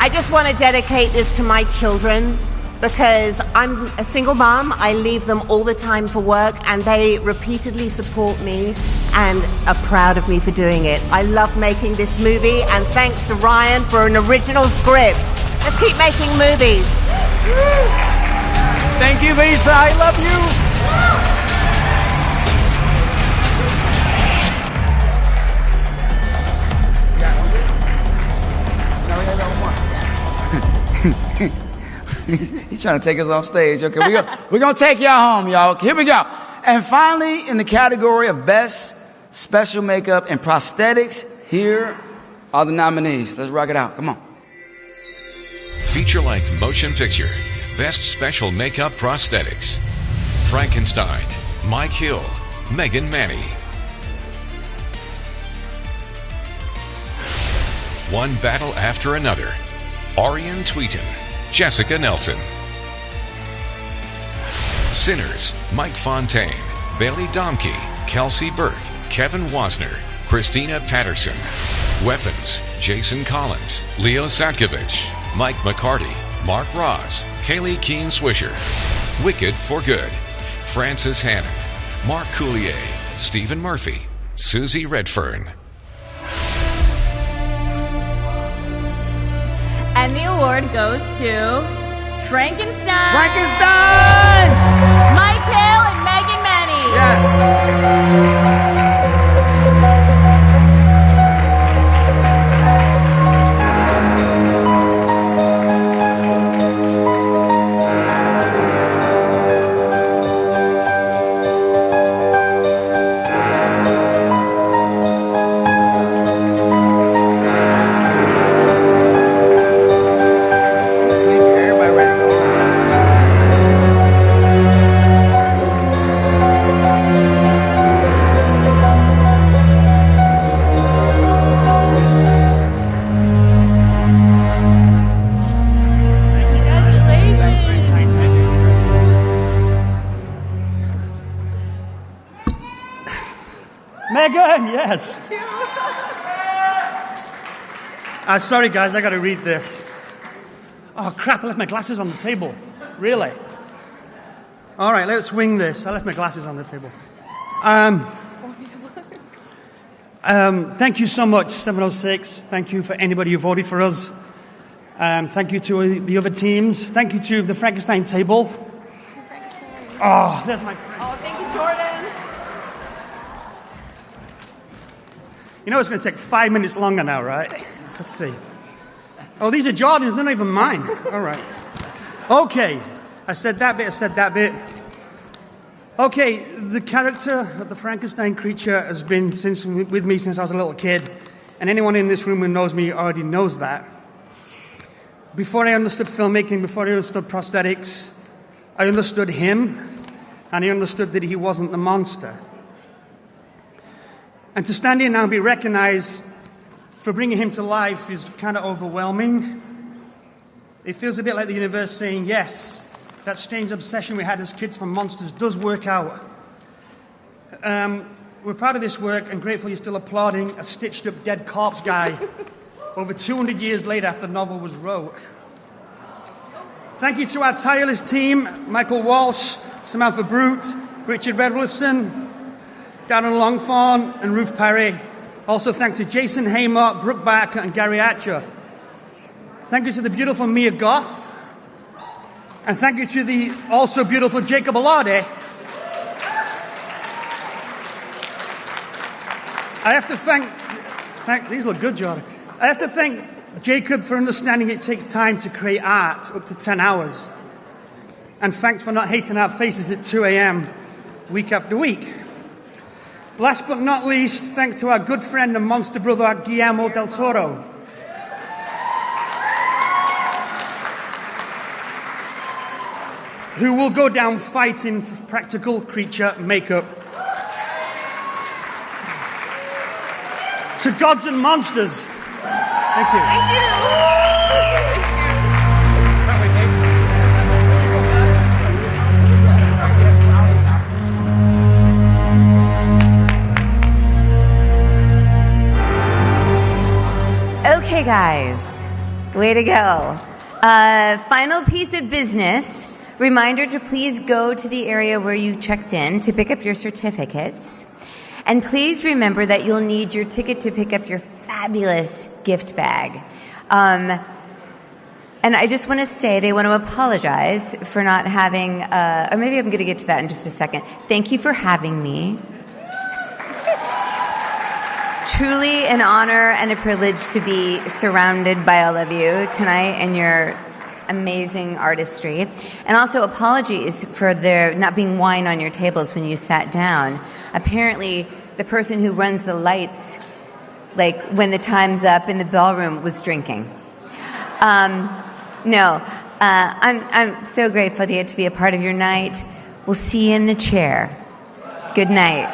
I just want to dedicate this to my children because I'm a single mom. I leave them all the time for work, and they repeatedly support me and are proud of me for doing it. I love making this movie, and thanks to Ryan for an original script. Let's keep making movies. Thank you, Lisa. I love you. He's trying to take us off stage. Okay, we're going to take y'all home, y'all. Here we go. And finally, in the category of Best Special Makeup and Prosthetics, here are the nominees. Let's rock it out. Come on. Feature-length motion picture, Best Special Makeup Prosthetics. Frankenstein, Mike Hill, Megan Manny. One Battle After Another, Arian Tweeton, Jessica Nelson. Sinners, Mike Fontaine, Bailey Domke, Kelsey Burke, Kevin Wasner, Christina Patterson. Weapons, Jason Collins, Leo Satkovich, Mike McCarty, Mark Ross, Kaylee Keene Swisher. Wicked for Good, Francis Hannon, Mark Coulier, Stephen Murphy, Susie Redfern. And the award goes to Frankenstein. Frankenstein! Mike Hill and Megan Manny. Yes. Megan, yes. Sorry, guys, I got to read this. Oh, crap, I left my glasses on the table. Really? All right, let's wing this. I left my glasses on the table. Thank you so much, 706. Thank you for anybody who voted for us. Thank you to the other teams. Thank you to the Frankenstein table. Oh, there's my friend. Oh, thank you, Jordan. You know it's going to take 5 minutes longer now, right? Let's see. Oh, these are Jordan's, they're not even mine. All right. Okay. I said that bit. Okay, the character of the Frankenstein creature has been with me since I was a little kid, and anyone in this room who knows me already knows that. Before I understood filmmaking, before I understood prosthetics, I understood him, and I understood that he wasn't the monster. And to stand here now and be recognized for bringing him to life is kind of overwhelming. It feels a bit like the universe saying, yes, that strange obsession we had as kids for monsters does work out. We're proud of this work and grateful you're still applauding a stitched-up dead corpse guy over 200 years later after the novel was wrote. Thank you to our tireless team, Michael Walsh, Samantha Brute, Richard Redwillson, Darren Longthorn, and Ruth Parry. Also thanks to Jason Hamer, Brooke Barker, and Gary Atcher. Thank you to the beautiful Mia Goth. And thank you to the also beautiful Jacob Elordi. I have to thank these look good, Jordan. I have to thank Jacob for understanding it takes time to create art, up to 10 hours. And thanks for not hating our faces at 2 a.m. week after week. Last but not least, thanks to our good friend and monster brother, Guillermo del Toro. Who will go down fighting for practical creature makeup. To gods and monsters. Thank you. Thank you. Okay, guys, way to go. Final piece of business. Reminder to please go to the area where you checked in to pick up your certificates. And please remember that you'll need your ticket to pick up your fabulous gift bag. And I just want to say they want to apologize for not having, or maybe I'm going to get to that in just a second. Thank you for having me. Truly an honor and a privilege to be surrounded by all of you tonight and your amazing artistry. And also apologies for there not being wine on your tables when you sat down. Apparently, the person who runs the lights, like when the time's up in the ballroom, was drinking. I'm so grateful to get to be a part of your night. We'll see you in the chair. Good night.